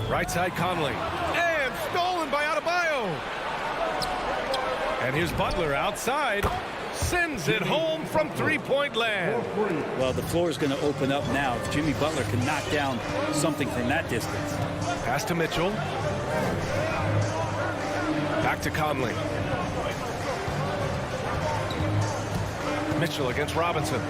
Right side Conley. And stolen by Adebayo. And here's Butler outside. Sends it home from three-point land. Well, the floor is going to open up now if Jimmy Butler can knock down something from that distance. Pass to Mitchell. Back to Conley. Mitchell against Robinson.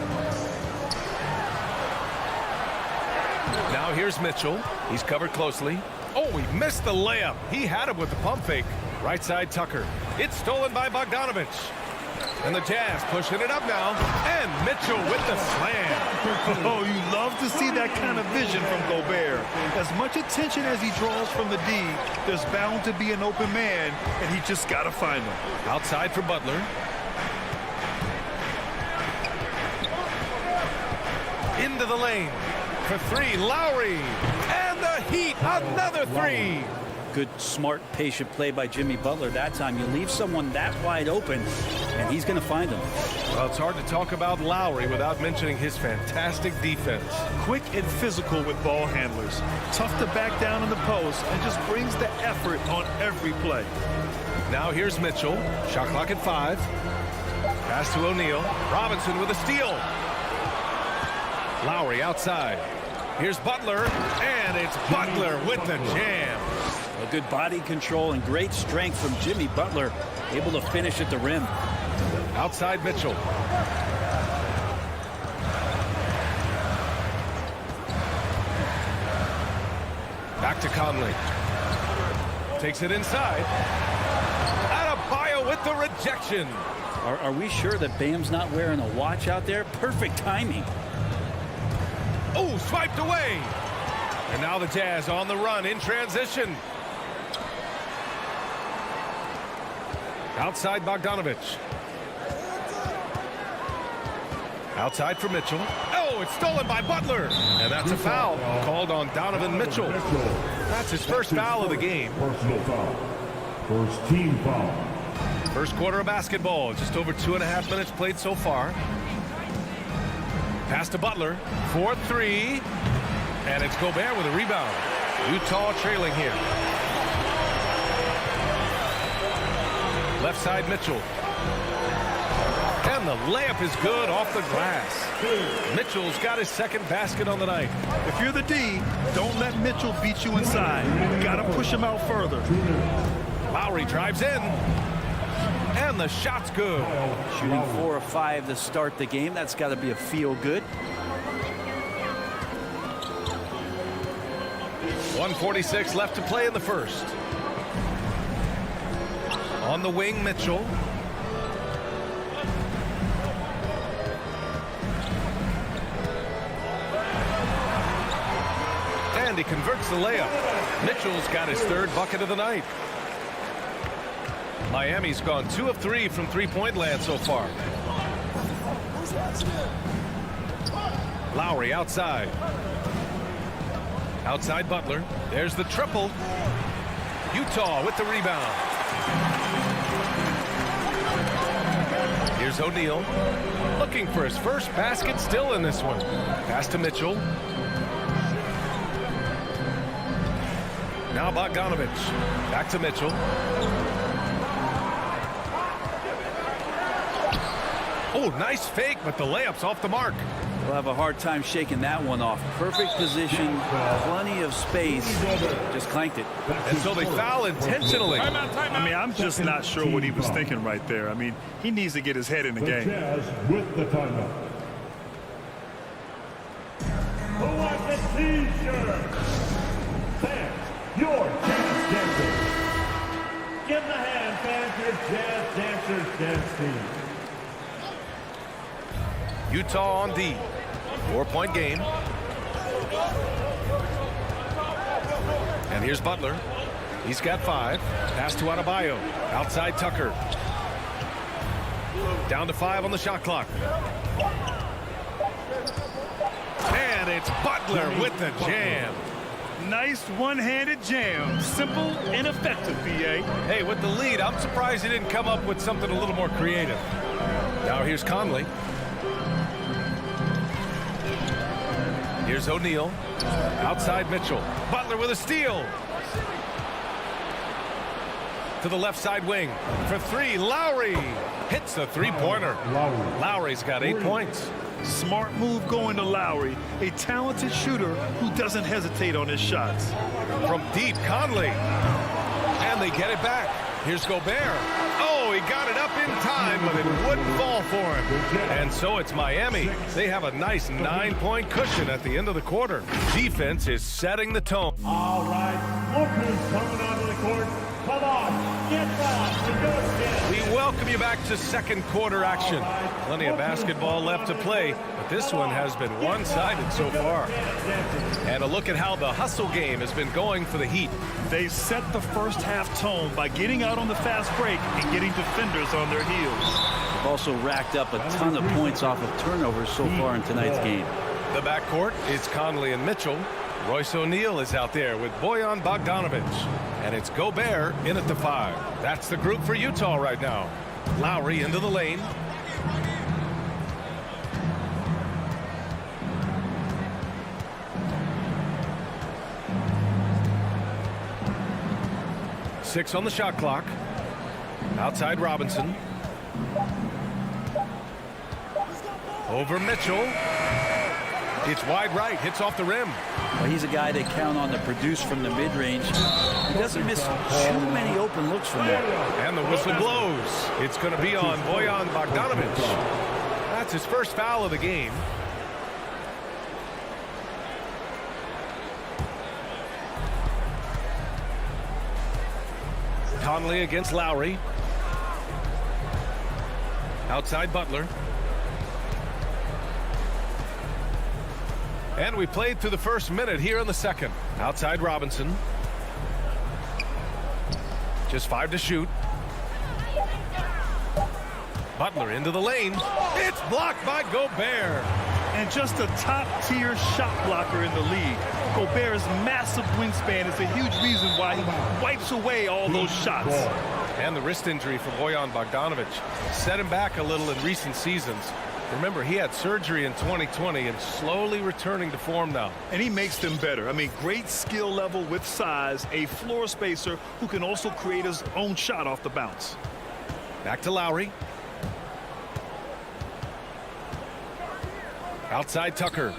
Now here's Mitchell. He's covered closely. Oh, he missed the layup. He had him with the pump fake. Right side Tucker. It's stolen by Bogdanovich. And the Jazz pushing it up now. And Mitchell with the slam. Oh, you love to see that kind of vision from Gobert. As much attention as he draws from the D, there's bound to be an open man, and he just got to find him. Outside for Butler. Into the lane. For three, Lowry. And the Heat, another three. Good, smart, patient play by Jimmy Butler. That time you leave someone that wide open, and he's going to find them. Well, it's hard to talk about Lowry without mentioning his fantastic defense. Quick and physical with ball handlers. Tough to back down in the post, and just brings the effort on every play. Now here's Mitchell. Shot clock at 5. Pass to O'Neal. Robinson with a steal. Lowry outside. Here's Butler, and it's Butler with the jam. A good body control and great strength from Jimmy Butler, able to finish at the rim. Outside Mitchell. Back to Conley. Takes it inside. Adebayo with the rejection. Are we sure that Bam's not wearing a watch out there? Perfect timing. Oh, swiped away. And now the Jazz on the run in transition. Outside Bogdanovich. Outside for Mitchell. Oh, it's stolen by Butler. And that's a foul called on Donovan Mitchell. That's his first foul of the game. Personal foul. First team foul. First quarter of basketball. Just over 2.5 minutes played so far. Pass to Butler. 4-3. And it's Gobert with a rebound. Utah trailing here. Left side Mitchell. And the layup is good off the glass. Mitchell's got his second basket on the night. If you're the D, don't let Mitchell beat you inside. Got to push him out further. Lowry drives in. And the shot's good. Shooting 4 of 5 to start the game. That's got to be a feel good. 1:46 left to play in the first. On the wing, Mitchell. And he converts the layup. Mitchell's got his third bucket of the night. Miami's gone 2 of 3 from three-point land so far. Lowry outside. Outside Butler. There's the triple. Utah with the rebound. Here's O'Neal. Looking for his first basket still in this one. Pass to Mitchell. Now Bogdanovich. Back to Mitchell. Oh, nice fake, but the layup's off the mark. We'll have a hard time shaking that one off. Perfect position, plenty of space. Just clanked it. And so they foul intentionally. I mean, I'm just not sure what he was thinking right there. I mean, he needs to get his head in the game. Jazz with the timeout. Who wants a t-shirt? Fans, your Jazz dancers. Give them a hand, fans, your Jazz dancers dance team. Utah on D. 4-point game. And here's Butler. He's got 5. Pass to Adebayo. Outside Tucker. Down to 5 on the shot clock. And it's Butler with the jam. Nice one-handed jam. Simple and effective, B.A. Hey, with the lead, I'm surprised he didn't come up with something a little more creative. Now here's Conley. Here's O'Neal. Outside Mitchell. Butler with a steal. to the left side wing. For three, Lowry hits the three-pointer. Lowry's got 8 points. Smart move going to Lowry, a talented shooter who doesn't hesitate on his shots. From deep, Conley. And they get it back. Here's Gobert. Oh, he got it up in time, but it wouldn't fall for him. And so it's Miami. They have a nice 9-point cushion at the end of the quarter. Defense is setting the tone. All right, look who's coming onto the court. Come on, get down. We welcome you back to second quarter action. Plenty of basketball left to play, but this one has been one-sided so far. And a look at how the hustle game has been going for the Heat. They set the first half tone by getting out on the fast break and getting defenders on their heels. They've also racked up a ton of points off of turnovers so far in tonight's game. The backcourt is Conley and Mitchell. Royce O'Neal is out there with Bojan Bogdanovic. And it's Gobert in at the 5. That's the group for Utah right now. Lowry into the lane. Six on the shot clock. Outside Robinson. Over Mitchell. It's wide right, hits off the rim. Well, he's a guy they count on to produce from the mid-range. He doesn't miss too many open looks from there. And the whistle blows. It's going to be on Bojan Bogdanovic. That's his first foul of the game. Conley against Lowry. Outside Butler. And we played through the first minute here in the second. Outside Robinson. Just 5 to shoot. Butler into the lane. It's blocked by Gobert. And just a top-tier shot blocker in the league. Gobert's massive wingspan is a huge reason why he wipes away all those shots. And the wrist injury for Bojan Bogdanovic set him back a little in recent seasons. Remember, he had surgery in 2020 and slowly returning to form now. And he makes them better. I mean, great skill level with size, a floor spacer who can also create his own shot off the bounce. Back to Lowry. Outside Tucker.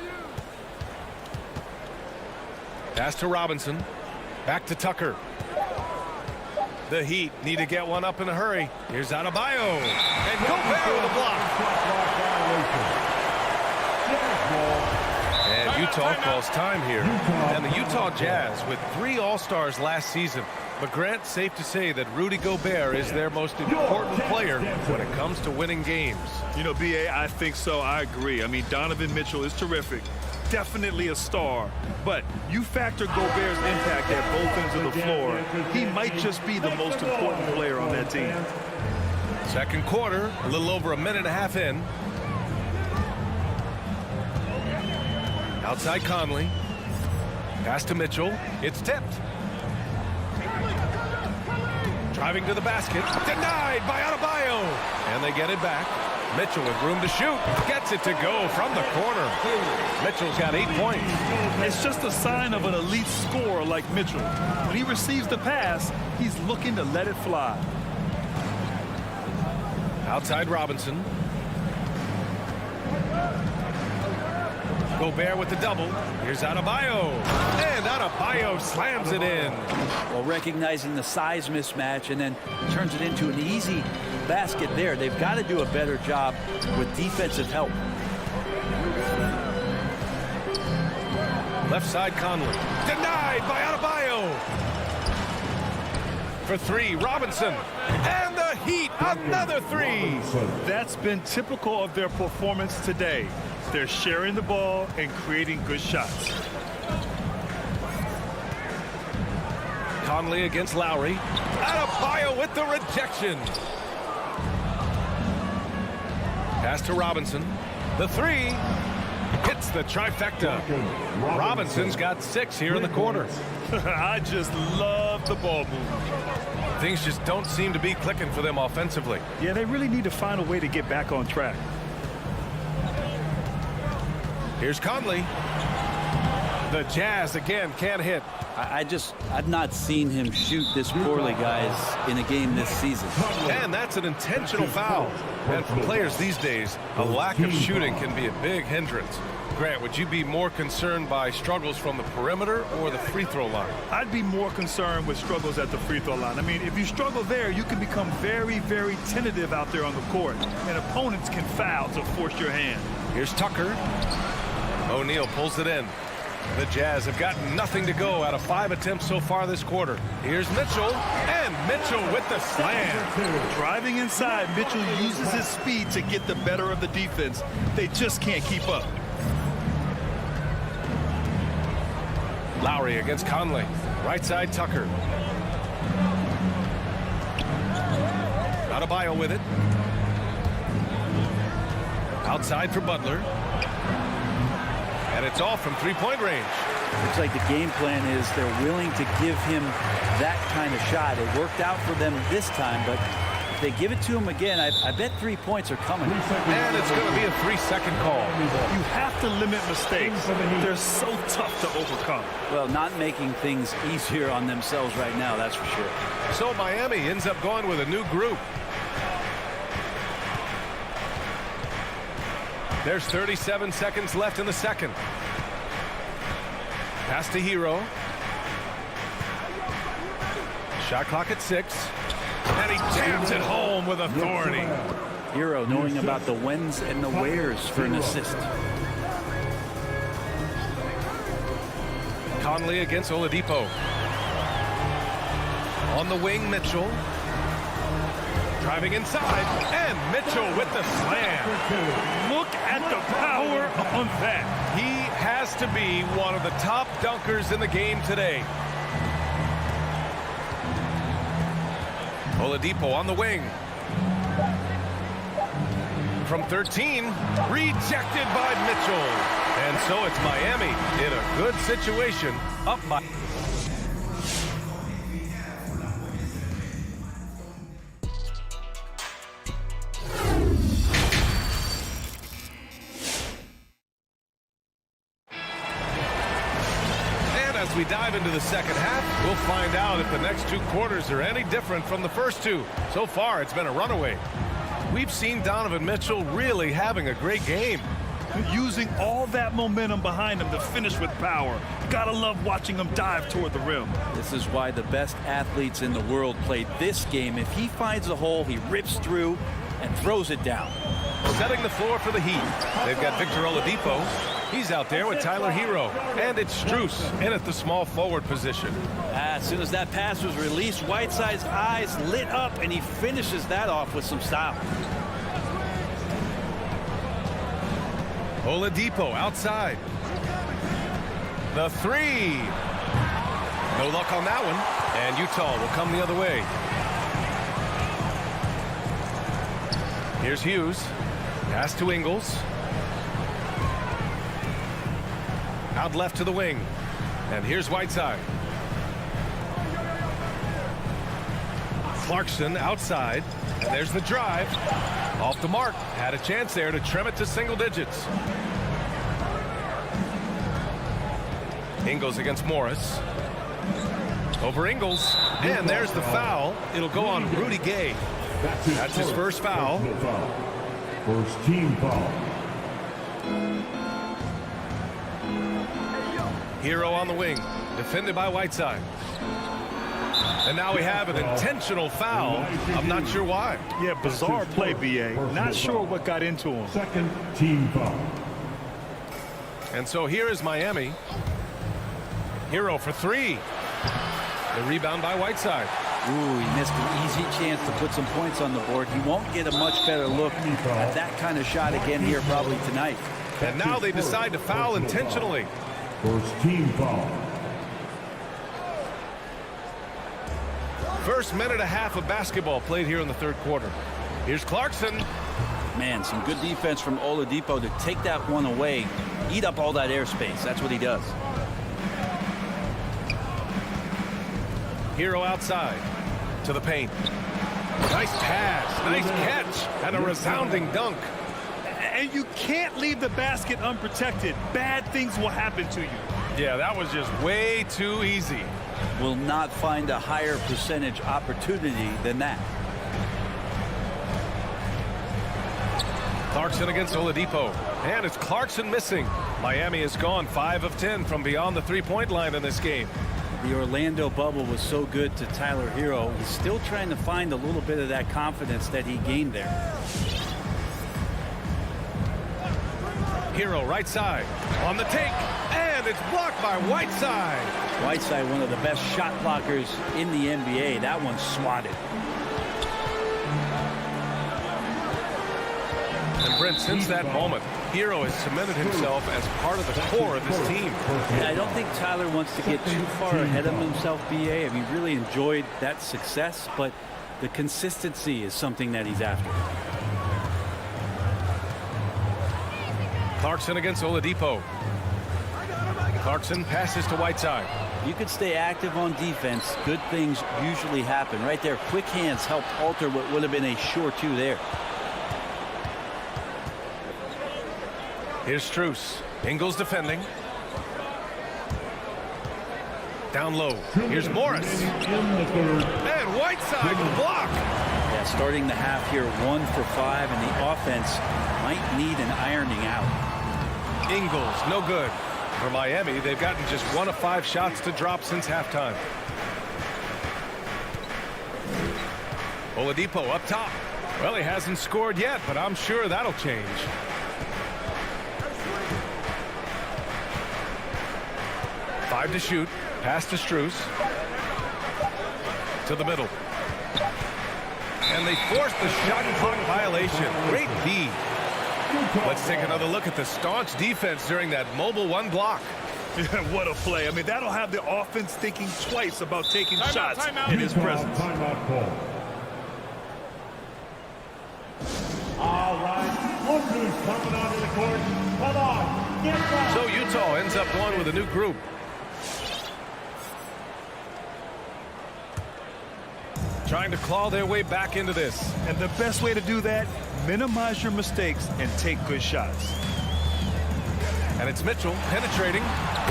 Pass to Robinson. Back to Tucker. The Heat need to get one up in a hurry. Here's Adebayo. And Gobert with a block. And Utah calls time here. And the Utah Jazz with 3 All-Stars last season. But Grant, safe to say that Rudy Gobert is their most important player when it comes to winning games. You know, B.A., I think so. I agree. I mean, Donovan Mitchell is terrific. Definitely a star. But you factor Gobert's impact at both ends of the floor, he might just be the most important player on that team. Second quarter, a little over a minute and a half in. Outside Conley. Pass to Mitchell. It's tipped. Driving to the basket. Denied by Adebayo. And they get it back. Mitchell with room to shoot. Gets it to go from the corner. Mitchell's got 8 points. It's just a sign of an elite scorer like Mitchell. When he receives the pass, he's looking to let it fly. Outside Robinson. Gobert with the double. Here's Adebayo. And Adebayo slams it in. Well, recognizing the size mismatch and then turns it into an easy basket there. They've got to do a better job with defensive help. Left side Conley. Denied by Adebayo. For 3, Robinson. And the Heat, another 3. That's been typical of their performance today. They're sharing the ball and creating good shots. Conley against Lowry. Adebayo with the rejection. Pass to Robinson. The 3 hits the trifecta. Robinson's got 6 here in the quarter. I just love the ball movement. Things just don't seem to be clicking for them offensively. Yeah, they really need to find a way to get back on track. Here's Conley. The Jazz again can't hit. I've not seen him shoot this poorly, guys, in a game this season. And that's an intentional foul. And for players these days, a lack of shooting can be a big hindrance. Grant, would you be more concerned by struggles from the perimeter or the free throw line? I'd be more concerned with struggles at the free throw line. I mean, if you struggle there, you can become very, very tentative out there on the court, and opponents can foul to force your hand. Here's Tucker. O'Neal pulls it in. The Jazz have got nothing to go out of 5 attempts so far this quarter. Here's Mitchell, and Mitchell with the slam. Driving inside, Mitchell uses his speed to get the better of the defense. They just can't keep up. Lowry against Conley. Right side, Tucker. Adebayo with it. Outside for Butler. And it's off from three-point range. Looks like the game plan is they're willing to give him that kind of shot. It worked out for them this time, but if they give it to him again, I bet 3 points are coming. And it's going to be a 3-second call. You have to limit mistakes. They're so tough to overcome. Well, not making things easier on themselves right now, that's for sure. So Miami ends up going with a new group. There's 37 seconds left in the second. Pass to Hero. Shot clock at 6. And he jams it home with authority. Hero knowing about the whens and the wheres for an assist. Conley against Oladipo. On the wing, Mitchell. Driving inside, and Mitchell with the slam. Look at the power on that. He has to be one of the top dunkers in the game today. Oladipo on the wing. From 13, rejected by Mitchell. And so it's Miami in a good situation, up by... As we dive into the second half, we'll find out if the next 2 quarters are any different from the first 2. So far, it's been a runaway. We've seen Donovan Mitchell really having a great game. Using all that momentum behind him to finish with power. Gotta love watching him dive toward the rim. This is why the best athletes in the world play this game. If he finds a hole, he rips through and throws it down. Setting the floor for the Heat. They've got Victor Oladipo. He's out there with Tyler Hero. And it's Strus in at the small forward position. As soon as that pass was released, Whiteside's eyes lit up, and he finishes that off with some style. Oladipo outside. The 3. No luck on that one. And Utah will come the other way. Here's Hughes. Pass to Ingles. Out left to the wing. And here's Whiteside. Clarkson outside. And there's the drive. Off the mark. Had a chance there to trim it to single digits. Ingles against Morris. Over Ingles. And there's the foul. It'll go on Rudy Gay. That's his first foul. First team foul. Hero on the wing, defended by Whiteside. And now we have an intentional foul. I'm not sure why. Yeah, bizarre play, B.A. Not sure what got into him. Second team foul. And so here is Miami. Hero for 3. The rebound by Whiteside. Ooh, he missed an easy chance to put some points on the board. He won't get a much better look at that kind of shot again here probably tonight. And now they decide to foul intentionally. First team foul. First minute and a half of basketball played here in the third quarter. Here's Clarkson. Man, some good defense from Oladipo to take that one away, eat up all that airspace. That's what he does. Hero outside to the paint. Nice pass, nice catch, and a resounding dunk. And you can't leave the basket unprotected. Bad things will happen to you. Yeah, that was just way too easy. Will not find a higher percentage opportunity than that. Clarkson against Oladipo. And it's Clarkson missing. Miami has gone 5 of 10 from beyond the three-point line in this game. The Orlando bubble was so good to Tyler Hero. He's still trying to find a little bit of that confidence that he gained there. Hero right side on the take, and it's blocked by Whiteside. Whiteside, one of the best shot blockers in the NBA. That one's swatted. And Brent, since that moment, Hero has cemented himself as part of the core of his team. Yeah, I don't think Tyler wants to get too far ahead of himself, BA. I mean, really enjoyed that success, but the consistency is something that he's after. Clarkson against Oladipo. Clarkson passes to Whiteside. You could stay active on defense. Good things usually happen. Right there, quick hands helped alter what would have been a sure two there. Here's Strus. Ingles defending. Down low. Here's Morris. And Whiteside with the block. Yeah, starting the half here 1 for 5, and the offense might need an ironing out. Ingles, no good. For Miami, they've gotten just 1 of 5 shots to drop since halftime. Oladipo up top. Well, he hasn't scored yet, but I'm sure that'll change. Five to shoot. Pass to Strus. To the middle. And they forced the shot clock violation. Great D. Let's take another look at the staunch defense during that mobile 1 block. What a play. I mean, that'll have the offense thinking twice about taking shots in his presence. Timeout call. All right, look who's coming onto the court. Come on, get back. So Utah ends up going with a new group. Trying to claw their way back into this. And the best way to do that, minimize your mistakes and take good shots. And it's Mitchell penetrating.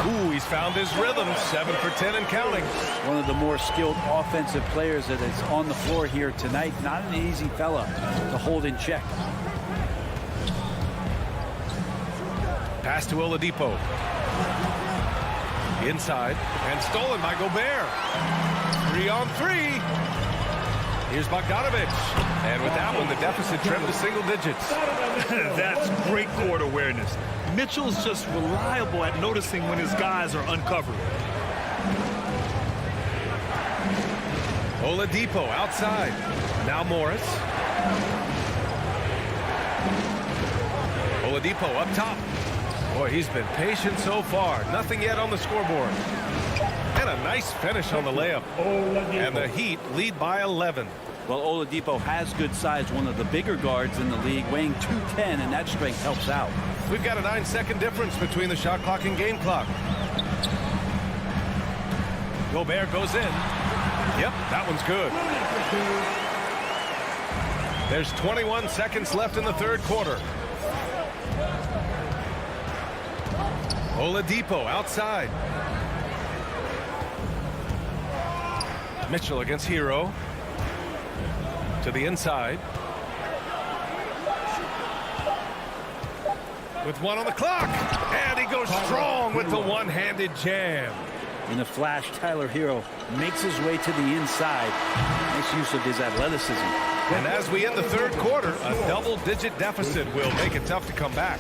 Ooh, he's found his rhythm. 7 for 10 and counting. One of the more skilled offensive players that is on the floor here tonight. Not an easy fella to hold in check. Pass to Oladipo. Inside and stolen by Gobert. 3 on 3. Here's Bogdanovich. And with that one, the deficit trimmed to single digits. That's great court awareness. Mitchell's just reliable at noticing when his guys are uncovered. Oladipo outside. Now Morris. Oladipo up top. Boy, he's been patient so far. Nothing yet on the scoreboard. And a nice finish on the layup. And the Heat lead by 11. Well, Oladipo has good size, one of the bigger guards in the league, weighing 210, and that strength helps out. We've got a 9-second difference between the shot clock and game clock. Gobert goes in. Yep, that one's good. There's 21 seconds left in the third quarter. Oladipo outside. Mitchell against Hero. To the inside. With 1 on the clock. And he goes strong with the one-handed jam. In a flash, Tyler Hero makes his way to the inside. Nice use of his athleticism. And as we end the third quarter, a double-digit deficit will make it tough to come back.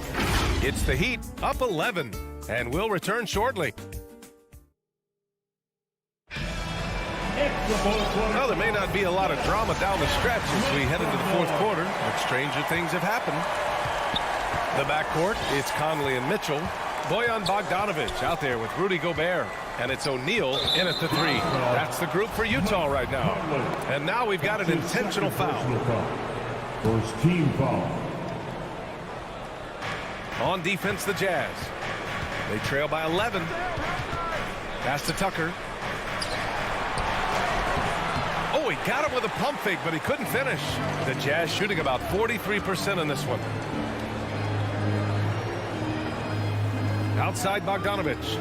It's the Heat up 11, and we'll return shortly. Well, there may not be a lot of drama down the stretch as we head into the fourth quarter, but stranger things have happened. The backcourt, it's Conley and Mitchell. Bojan Bogdanovich out there with Rudy Gobert. And it's O'Neal in at the 3. That's the group for Utah right now. And now we've got an intentional foul. First team foul. On defense, the Jazz. They trail by 11. Pass to Tucker. Oh, he got him with a pump fake, but he couldn't finish. The Jazz shooting about 43% in this one. Outside Bogdanovich.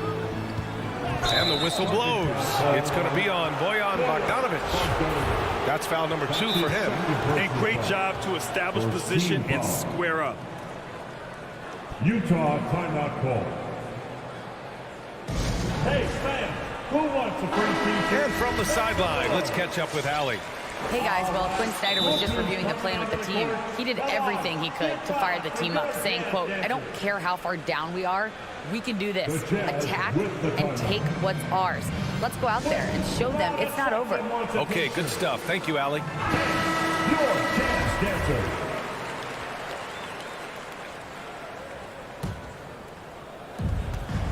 And the whistle blows. It's going to be on Bojan Bogdanovic. That's foul number 2 for him. A great job to establish position and square up. Utah timeout call. Hey, fans, who wants a free t-shirt? And from the sideline, let's catch up with Allie. Hey guys, well, Quinn Snyder was just reviewing the plan with the team. He did everything he could to fire the team up, saying, quote, "I don't care how far down we are, we can do this. Attack and take what's ours. Let's go out there and show them it's not over." Okay, good stuff. Thank you, Allie. Your Jazz Dancer.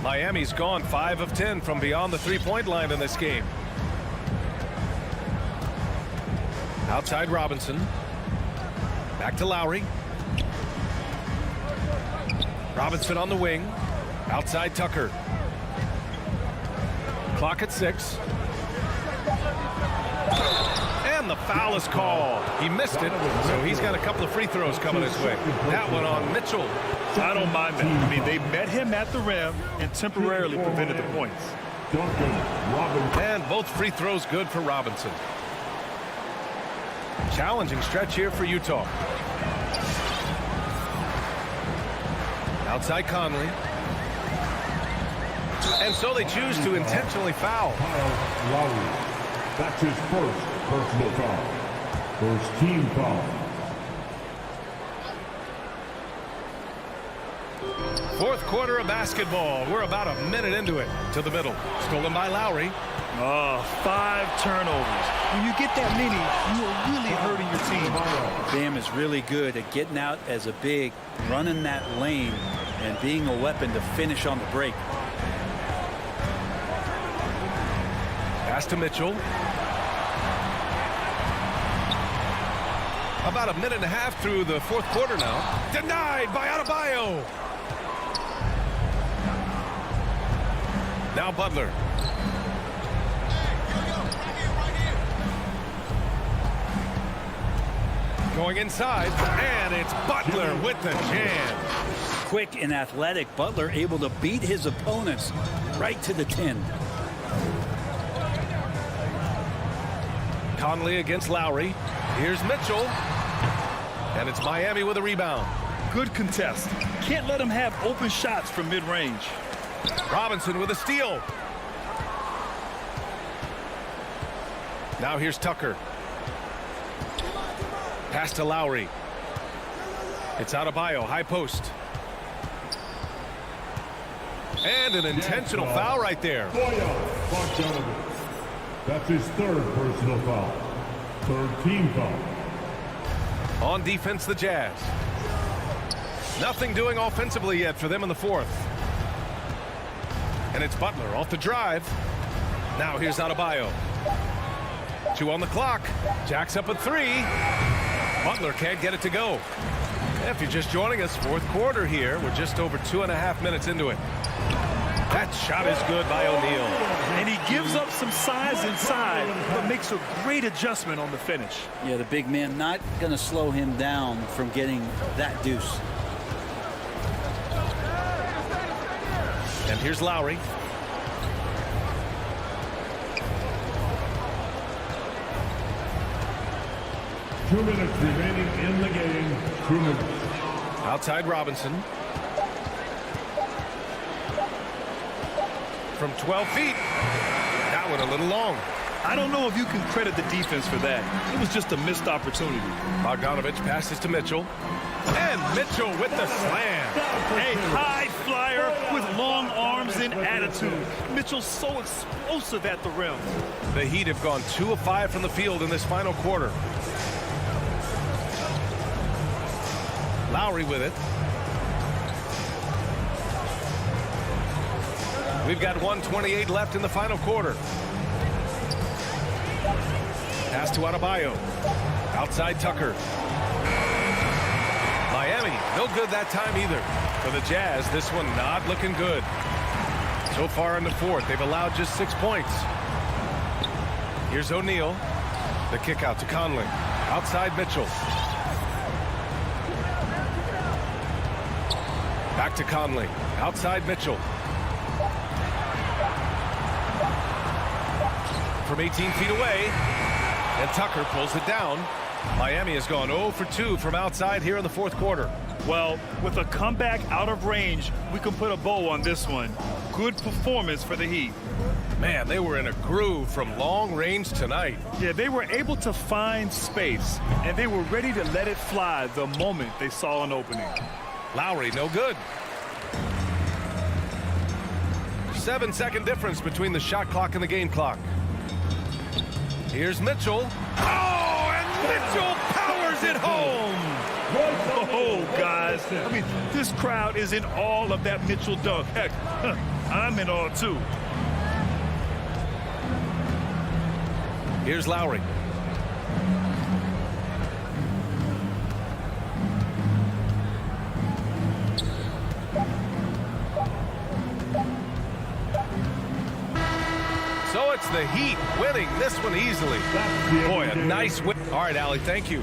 Miami's gone 5 of 10 from beyond the three-point line in this game. Outside Robinson. Back to Lowry. Robinson on the wing. Outside Tucker. Clock at 6. And the foul is called. He missed it, so he's got a couple of free throws coming his way. That one on Mitchell. I don't mind that. I mean, they met him at the rim and temporarily prevented the points. Duncan Robinson. And both free throws good for Robinson. Challenging stretch here for Utah. Outside Conley. And so they choose to intentionally foul. Kyle Lowry. That's his first personal foul. First team foul. Fourth quarter of basketball. We're about a minute into it. To the middle. Stolen by Lowry. 5 turnovers. When you get that many, you are really hurting your team. Bam is really good at getting out as a big, running that lane, and being a weapon to finish on the break. Pass to Mitchell. About a minute and a half through the fourth quarter now. Denied by Adebayo. Now Butler. Going inside, and it's Butler with the jam. Quick and athletic, Butler able to beat his opponents right to the 10. Conley against Lowry. Here's Mitchell. And it's Miami with a rebound. Good contest. Can't let him have open shots from mid-range. Robinson with a steal. Now here's Tucker. Pass to Lowry. It's Adebayo, high post. And an intentional foul right there. Bojan Bogdanovic. That's his third personal foul. Third team foul. On defense, the Jazz. Nothing doing offensively yet for them in the fourth. And it's Butler off the drive. Now here's Adebayo. 2 on the clock. Jack's up at 3. Butler can't get it to go. If you're just joining us, fourth quarter here. We're just over 2.5 minutes into it. That shot is good by O'Neal. And he gives up some size inside, but makes a great adjustment on the finish. Yeah, the big man not going to slow him down from getting that deuce. And here's Lowry. Two minutes remaining in the game. 2 minutes. Outside Robinson. From 12 feet. That one a little long. I don't know if you can credit the defense for that. It was just a missed opportunity. Bogdanovic passes to Mitchell. And Mitchell with the slam. A high flyer with long arms and attitude. Mitchell's so explosive at the rim. The Heat have gone 2 of 5 from the field in this final quarter. Lowry with it. We've got 1:28 left in the final quarter. Pass to Adebayo. Outside Tucker. Miami, no good that time either. For the Jazz, this one not looking good. So far in the fourth, they've allowed just 6 points. Here's O'Neal. The kick out to Conley. Outside Mitchell. Back to Conley. Outside Mitchell. from 18 feet away. And Tucker pulls it down. Miami has gone 0 for 2 from outside here in the fourth quarter. Well, with a comeback out of range, we can put a bow on this one. Good performance for the Heat. Man, they were in a groove from long range tonight. Yeah, they were able to find space, and they were ready to let it fly the moment they saw an opening. Lowry, no good. 7-second difference between the shot clock and the game clock. Here's Mitchell. Oh, and Mitchell powers it home. Oh, guys. I mean, this crowd is in awe of that Mitchell dunk. Heck, I'm in awe, too. Here's Lowry. So it's the Heat winning this one easily. Boy, a nice win. All right, Allie, thank you.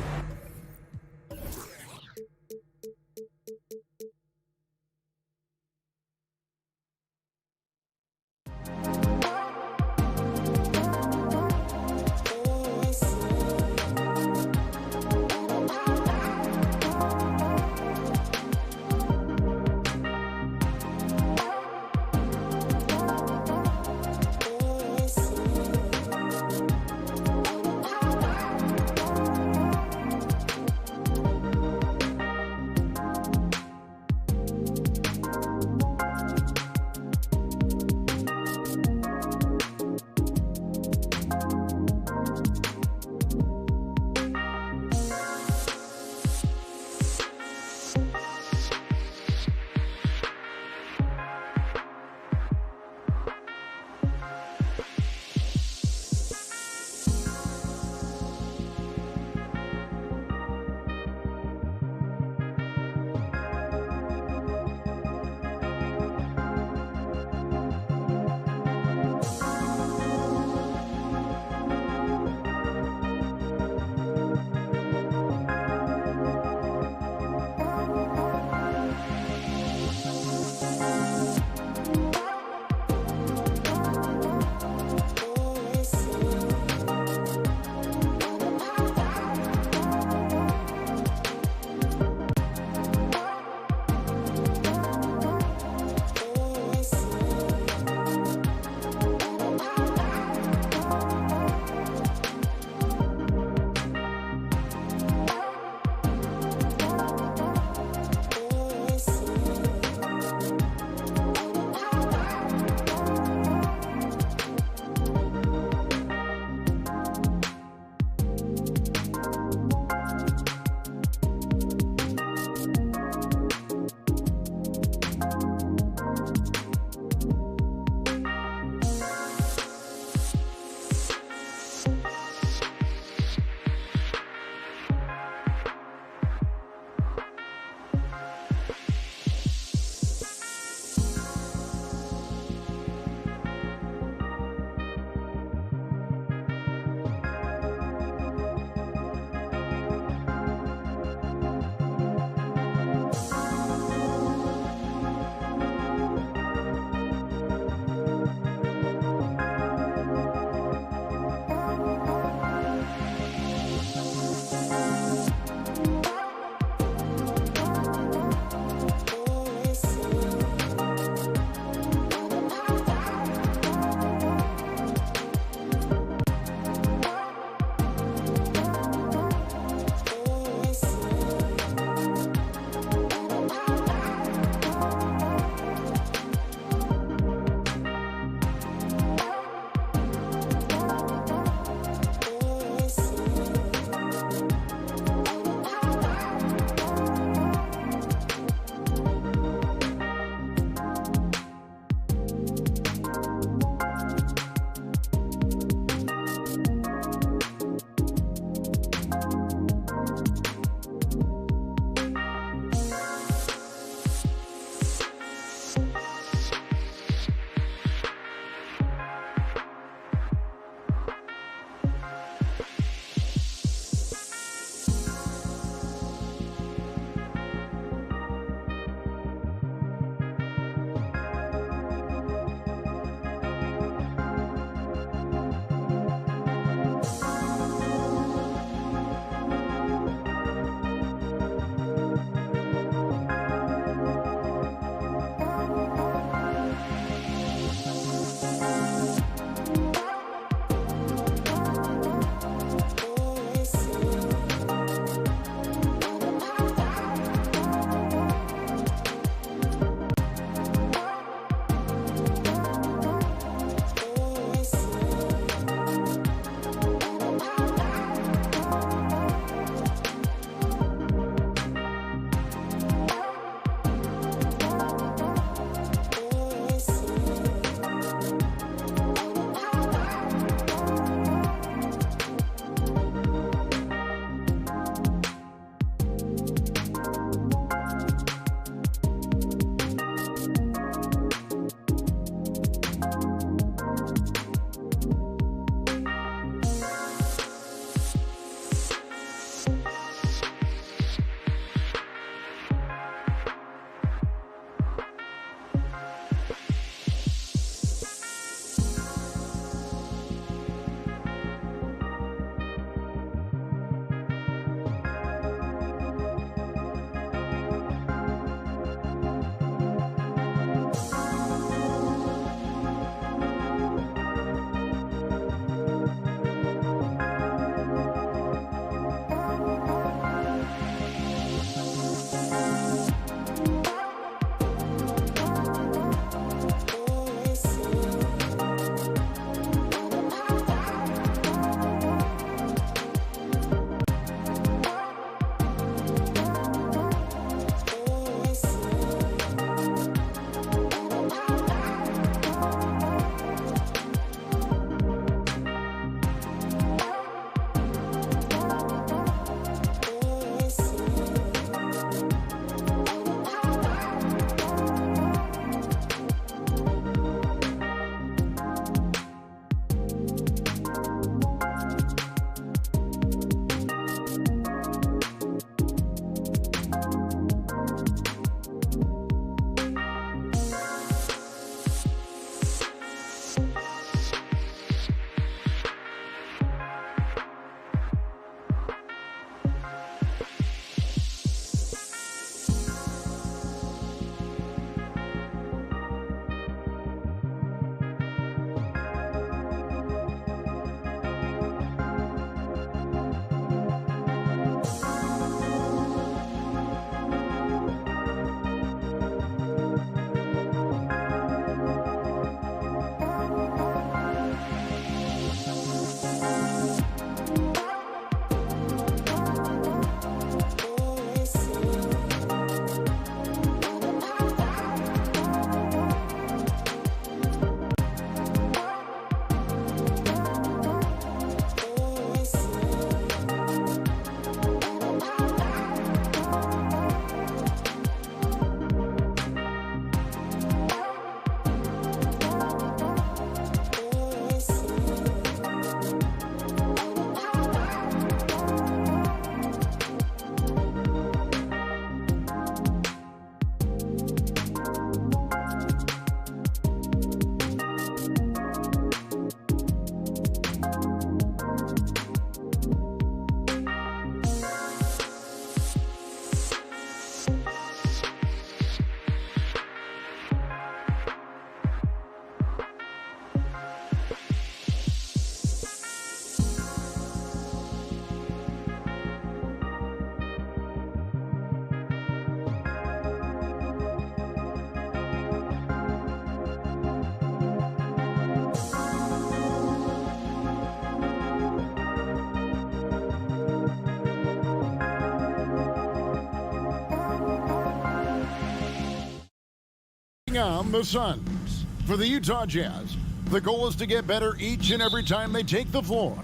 On the Suns. For the Utah Jazz, the goal is to get better each and every time they take the floor,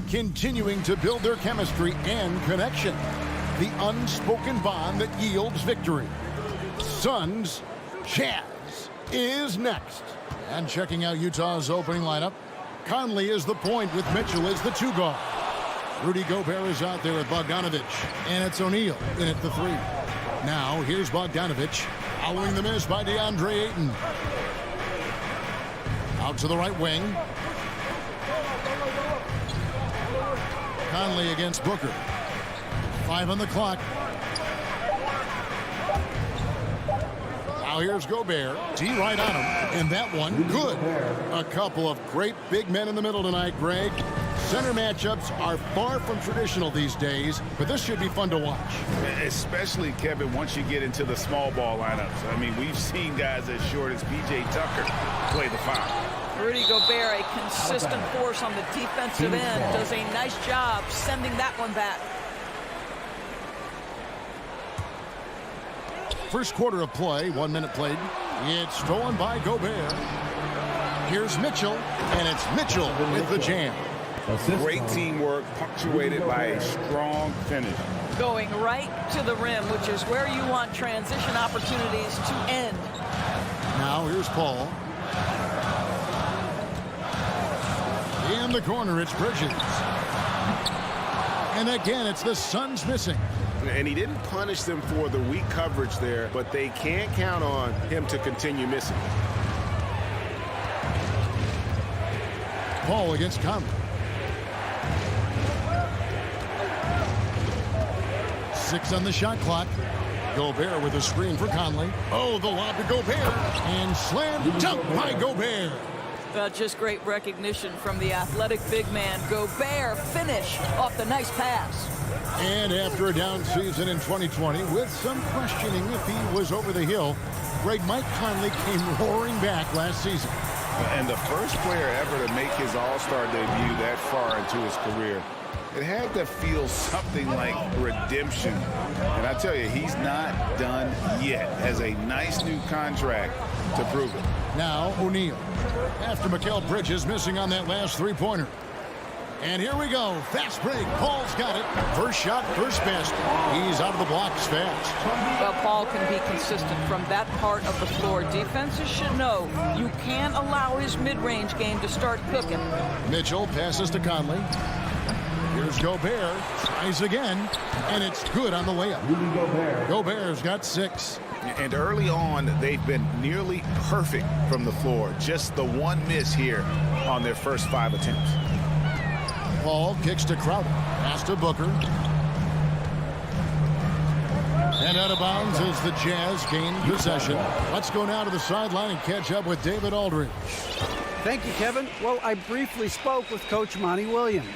continuing to build their chemistry and connection, the unspoken bond that yields victory. Suns Jazz is next. And checking out Utah's opening lineup, Conley is the point with Mitchell as the 2 guard. Rudy Gobert is out there with Bogdanovich, and it's O'Neal in at the 3. Now here's Bogdanovich, following the miss by DeAndre Ayton. Out to the right wing. Conley against Booker. 5 on the clock. Now here's Gobert. D right on him. And that one, good. A couple of great big men in the middle tonight, Greg. Center matchups are far from traditional these days, but this should be fun to watch. Especially, Kevin, once you get into the small ball lineups. I mean, we've seen guys as short as P.J. Tucker play the 5. Rudy Gobert, a consistent force on the defensive end, does a nice job sending that one back. First quarter of play, 1 minute played. It's stolen by Gobert. Here's Mitchell, and it's Mitchell with the jam. Great teamwork, punctuated by a strong finish. Going right to the rim, which is where you want transition opportunities to end. Now here's Paul. In the corner, it's Bridges. And again, it's the Suns missing. And he didn't punish them for the weak coverage there, but they can't count on him to continue missing. Paul against Conley. 6 on the shot clock. Gobert with a screen for Conley. Oh, the lob to Gobert. And slam dunk by Gobert. Just great recognition from the athletic big man. Gobert finish off the nice pass. And after a down season in 2020, with some questioning if he was over the hill, Mike Conley came roaring back last season. And the first player ever to make his All-Star debut that far into his career. It had to feel something like redemption. And I tell you, he's not done yet. Has a nice new contract to prove it. Now O'Neal. After Mikal Bridges missing on that last 3-pointer. And here we go. Fast break. Paul's got it. First shot, first basket. He's out of the blocks fast. Well, Paul can be consistent from that part of the floor. Defenses should know you can't allow his mid-range game to start cooking. Mitchell passes to Conley. Here's Gobert. Tries again. And it's good on the layup. Gobert's got 6. And early on, they've been nearly perfect from the floor. Just the one miss here on their first 5 attempts. Paul kicks to Crowder. Pass to Booker. And out of bounds as the Jazz gain possession. Let's go now to the sideline and catch up with David Aldridge. Thank you, Kevin. Well, I briefly spoke with Coach Monty Williams.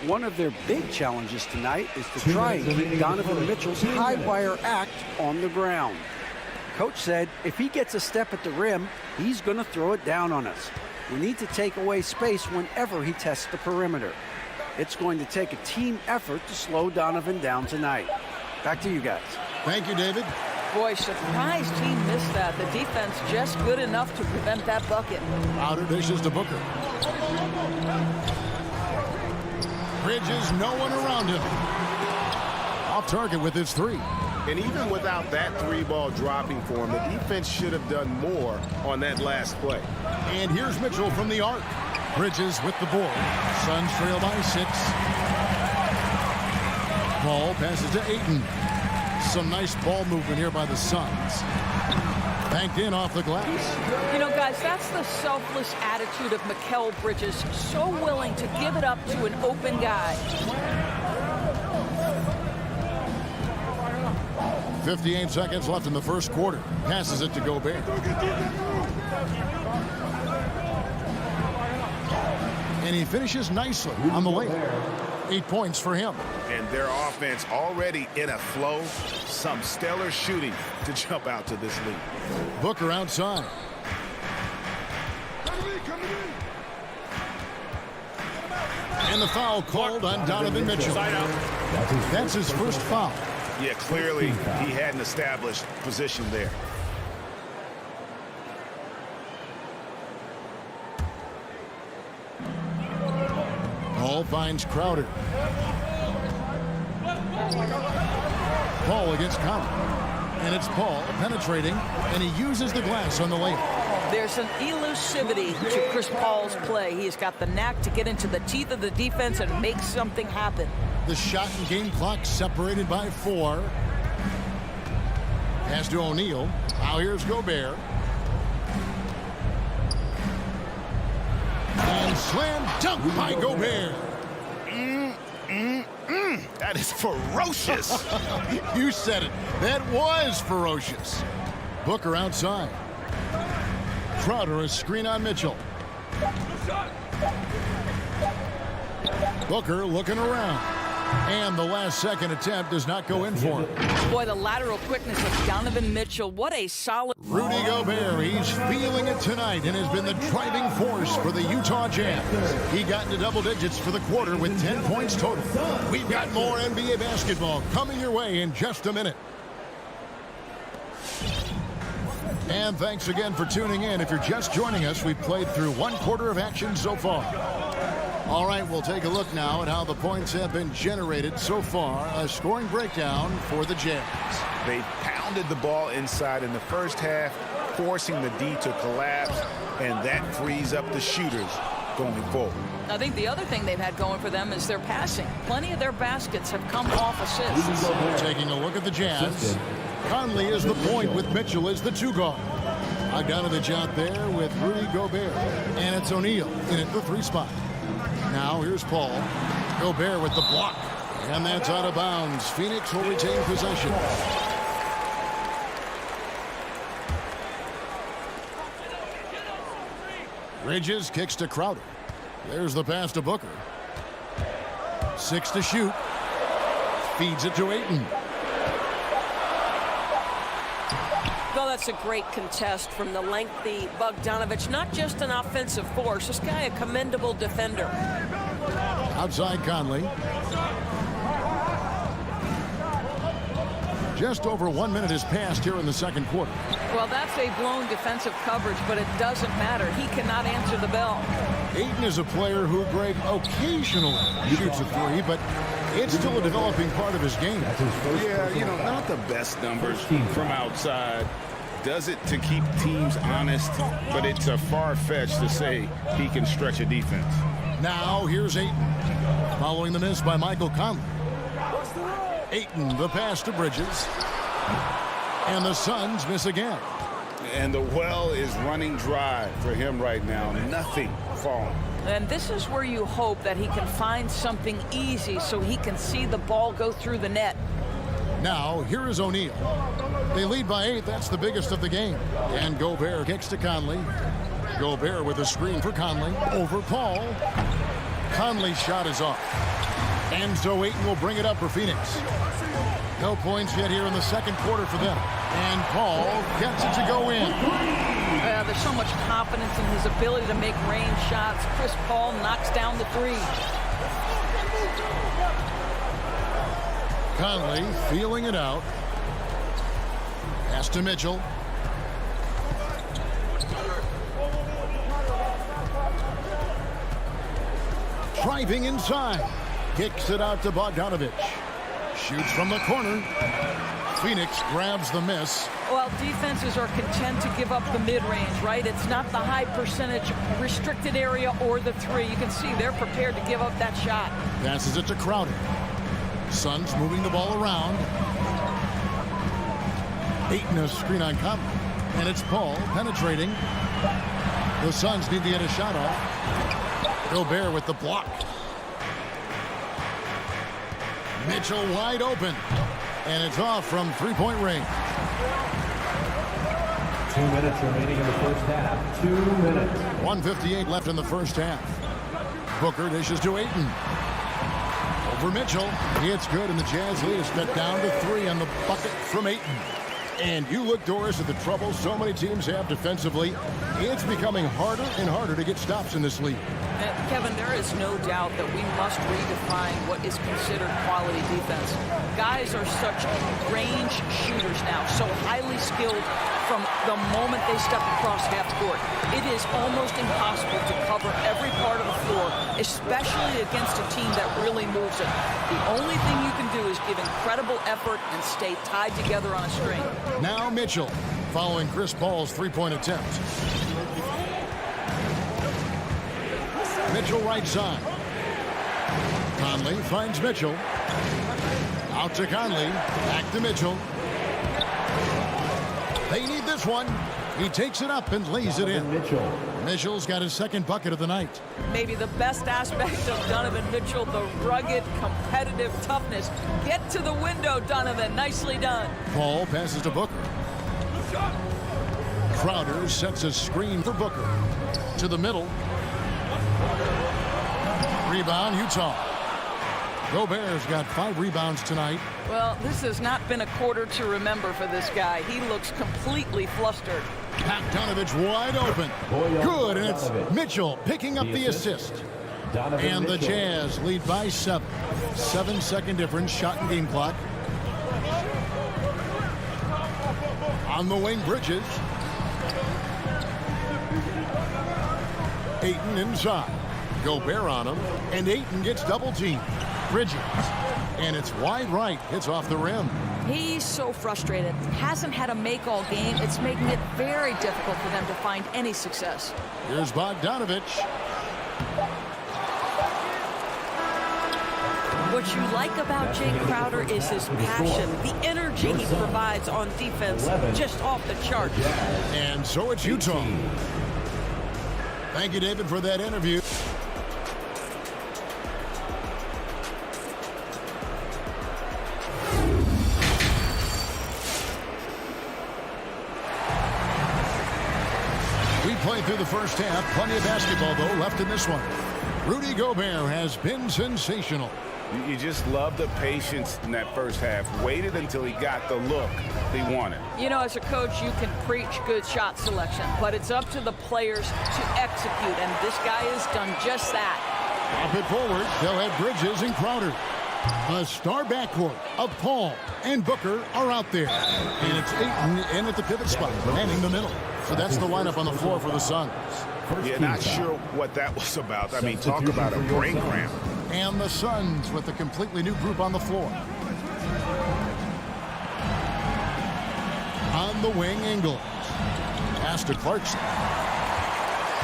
One of their big challenges tonight is to try and keep Donovan Mitchell's high wire act on the ground. Coach said if he gets a step at the rim, he's going to throw it down on us. We need to take away space whenever he tests the perimeter. It's going to take a team effort to slow Donovan down tonight. Back to you guys. Thank you, David. Boy, surprised he missed that. The defense just good enough to prevent that bucket. Outer dishes to Booker. Bridges, no one around him. Off target with his 3. And even without that 3-ball dropping for him, the defense should have done more on that last play. And here's Mitchell from the arc. Bridges with the board. Suns trail by 6. Ball passes to Ayton. Some nice ball movement here by the Suns. Banked in off the glass. You know, guys, that's the selfless attitude of Mikal Bridges. So willing to give it up to an open guy. 58 seconds left in the first quarter. Passes it to Gobert. And he finishes nicely on the layup. 8 points for him. And their offense already in a flow. Some stellar shooting to jump out to this lead. Booker outside. And the foul called on Donovan Mitchell. That's his first foul. Yeah, clearly he hadn't established position there. Paul finds Crowder. Paul against Conley. And it's Paul penetrating, and he uses the glass on the layup. There's an elusivity to Chris Paul's play. He's got the knack to get into the teeth of the defense and make something happen. The shot and game clock separated by 4. Pass to O'Neal. Now here's Gobert. And slam dunk by Gobert. That is ferocious. You said it. That was ferocious. Booker outside. Crowder a screen on Mitchell. Booker looking around. And the last second attempt does not go in for him. Boy, the lateral quickness of Donovan Mitchell. What a solid... Rudy Gobert, he's feeling it tonight and has been the driving force for the Utah Jazz. He got into double digits for the quarter with 10 points total. We've got more NBA basketball coming your way in just a minute. And thanks again for tuning in. If you're just joining us, we've played through 1 quarter of action so far. All right, we'll take a look now at how the points have been generated so far. A scoring breakdown for the Jazz. They pounded the ball inside in the first half, forcing the D to collapse, and that frees up the shooters going forward. I think the other thing they've had going for them is their passing. Plenty of their baskets have come off assists. Taking a look at the Jazz. Conley is the point with Mitchell as the 2 guard. Bogdanovich out there with Rudy Gobert. And it's O'Neal in at the 3 spot. Now here's Paul. Gobert with the block. And that's out of bounds. Phoenix will retain possession. Bridges kicks to Crowder. There's the pass to Booker. 6 to shoot. Feeds it to Ayton. Well, that's a great contest from the lengthy Bogdanovich. Not just an offensive force. This guy a commendable defender. Outside Conley. Just over 1 minute has passed here in the second quarter. Well, that's a blown defensive coverage, but it doesn't matter. He cannot answer the bell. Ayton is a player who, Greg, occasionally shoots a 3, but it's still a developing part of his game. Yeah, you know, not the best numbers from outside. Does it to keep teams honest, but it's a far-fetched to say he can stretch a defense. Now here's Ayton. Following the miss by Michael Conley. Ayton, the pass to Bridges. And the Suns miss again. And the well is running dry for him right now. Nothing falling. And this is where you hope that he can find something easy so he can see the ball go through the net. Now, here is O'Neal. They lead by 8. That's the biggest of the game. And Gobert kicks to Conley. Gobert with a screen for Conley. Over Paul. Conley's shot is off. And so Ayton will bring it up for Phoenix. No points yet here in the second quarter for them. And Paul gets it to go in. There's so much confidence in his ability to make range shots. Chris Paul knocks down the 3. Conley feeling it out. Pass to Mitchell. Driving inside. Kicks it out to Bogdanovich. Shoots from the corner. Phoenix grabs the miss. Well, defenses are content to give up the mid-range, right? It's not the high percentage restricted area or the 3. You can see they're prepared to give up that shot. Passes it to Crowder. Suns moving the ball around. Ayton a screen on Conley. And it's Paul penetrating. The Suns need to get a shot off. Gobert with the block. Mitchell wide open. And it's off from three-point range. 2 minutes remaining in the first half. 2 minutes. 1:58 left in the first half. Booker dishes to Ayton. Over Mitchell. It's good, and the Jazz lead is cut down to 3 on the bucket from Ayton. And you look, Doris, at the trouble so many teams have defensively. It's becoming harder and harder to get stops in this league. Kevin, there is no doubt that we must redefine what is considered quality defense. Guys are such range shooters now, so highly skilled from the moment they step across half court. It is almost impossible to cover every part of the floor, especially against a team that really moves it. The only thing you can do is give incredible effort and stay tied together on a string. Now Mitchell, following Chris Paul's three-point attempt. Mitchell right side. Conley finds Mitchell. Out to Conley. Back to Mitchell. They need this one. He takes it up and lays it in. Mitchell's got his second bucket of the night. Maybe the best aspect of Donovan Mitchell, the rugged, competitive toughness. Get to the window, Donovan. Nicely done. Paul passes to Booker. Crowder sets a screen for Booker. To the middle. Rebound, Utah. Gobert's got 5 rebounds tonight. Well, this has not been a quarter to remember for this guy. He looks completely flustered. Bogdanovich wide open. Good, and it's Mitchell picking up the assist. And the Jazz lead by 7. 7-second difference, shot and game clock. On the wing, Bridges. Ayton inside. Gobert on him, and Ayton gets double teamed. Bridges, and it's wide right. Hits off the rim. He's so frustrated. Hasn't had a make all game. It's making it very difficult for them to find any success. Here's Bogdanovich. What you like about Jay Crowder is his passion, the energy he provides on defense, just off the charts. And so it's Utah. Thank you, David, for that interview. We played through the first half. Plenty of basketball, though, left in this one. Rudy Gobert has been sensational. You just love the patience in that first half. Waited until he got the look he wanted. You know, as a coach, you can preach good shot selection, but it's up to the players to execute, and this guy has done just that. Pop it forward. They'll have Bridges and Crowder. A star backcourt of Paul and Booker are out there. And it's Ayton in at the pivot spot, manning the middle. So that's the lineup on the floor for the Suns. Yeah, not sure what that was about. I mean, talk about a brain cramp. And the Suns with a completely new group on the floor. On the wing, Ingles. Pass to Clarkson.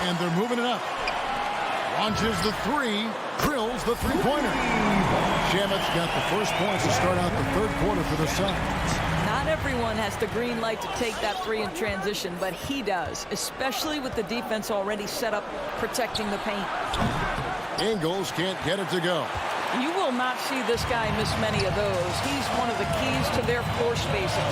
And they're moving it up. Launches the three. Drills the three-pointer. Shamet's got the first points to start out the third quarter for the Suns. Not everyone has the green light to take that three in transition, but he does, especially with the defense already set up protecting the paint. Ingles can't get it to go. You will not see this guy miss many of those. He's one of the keys to their floor spacing.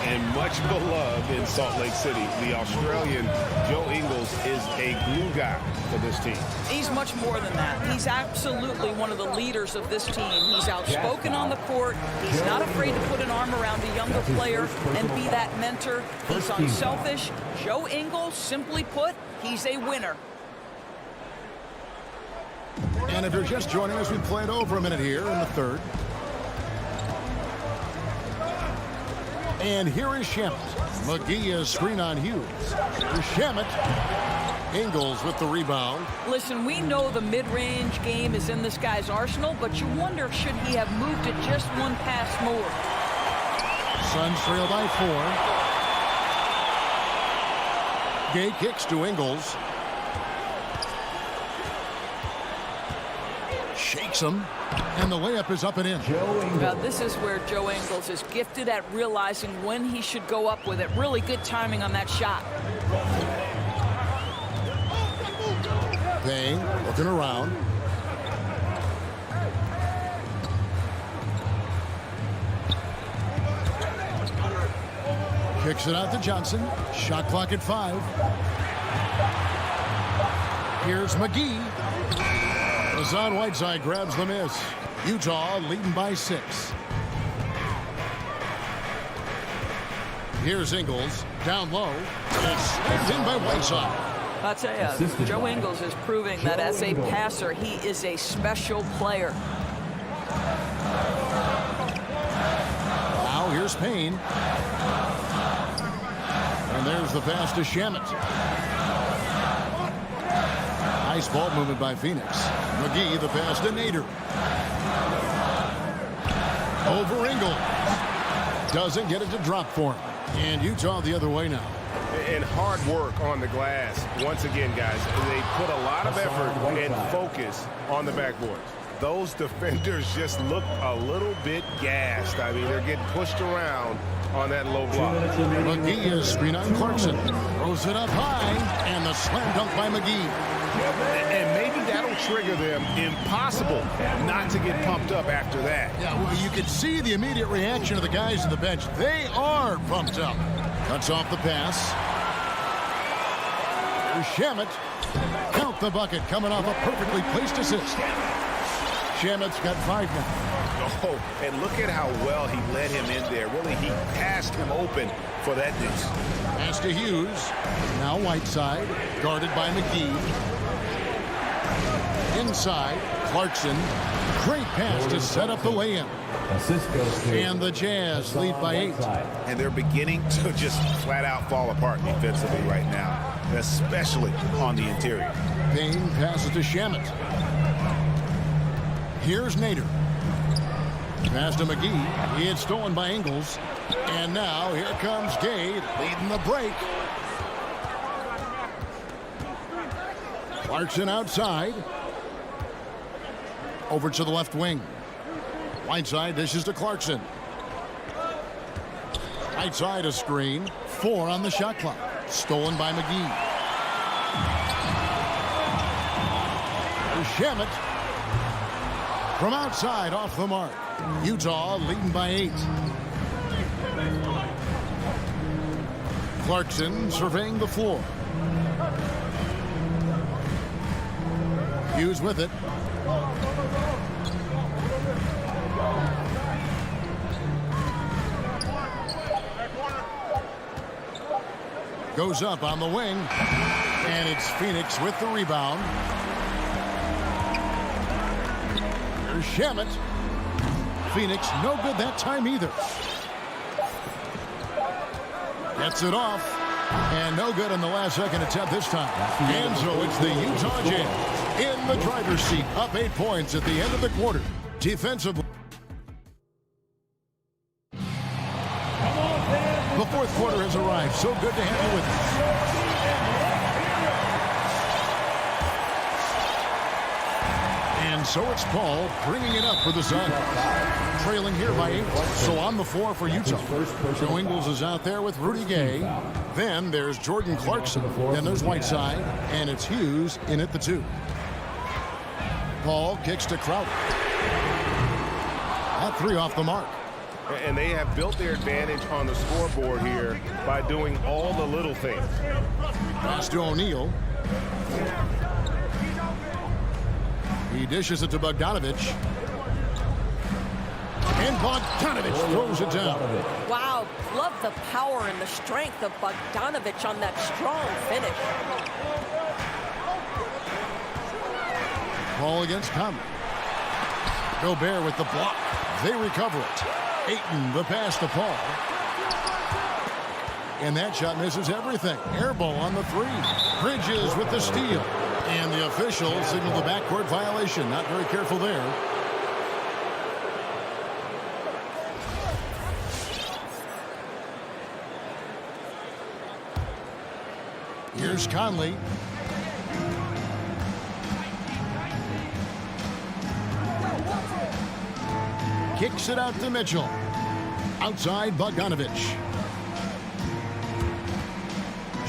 And much beloved in Salt Lake City. The Australian Joe Ingles is a glue guy for this team. He's much more than that. He's absolutely one of the leaders of this team. He's outspoken on the court. He's not afraid to put an arm around a younger player and be that mentor. He's unselfish. Joe Ingles, simply put, he's a winner. And if you're just joining us, we played over a minute here in the third. And here is Shamet. McGee is screen on Hughes. Here's Shamet. Ingles with the rebound. Listen, we know the mid-range game is in this guy's arsenal, but you wonder, should he have moved it just one pass more? Suns trail by 4. Gay kicks to Ingles. Shakes him, and the layup is up and in. Now, this is where Joe Ingles is gifted at realizing when he should go up with it. Really good timing on that shot. Payne looking around. Kicks it out to Johnson. Shot clock at 5. Here's McGee. Hassan Whiteside grabs the miss. Utah leading by 6. Here's Ingles down low. It's slammed in by Whiteside. I'll tell you, Joe Ingles is proving that as a passer, he is a special player. Now here's Payne. And there's the pass to Shamet. Nice ball movement by Phoenix. McGee, the pass to Nader. Over Ingles. Doesn't get it to drop for him. And Utah the other way now. And hard work on the glass. Once again, guys, they put a lot of effort and focus on the backboards. Those defenders just look a little bit gassed. I mean, they're getting pushed around on that low block. McGee is screen on Clarkson. Throws it up high, and the slam dunk by McGee. And maybe that'll trigger them. Impossible not to get pumped up after that. Yeah, well, you could see the immediate reaction of the guys on the bench. They are pumped up. Cuts off the pass. Here's Shamet. Count the bucket, coming off a perfectly placed assist. Shamet's got 5 now. Oh, and look at how well he led him in there. Really, he passed him open for that deuce. Pass to Hughes. Now Whiteside, guarded by McGee. Inside, Clarkson. Great pass to set up the lay-in. And the Jazz lead by 8. And they're beginning to just flat out fall apart defensively right now, especially on the interior. Payne passes to Shamet. Here's Nader. Pass to McGee. He had stolen by Ingles. And now here comes Gade leading the break. Clarkson outside. Over to the left wing. Whiteside dishes to Clarkson. Outside a screen. 4 on the shot clock. Stolen by McGee. Shamet. From outside, off the mark. Utah leading by 8. Clarkson surveying the floor. Hughes with it. Goes up on the wing. And it's Phoenix with the rebound. There's Shamet. Phoenix no good that time either. Gets it off. And no good in the last second attempt this time. And so it's the Utah Jazz in the driver's seat, up 8 points at the end of the quarter. Defensively. The fourth quarter has arrived. So good to have you with us. And so it's Paul bringing it up for the Suns. Trailing here by 8. So on the floor for Utah. Joe Ingles is out there with Rudy Gay. Then there's Jordan Clarkson. Then there's Whiteside. And it's Hughes in at the 2. Paul kicks to Crowder. That 3 off the mark. And they have built their advantage on the scoreboard here by doing all the little things. Pass to O'Neal. He dishes it to Bogdanovich. And Bogdanovich throws it down. Wow, love the power and the strength of Bogdanovich on that strong finish. Ball against Conley. Gobert with the block. They recover it. Ayton, the pass to Paul. And that shot misses everything. Air ball on the 3. Bridges with the steal. And the official signaled the backcourt violation. Not very careful there. Here's Conley. Kicks it out to Mitchell. Outside Bogdanovich.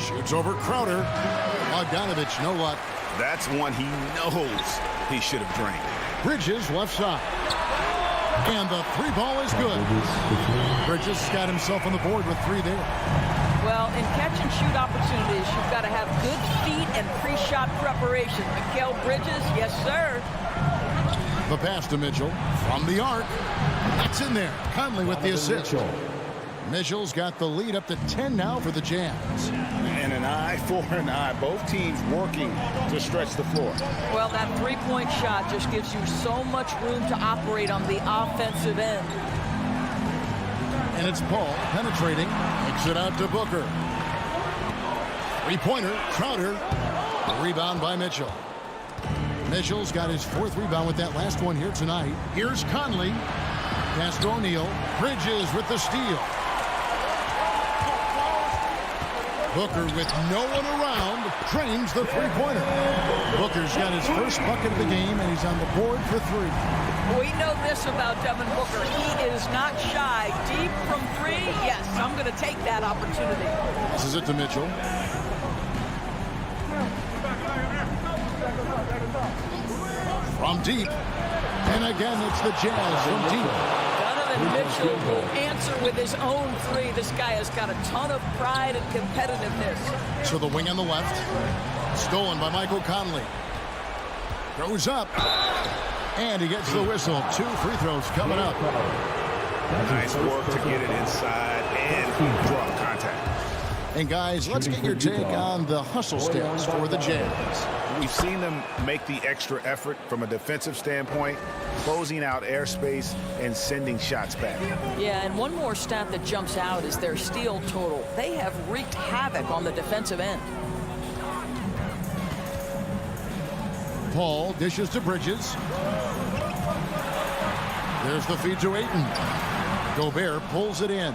Shoots over Crowder. Bogdanovich, no luck. That's one he knows he should have drained. Bridges left side. And the 3 ball is good. Bridges got himself on the board with 3 there. Well, in catch and shoot opportunities, you've got to have good feet and pre-shot preparation. Mikal Bridges, yes, sir. The pass to Mitchell from the arc. That's in there. Conley with the assist. Mitchell's got the lead up to 10 now for the Jazz. And an eye for an eye. Both teams working to stretch the floor. Well, that 3-point shot just gives you so much room to operate on the offensive end. And it's Paul penetrating. Kicks it out to Booker. Three-pointer, Crowder. A rebound by Mitchell. Mitchell's got his 4th rebound with that last one here tonight. Here's Conley. Pass to O'Neal. Bridges with the steal. Booker, with no one around, trains the three-pointer. Booker's got his first bucket of the game, and he's on the board for 3. We know this about Devin Booker. He is not shy. Deep from 3, yes, I'm going to take that opportunity. This is it to Mitchell. From deep. And again, it's the Jazz from deep. Donovan Mitchell will answer with his own 3. This guy has got a ton of pride and competitiveness. So the wing on the left. Stolen by Michael Conley. Throws up. And he gets the whistle. 2 free throws coming up. Nice work to get it inside and draw contact. And guys, let's get your take on the hustle stats for the Jazz. We've seen them make the extra effort from a defensive standpoint, closing out airspace and sending shots back. Yeah, and one more stat that jumps out is their steal total. They have wreaked havoc on the defensive end. Paul dishes to Bridges. There's the feed to Ayton. Gobert pulls it in.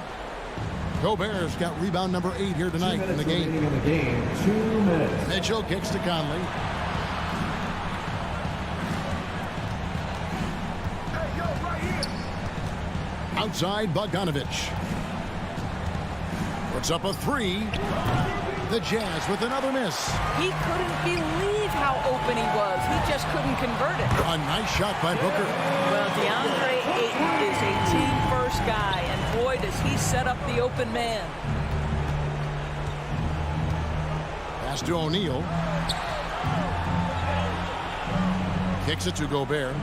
Gobert's got rebound number 8 here tonight in the game. 2 minutes. Mitchell kicks to Conley. Outside, Bogdanovich. Puts up a 3. The Jazz with another miss. He couldn't believe how open he was. He just couldn't convert it. A nice shot by Booker. Well, DeAndre Ayton is a team-first guy, and boy, does he set up the open man. Pass to O'Neal. Kicks it to Gobert.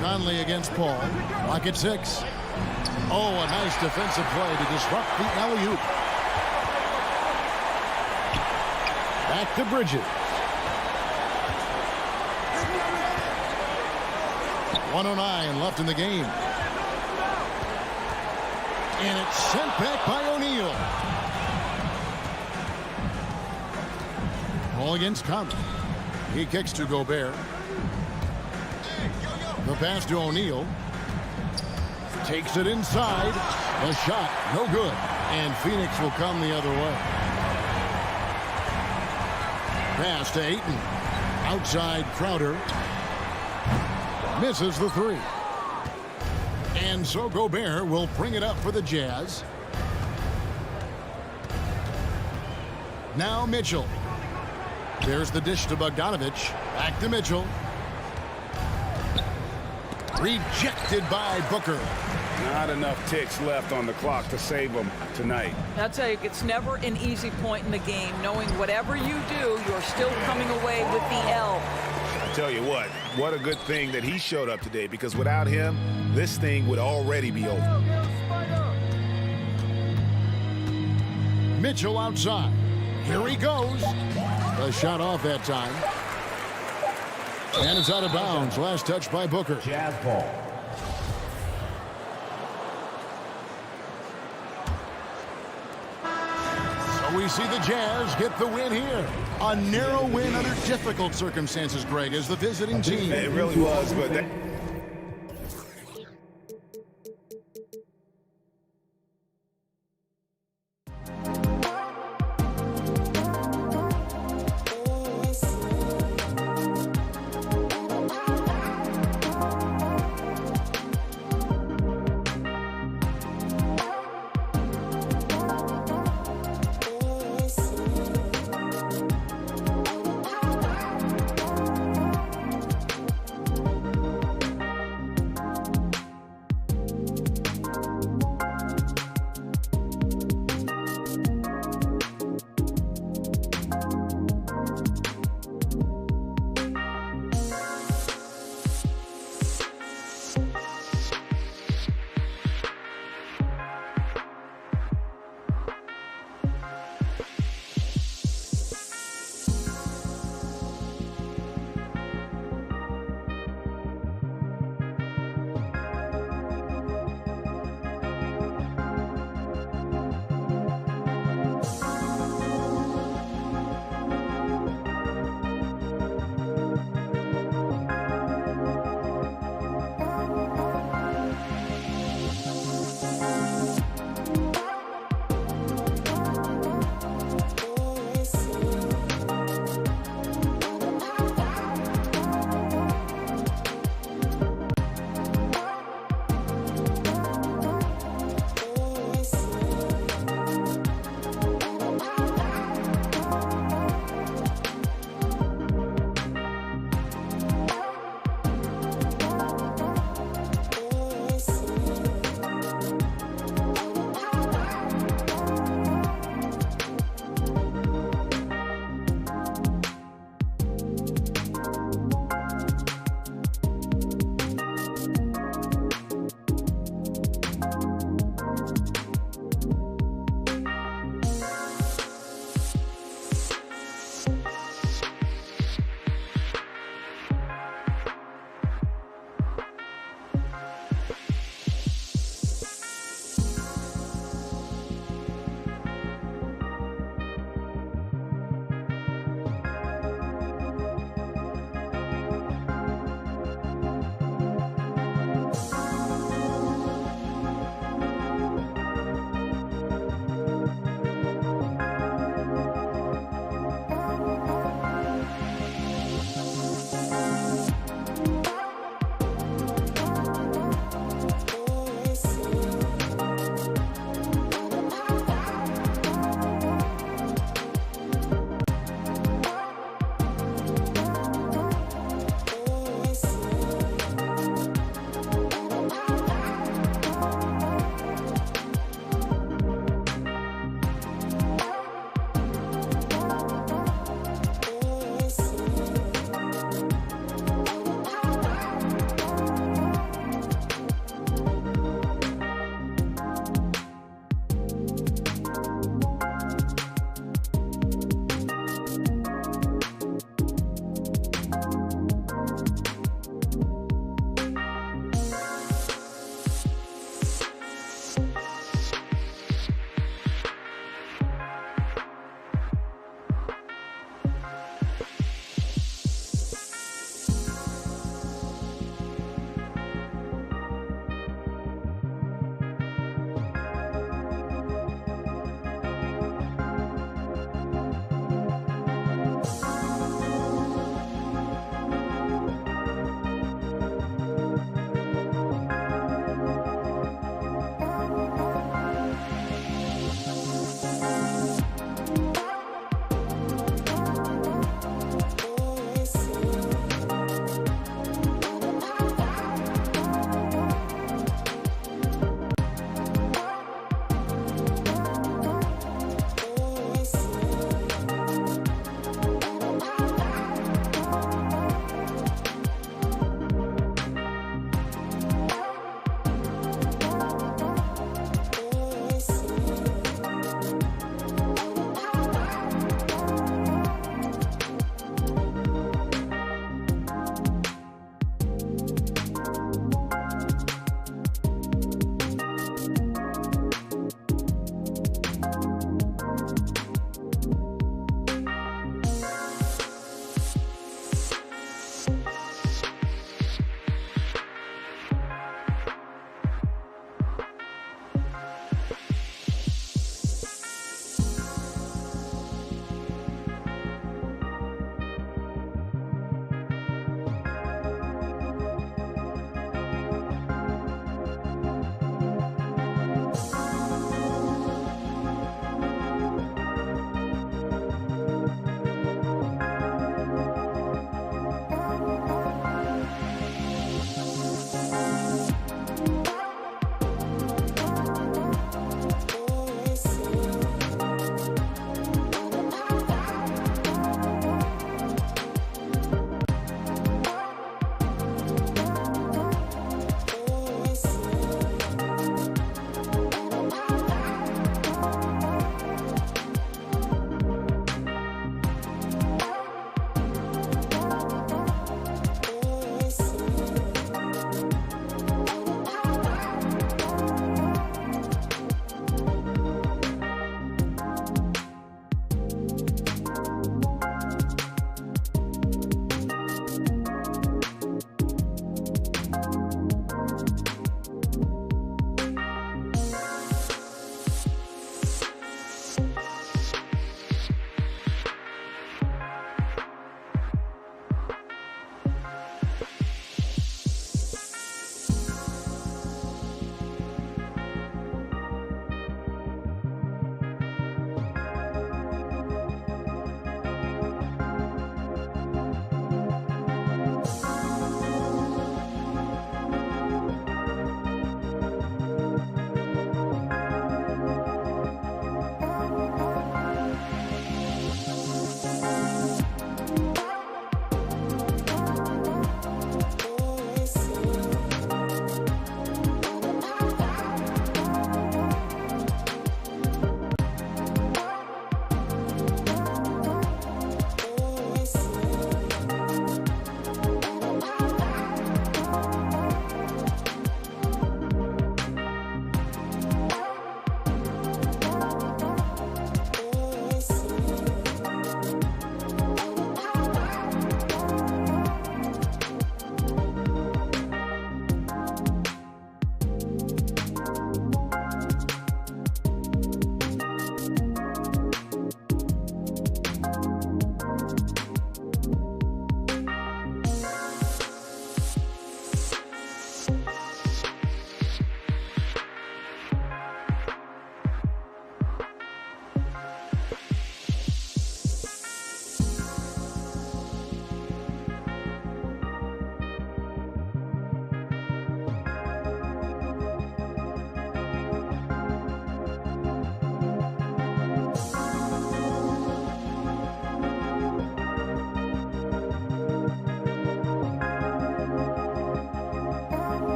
Conley against Paul. Lock at 6. Oh, a nice defensive play to disrupt the alley-oop. Back to Bridges. 1:09 left in the game. And it's sent back by O'Neal. Ball against Conley. He kicks to Gobert. The pass to O'Neal. Takes it inside. The shot, no good. And Phoenix will come the other way. Pass to Ayton. Outside Crowder. Misses the 3. And so Gobert will bring it up for the Jazz. Now Mitchell. There's the dish to Bogdanovich. Back to Mitchell. Rejected by Booker. Not enough ticks left on the clock to save them tonight. I'll tell you, it's never an easy point in the game, knowing whatever you do, you're still coming away with the L. I tell you what a good thing that he showed up today, because without him, this thing would already be over. Mitchell outside. Here he goes. A shot off that time. And it's out of bounds. Last touch by Booker. Jazz ball. So we see the Jazz get the win here. A narrow win under difficult circumstances, Greg, as the visiting team. It really was, but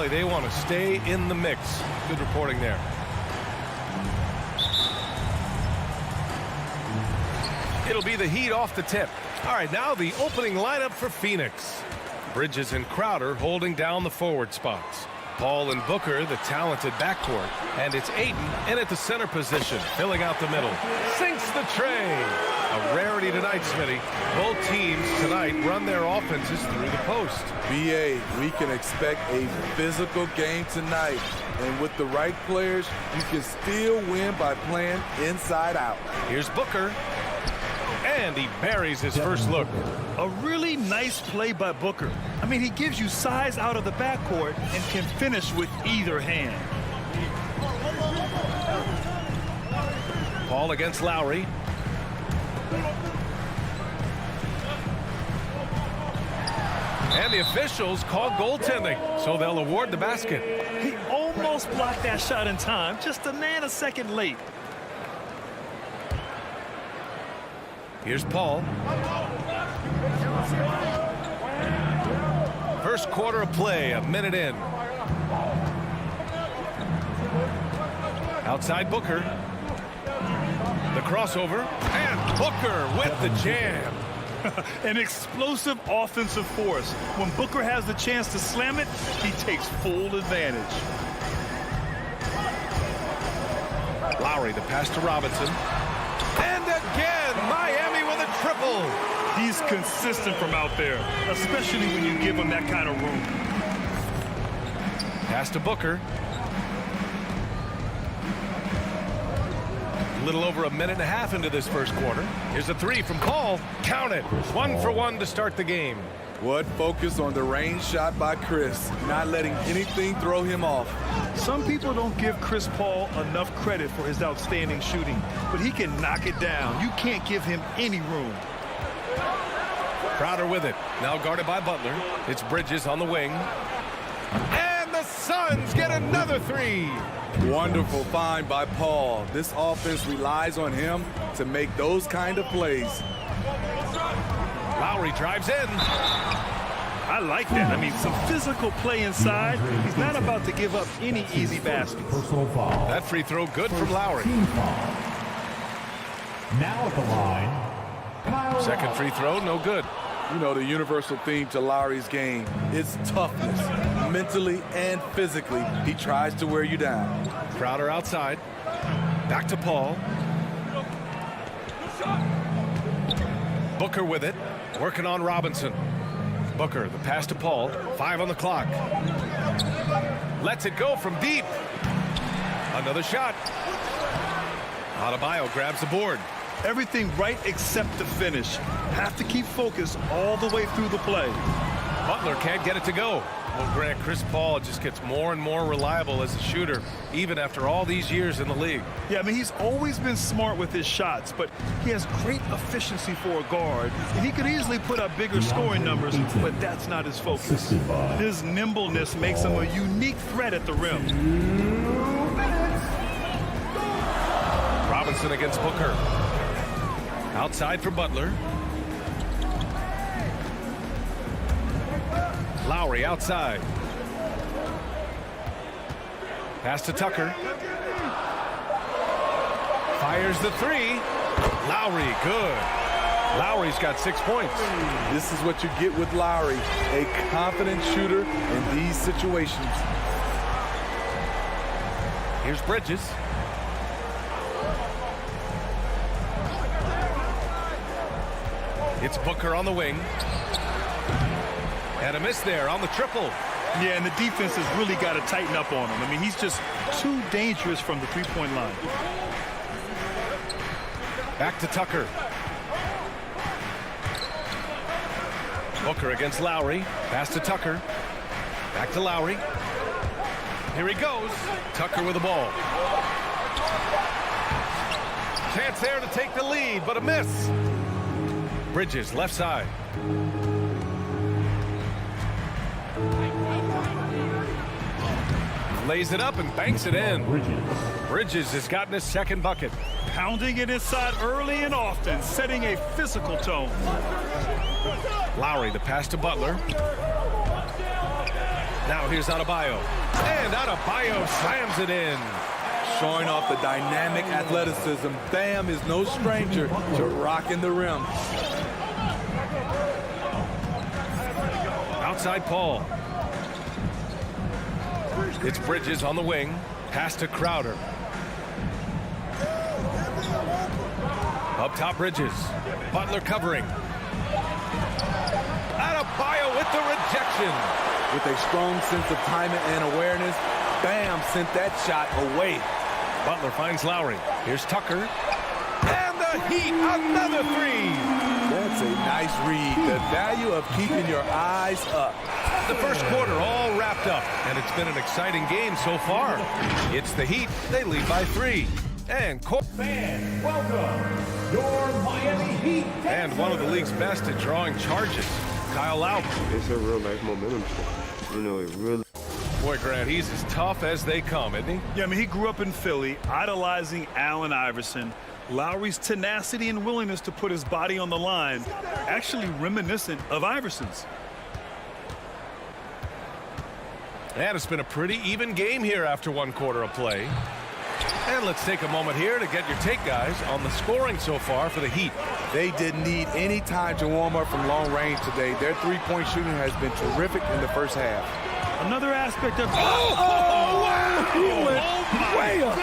Valley, they want to stay in the mix. Good reporting there. It'll be the Heat off the tip. All right, now the opening lineup for Phoenix. Bridges and Crowder holding down the forward spots. Paul and Booker, the talented backcourt. And it's Ayton in at the center position, filling out the middle. Sinks the tray. A rarity tonight, Smitty. Both teams tonight run their offenses through the post. BA, we can expect a physical game tonight. And with the right players, you can still win by playing inside out. Here's Booker. And he buries his first look. A really nice play by Booker. I mean, he gives you size out of the backcourt and can finish with either hand. Paul against Lowry. And the officials call goaltending, so they'll award the basket. He almost blocked that shot in time, just a nanosecond late. Here's Paul. First quarter of play, a minute in. Outside Booker. The crossover. And Booker with the jam. An explosive offensive force. When Booker has the chance to slam it, he takes full advantage. Lowry, the pass to Robinson. And again, Miami with a triple. He's consistent from out there, especially when you give him that kind of room. Pass to Booker. A little over a minute and a half into this first quarter. Here's a three from Paul. Count it. 1 for 1 to start the game. What focus on the range shot by Chris, not letting anything throw him off. Some people don't give Chris Paul enough credit for his outstanding shooting, but he can knock it down. You can't give him any room. Crowder with it. Now guarded by Butler. It's Bridges on the wing. And the Suns get another three. Wonderful find by Paul. This offense relies on him to make those kind of plays. Lowry drives in. I like that. I mean, some physical play inside. He's not about to give up any easy baskets. That free throw good from Lowry. Now at the line, Kyle Second free throw, no good. You know, the universal theme to Lowry's game is toughness, mentally and physically. He tries to wear you down. Crowder outside. Back to Paul. Booker with it. Working on Robinson. Booker, the pass to Paul. 5 on the clock. Lets it go from deep. Another shot. Adebayo grabs the board. Everything right except the finish. Have to keep focused all the way through the play. Butler can't get it to go. Well, Grant, Chris Paul just gets more and more reliable as a shooter, even after all these years in the league. Yeah, I mean, he's always been smart with his shots, but he has great efficiency for a guard. And he could easily put up bigger scoring numbers, but that's not his focus. His nimbleness makes him a unique threat at the rim. Robinson against Booker. Outside for Butler. Lowry outside. Pass to Tucker. Fires the three. Lowry, good. Lowry's got 6 points. This is what you get with Lowry, a confident shooter in these situations. Here's Bridges. It's Booker on the wing. And a miss there on the triple. Yeah, and the defense has really got to tighten up on him. I mean, he's just too dangerous from the three-point line. Back to Tucker. Booker against Lowry. Pass to Tucker. Back to Lowry. Here he goes. Tucker with the ball. Chance there to take the lead, but a miss. Bridges, left side. Lays it up and banks it in. Bridges has gotten his second bucket. Pounding it inside early and often, setting a physical tone. Lowry, the pass to Butler. Now here's Adebayo. And Adebayo slams it in. Showing off the dynamic athleticism. Bam is no stranger to rocking the rim. Outside Paul. It's Bridges on the wing. Pass to Crowder. Up top, Bridges. Butler covering. Adebayo with the rejection. With a strong sense of timing and awareness, Bam sent that shot away. Butler finds Lowry. Here's Tucker. And the Heat, another three. That's a nice read. The value of keeping your eyes up. The first quarter all wrapped up, and it's been an exciting game so far. It's the Heat. They lead by 3. And fans, welcome your Miami Heat. And one of the league's best at drawing charges, Kyle Lowry. It's a real life momentum shift. You know, it really. Boy, Grant, he's as tough as they come, isn't he? Yeah, I mean, he grew up in Philly, idolizing Allen Iverson. Lowry's tenacity and willingness to put his body on the line, actually reminiscent of Iverson's. And it's been a pretty even game here after one quarter of play. And let's take a moment here to get your take, guys, on the scoring so far for the Heat. They didn't need any time to warm up from long range today. Their three-point shooting has been terrific in the first half. Another aspect of... wow! He went way up.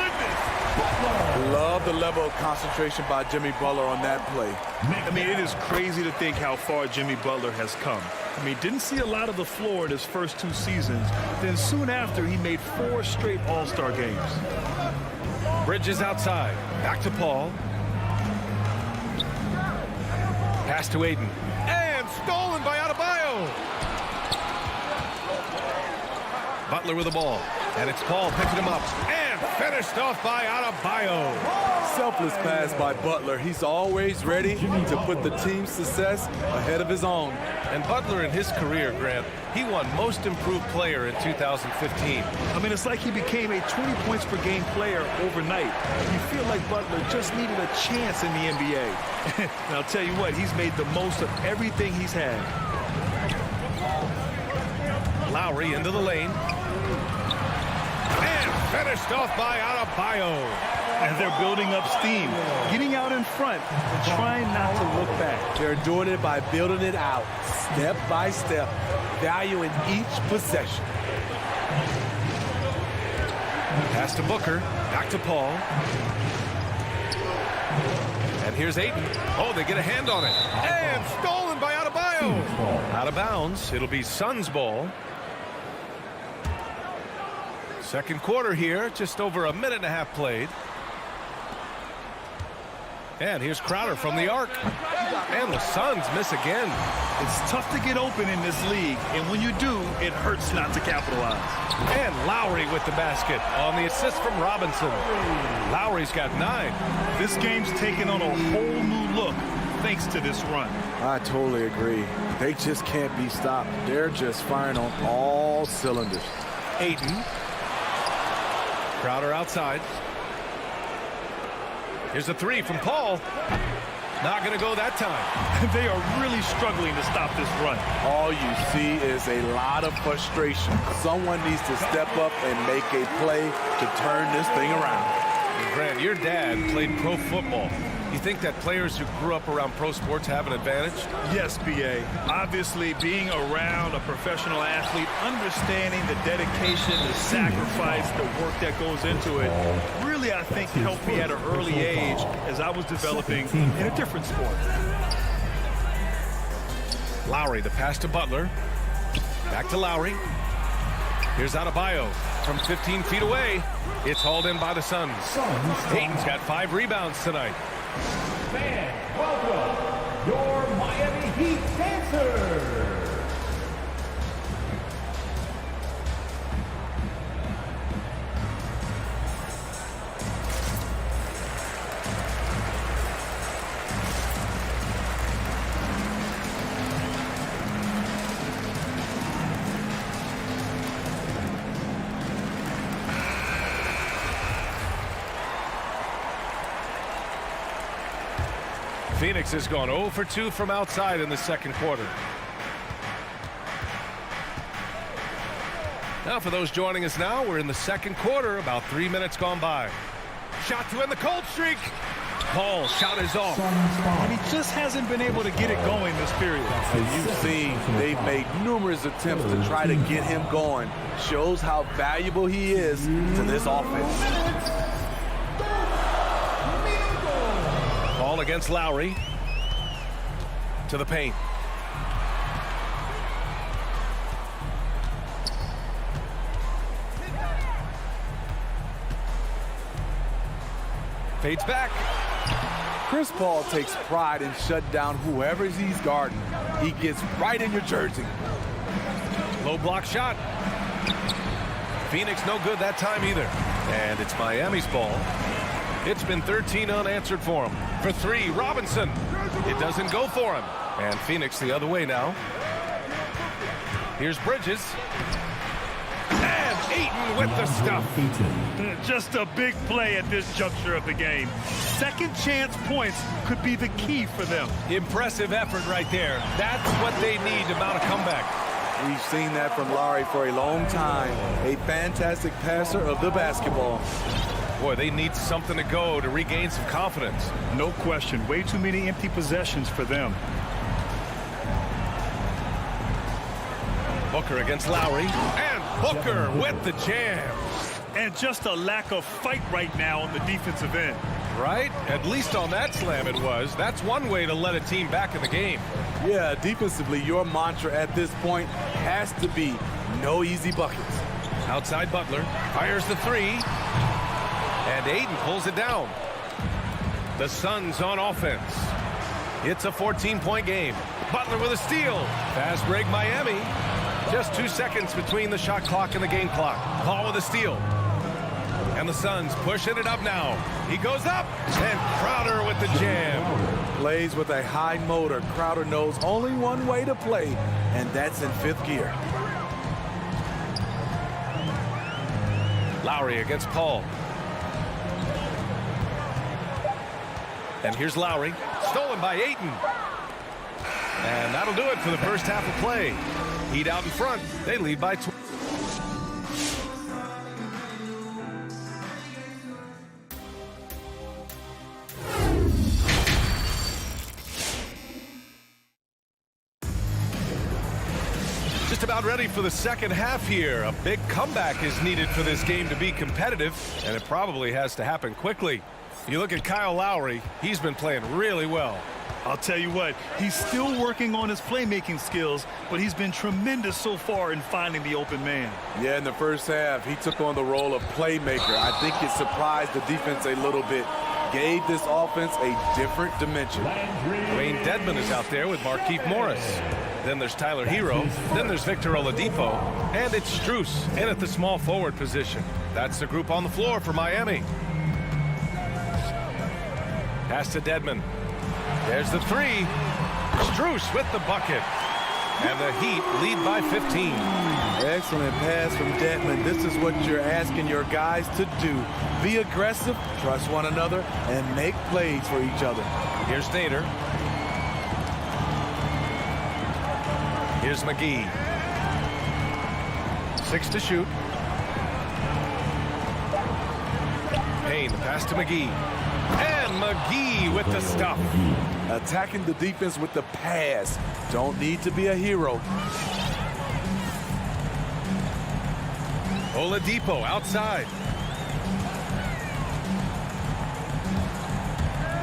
Love the level of concentration by Jimmy Butler on that play. I mean, it is crazy to think how far Jimmy Butler has come. I mean, didn't see a lot of the floor in his first 2 seasons. Then soon after, he made 4 straight All-Star games. Bridges outside. Back to Paul. Pass to Aiden. And stolen by Adebayo. Butler with the ball. And it's Paul picking him up. And finished off by Adebayo. Selfless pass by Butler. He's always ready to put the team's success ahead of his own. And Butler in his career, Grant, he won Most Improved Player in 2015. I mean, it's like he became a 20 points per game player overnight. You feel like Butler just needed a chance in the NBA. And I'll tell you what, he's made the most of everything he's had. Lowry into the lane. And finished off by Adebayo. And they're building up steam, getting out in front and trying not to look back. They're doing it by building it out, step by step, valuing each possession. Pass to Booker, back to Paul. And here's Ayton. Oh, they get a hand on it. And stolen by Adebayo. Out of bounds. It'll be Suns ball. Second quarter here, just over a minute and a half played. And here's Crowder from the arc. And the Suns miss again. It's tough to get open in this league, and when you do, it hurts not to capitalize. And Lowry with the basket on the assist from Robinson. Lowry's got 9. This game's taken on a whole new look thanks to this run. I totally agree. They just can't be stopped. They're just firing on all cylinders. Ayton. Crowder outside. Here's a 3 from Paul. Not going to go that time. They are really struggling to stop this run. All you see is a lot of frustration. Someone needs to step up and make a play to turn this thing around. Grant, your dad played pro football. You think that players who grew up around pro sports have an advantage? Yes, B.A. Obviously, being around a professional athlete, understanding the dedication, the sacrifice, the work that goes into it, really, I think, helped me at an early age as I was developing in a different sport. Lowry, the pass to Butler. Back to Lowry. Here's Adebayo from 15 feet away. It's hauled in by the Suns. Ayton's got 5 rebounds tonight. Fans, welcome your Miami Heat dancers. Phoenix has gone 0 for 2 from outside in the second quarter. Now for those joining us now, we're in the second quarter, about 3 minutes gone by. Shot to end the cold streak. Paul shot is off. And he just hasn't been able to get it going this period. As you've seen, they've made numerous attempts to try to get him going. Shows how valuable he is to this offense. Paul against Lowry. To the paint. Fades back. Chris Paul takes pride in shutting down whoever he's guarding. He gets right in your jersey. Low block shot. Phoenix no good that time either. And it's Miami's ball. It's been 13 unanswered for him. For three, Robinson. It doesn't go for him. And Phoenix the other way now. Here's Bridges. And Ayton with the stuff. Just a big play at this juncture of the game. Second chance points could be the key for them. Impressive effort right there. That's what they need to mount a comeback. We've seen that from Lowry for a long time. A fantastic passer of the basketball. Boy, they need something to go to regain some confidence. No question. Way too many empty possessions for them. Booker against Lowry. And Booker with the jam. And just a lack of fight right now on the defensive end. Right? At least on that slam it was. That's one way to let a team back in the game. Yeah, defensively, your mantra at this point has to be no easy buckets. Outside Butler. Fires the three. And Ayton pulls it down. The Suns on offense. It's a 14-point game. Butler with a steal. Fast break Miami. Just 2 seconds between the shot clock and the game clock. Paul with a steal. And the Suns pushing it up now. He goes up. And Crowder with the jam. Plays with a high motor. Crowder knows only one way to play, and that's in fifth gear. Lowry against Paul. And here's Lowry. Stolen by Ayton. And that'll do it for the first half of play. Heat out in front. They lead by 12. Just about ready for the second half here. A big comeback is needed for this game to be competitive, and it probably has to happen quickly. You look at Kyle Lowry, he's been playing really well. I'll tell you what, he's still working on his playmaking skills, but he's been tremendous so far in finding the open man. Yeah, in the first half, he took on the role of playmaker. I think it surprised the defense a little bit. Gave this offense a different dimension. Wayne Dedmon is out there with Markieff Morris. Then there's Tyler Hero. Then there's Victor Oladipo. And it's Strus in at the small forward position. That's the group on the floor for Miami. Pass to Dedmon. There's the three. Strus with the bucket. And the Heat lead by 15. Excellent pass from Dedmon. This is what you're asking your guys to do. Be aggressive, trust one another, and make plays for each other. Here's Nader. Here's McGee. 6 to shoot. Payne, the pass to McGee. And McGee with the stuff. Attacking the defense with the pass. Don't need to be a hero. Oladipo outside.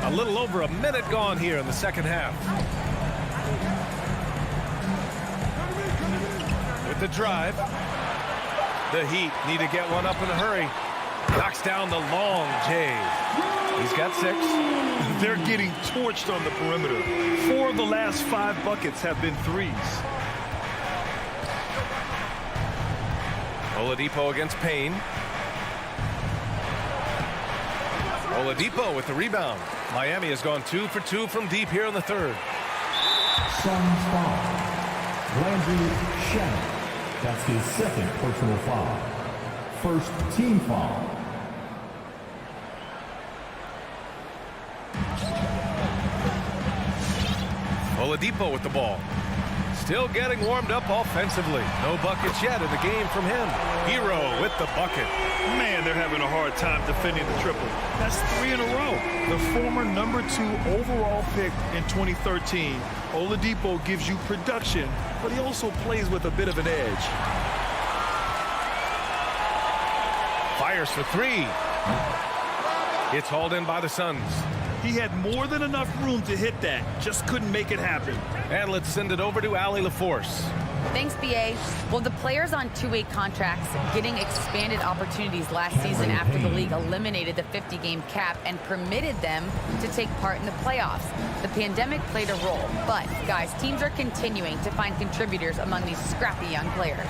A little over a minute gone here in the second half. With the drive. The Heat need to get one up in a hurry. Knocks down the long J. He's got 6. They're getting torched on the perimeter. 4 of the last 5 buckets have been threes. Oladipo against Payne. Oladipo with the rebound. Miami has gone 2 for 2 from deep here in the third. Suns foul. Landry Shamet. That's his second personal foul. First team foul. Oladipo with the ball. Still getting warmed up offensively. No buckets yet in the game from him. Hero with the bucket. Man, they're having a hard time defending the triple. That's 3 in a row. The former #2 overall pick in 2013, Oladipo gives you production, but he also plays with a bit of an edge. Fires for 3. It's hauled in by the Suns. He had more than enough room to hit that. Just couldn't make it happen. And let's send it over to Allie LaForce. Thanks, BA. Well, the players on two-way contracts getting expanded opportunities last season after the league eliminated the 50-game cap and permitted them to take part in the playoffs. The pandemic played a role, but, guys, teams are continuing to find contributors among these scrappy young players.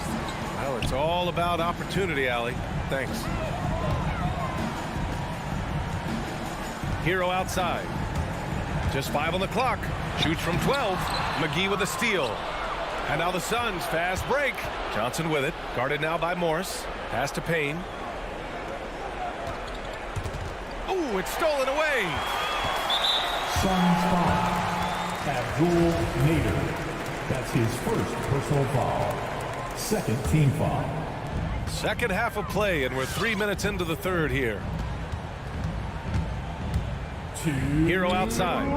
Well, it's all about opportunity, Allie. Thanks. Hero outside. Just 5 on the clock. Shoots from 12. McGee with a steal. And now the Suns, fast break. Johnson with it. Guarded now by Morris. Pass to Payne. Oh, it's stolen away. Suns foul. Abdul Nader. That's his first personal foul. Second team foul. Second half of play, and we're 3 minutes into the third here. Hero outside.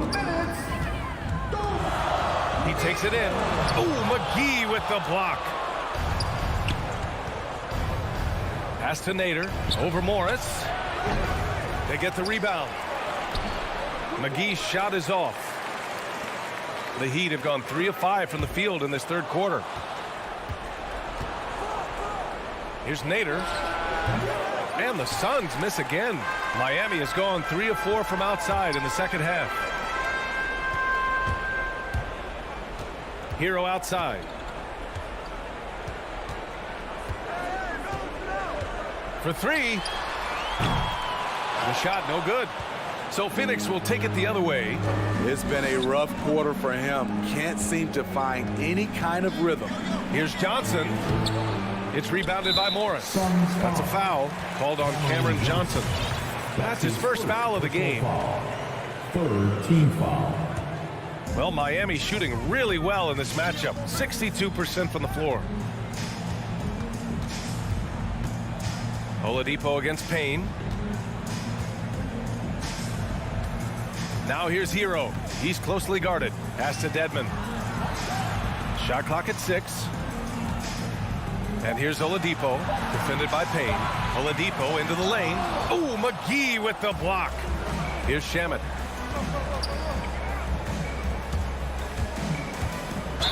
He takes it in. Oh, McGee with the block. Pass to Nader. Over Morris. They get the rebound. McGee's shot is off. The Heat have gone 3 of 5 from the field in this third quarter. Here's Nader. And the Suns miss again. Miami has gone 3 of 4 from outside in the second half. Hero outside. For 3. The shot no good. So Phoenix will take it the other way. It's been a rough quarter for him. Can't seem to find any kind of rhythm. Here's Johnson. It's rebounded by Morris. That's a foul called on Cameron Johnson. That's his first foul of the game. Third team foul. Well, Miami shooting really well in this matchup. 62% from the floor. Oladipo against Payne. Now here's Hero. He's closely guarded. Pass to Dedmon. Shot clock at 6. And here's Oladipo, defended by Payne. Oladipo into the lane. Oh, McGee with the block. Here's Shamet.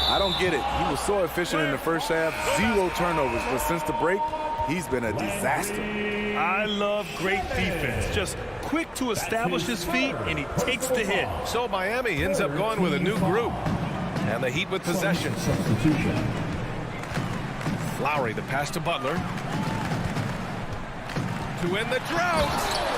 I don't get it. He was so efficient in the first half. 0 turnovers. But since the break, he's been a disaster. I love great defense. Just quick to establish his feet, and he takes the hit. So Miami ends up going with a new group. And the Heat with possession. Substitution. Lowry, the pass to Butler. To end the drought.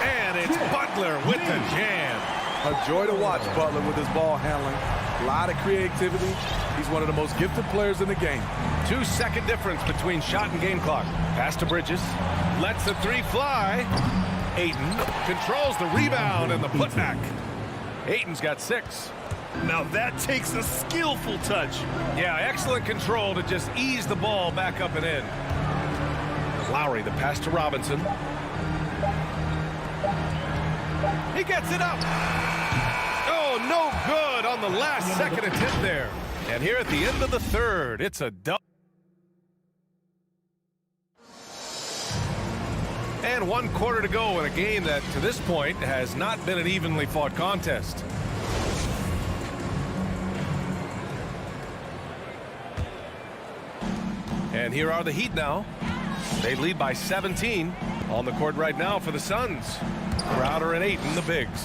And it's Butler with the jam. A joy to watch Butler with his ball handling. A lot of creativity. He's one of the most gifted players in the game. 2-second difference between shot and game clock. Pass to Bridges. Lets the 3 fly. Ayton controls the rebound and the putback. Ayton's got 6. Now that takes a skillful touch. Yeah, excellent control to just ease the ball back up and in. Lowry, the pass to Robinson. He gets it up. Oh, no good on the last second attempt there. And here at the end of the third, it's a double. And 1 quarter to go in a game that, to this point, has not been an evenly fought contest. And here are the Heat now. They lead by 17 on the court right now for the Suns. Crowder and Ayton, the bigs.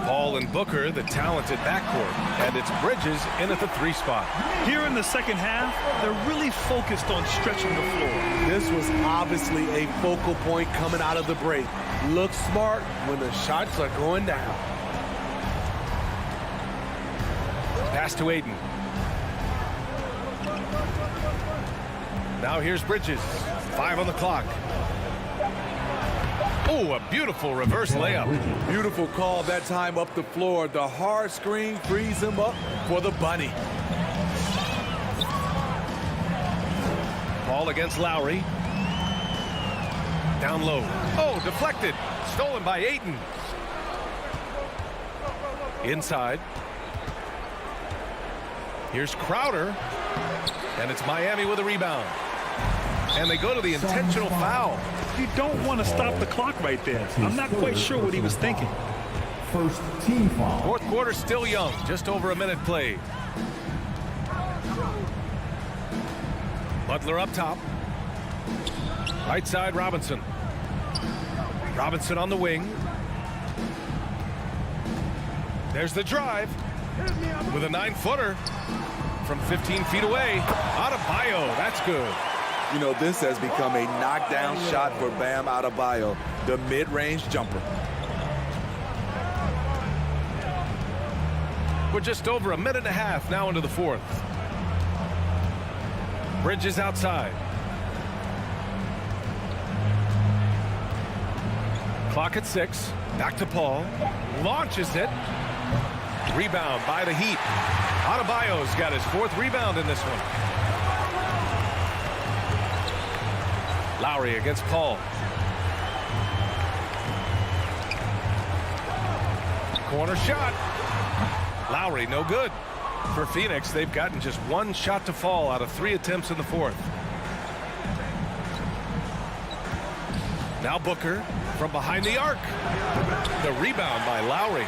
Paul and Booker, the talented backcourt. And it's Bridges in at the 3 spot. Here in the second half, they're really focused on stretching the floor. This was obviously a focal point coming out of the break. Look smart when the shots are going down. Pass to Ayton. Now here's Bridges. 5 on the clock. Oh, a beautiful reverse layup. Beautiful call that time up the floor. The hard screen frees him up for the bunny. Ball against Lowry. Down low. Oh, deflected. Stolen by Ayton. Inside. Here's Crowder. And it's Miami with a rebound. And they go to the intentional foul. You don't want to stop the clock right there. I'm not quite sure what he was thinking. First team foul. Fourth quarter still young. Just over a minute played. Butler up top. Right side, Robinson. Robinson on the wing. There's the drive with a 9-footer from 15 feet away. Adebayo, that's good. You know, this has become a knockdown shot for Bam Adebayo, the mid-range jumper. We're just over a minute and a half now into the fourth. Bridges outside. Clock at 6. Back to Paul. Launches it. Rebound by the Heat. Adebayo's got his 4th rebound in this one. Lowry against Paul. Corner shot. Lowry, no good. For Phoenix, they've gotten just 1 shot to fall out of 3 attempts in the fourth. Now Booker from behind the arc. The rebound by Lowry.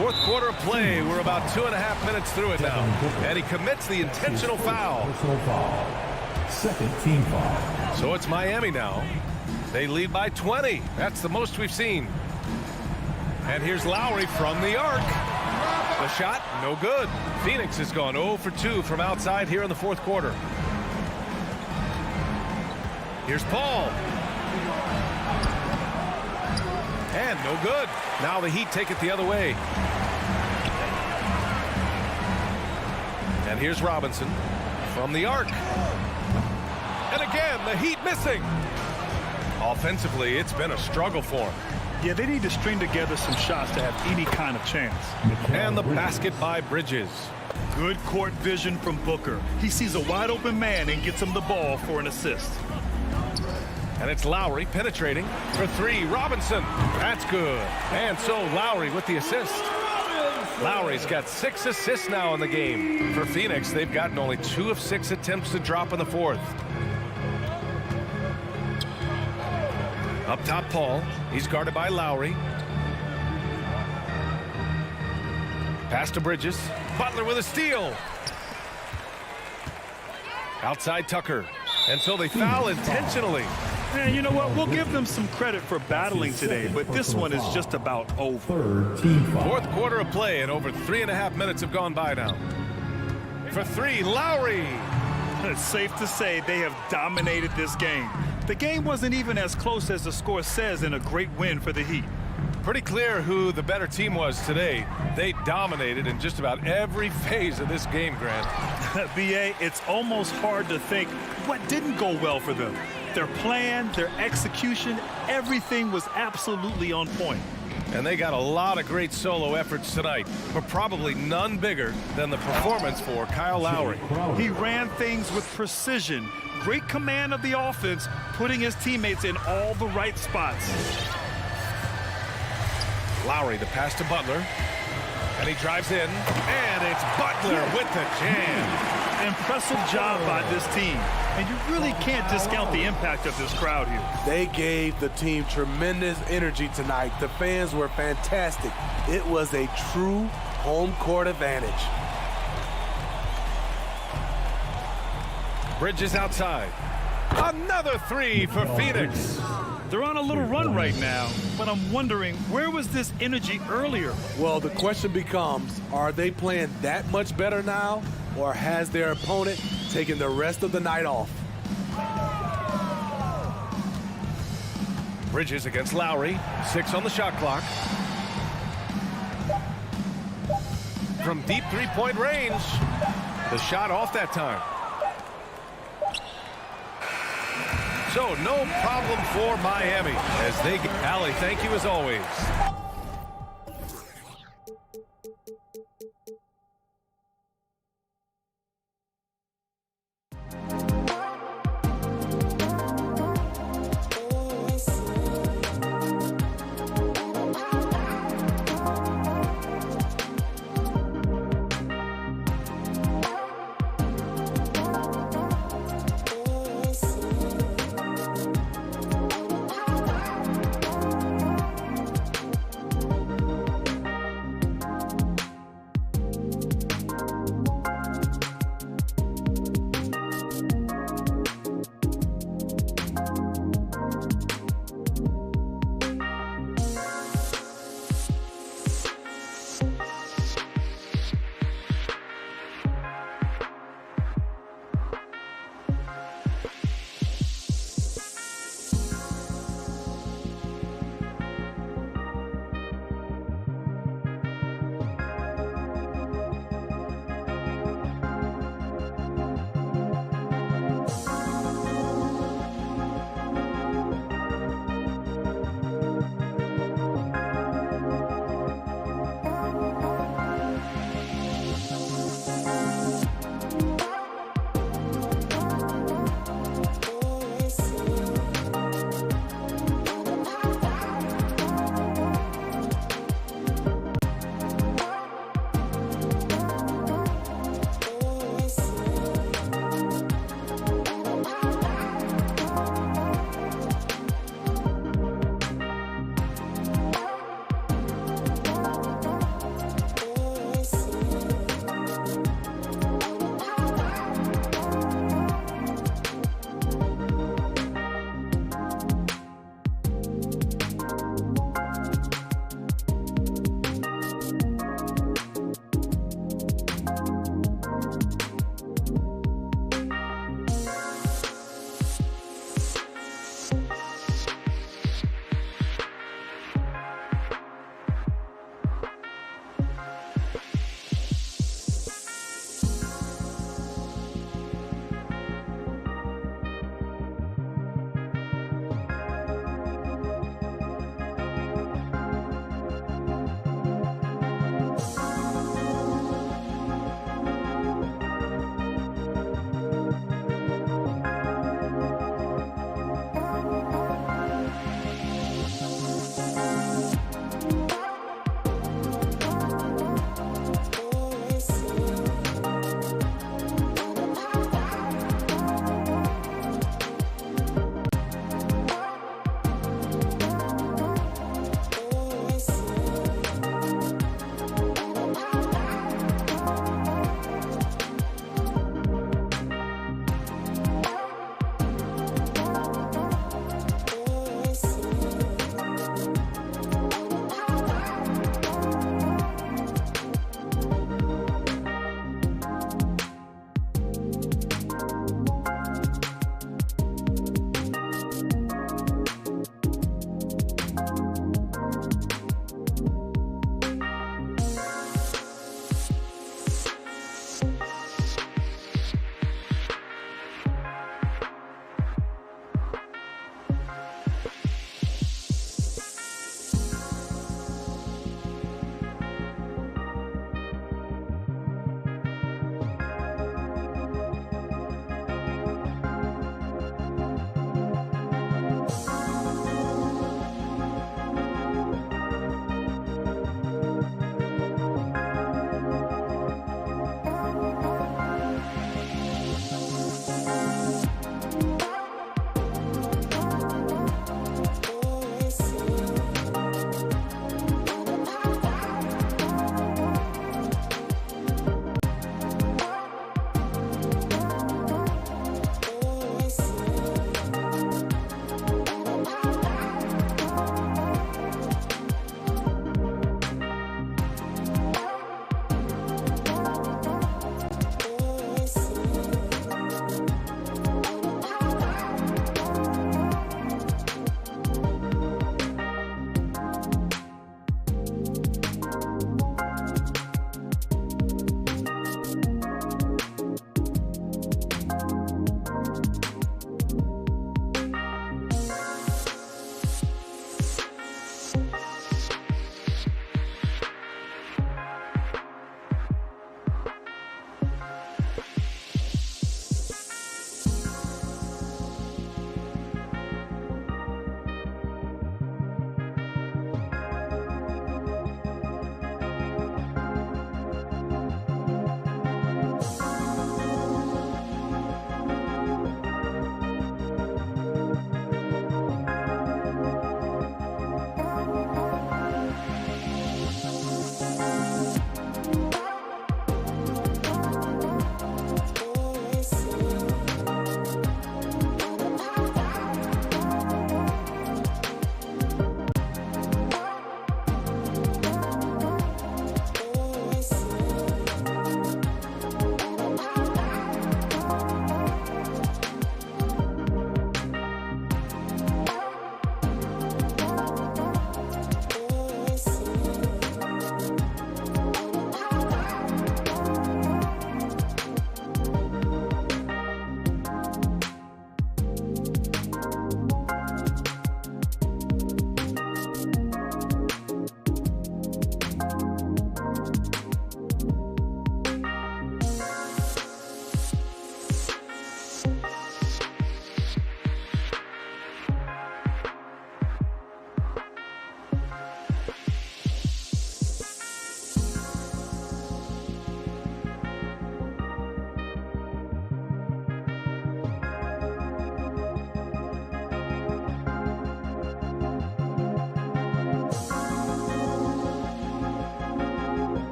Fourth quarter of play. We're about 2.5 minutes through it now. And he commits the intentional foul. Second team foul. So it's Miami now. They lead by 20. That's the most we've seen. And here's Lowry from the arc. The shot, no good. Phoenix has gone 0 for 2 from outside here in the fourth quarter. Here's Paul. And no good. Now the Heat take it the other way. And here's Robinson from the arc. And again, the Heat missing. Offensively, it's been a struggle for him. Yeah, they need to string together some shots to have any kind of chance. And the basket by Bridges. Good court vision from Booker. He sees a wide open man and gets him the ball for an assist. And it's Lowry penetrating for 3. Robinson. That's good. And so Lowry with the assist. Lowry's got 6 assists now in the game. For Phoenix, they've gotten only 2 of 6 attempts to drop in the fourth. Up top, Paul. He's guarded by Lowry. Pass to Bridges. Butler with a steal. Outside Tucker. And so they foul intentionally. And you know what? We'll give them some credit for battling today, but this one is just about over. Third team foul. Fourth quarter of play, and over 3.5 minutes have gone by now. For 3, Lowry. It's safe to say they have dominated this game. The game wasn't even as close as the score says in a great win for the Heat. Pretty clear who the better team was today. They dominated in just about every phase of this game, Grant. B.A., it's almost hard to think what didn't go well for them. Their plan, their execution, everything was absolutely on point. And they got a lot of great solo efforts tonight, but probably none bigger than the performance for Kyle Lowry. He ran things with precision, great command of the offense, putting his teammates in all the right spots. Lowry, the pass to Butler, and he drives in, and it's Butler with the jam. Impressive job by this team, and you really can't discount the impact of this crowd here. They gave the team tremendous energy tonight. The fans were fantastic. It was a true home court advantage. Bridges outside. Another 3 for Phoenix. They're on a little run right now, but I'm wondering, where was this energy earlier? Well, the question becomes, are they playing that much better now, or has their opponent taken the rest of the night off? Bridges against Lowry. 6 on the shot clock. From deep three-point range. The shot off that time. So no problem for Miami as they get Allie. Thank you as always.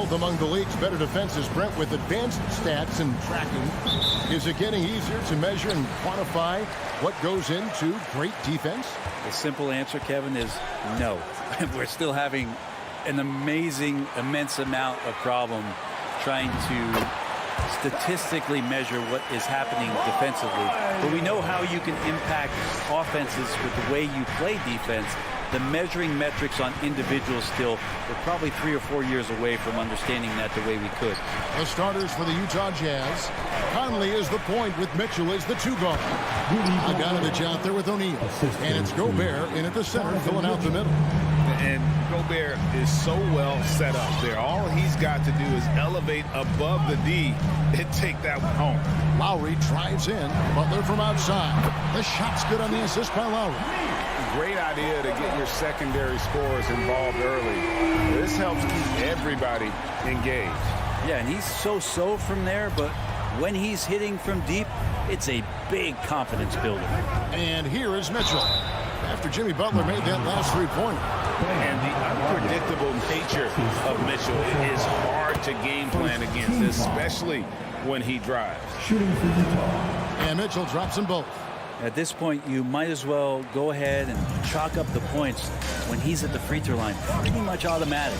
both among the league's better defenses. Brent, with advanced stats and tracking, is it getting easier to measure and quantify what goes into great defense? The simple answer, Kevin, is no. We're still having an immense amount of problem trying to statistically measure what is happening defensively. But we know how you can impact offenses with the way you play defense. The measuring metrics on individual skill, we're probably 3 or 4 years away from understanding that the way we could. The starters for the Utah Jazz. Conley is the point with Mitchell as the 2 guard. Bogdanovich out there with O'Neal. And it's Gobert in at the center, filling out the middle. And Gobert is so well set up there. All he's got to do is elevate above the D and take that one home. Lowry drives in. Butler from outside. The shot's good on the assist by Lowry. Great idea to get your secondary scorers involved early. This helps keep everybody engaged. Yeah, and he's so from there, but when he's hitting from deep, it's a big confidence builder. And here is Mitchell. After Jimmy Butler made that last 3-pointer. And the unpredictable nature of Mitchell, it is hard to game plan against, especially when he drives. And Mitchell drops them both. At this point, you might as well go ahead and chalk up the points when he's at the free throw line. Pretty much automatic.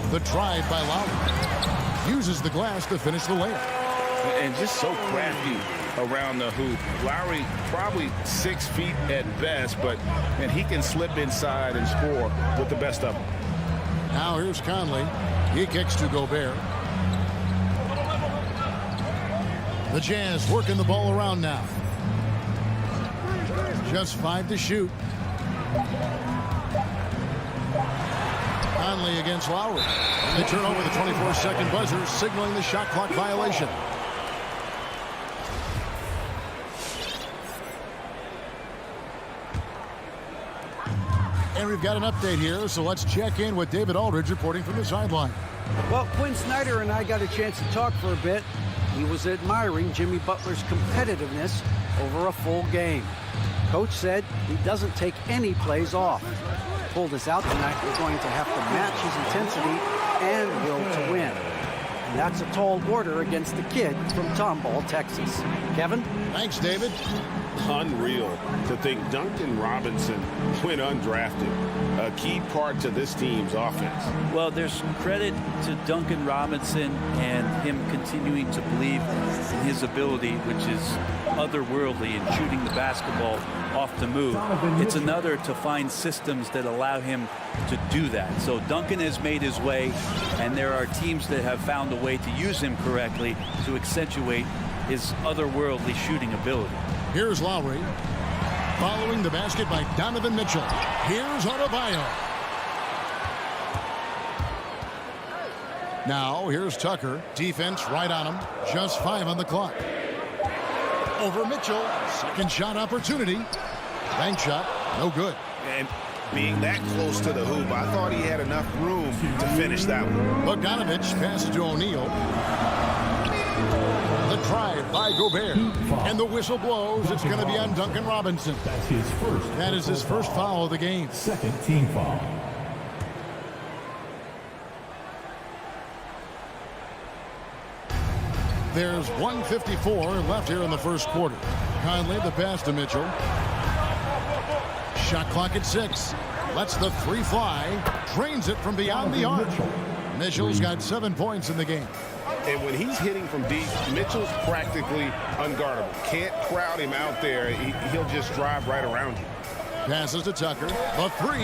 The drive by Lowry. Uses the glass to finish the layup. And just so crafty around the hoop. Lowry probably 6 feet at best, and he can slip inside and score with the best of them. Now here's Conley. He kicks to Gobert. The Jazz working the ball around now. Just 5 to shoot. Conley against Lowry. They turn over the 24-second buzzer, signaling the shot clock violation. And we've got an update here, so let's check in with David Aldridge reporting from the sideline. Well, Quinn Snyder and I got a chance to talk for a bit. He was admiring Jimmy Butler's competitiveness over a full game. Coach said he doesn't take any plays off. Pulled us out tonight, we're going to have to match his intensity and will to win. And that's a tall order against the kid from Tomball, Texas. Kevin? Thanks, David. Unreal to think Duncan Robinson went undrafted. A key part to this team's offense. Well, there's credit to Duncan Robinson and him continuing to believe in his ability, which is otherworldly in shooting the basketball off the move. It's another to find systems that allow him to do that. So Duncan has made his way, and there are teams that have found a way to use him correctly to accentuate his otherworldly shooting ability. Here's Lowry. Following the basket by Donovan Mitchell. Here's Adebayo. Now, here's Tucker. Defense right on him. Just 5 on the clock. Over Mitchell. Second shot opportunity. Bank shot. No good. And being that close to the hoop, I thought he had enough room to finish that one. Bogdanovich passes to O'Neal. The drive by Gobert. And the whistle blows. It's going to be on Duncan Robinson. That is his first foul of the game. Second team foul. There's 1:54 left here in the first quarter. Conley the pass to Mitchell. Shot clock at 6. Lets the 3 fly. Drains it from beyond the arc. Mitchell's got 7 points in the game. And when he's hitting from deep, Mitchell's practically unguardable. Can't crowd him out there. He'll just drive right around you. Passes to Tucker. The 3.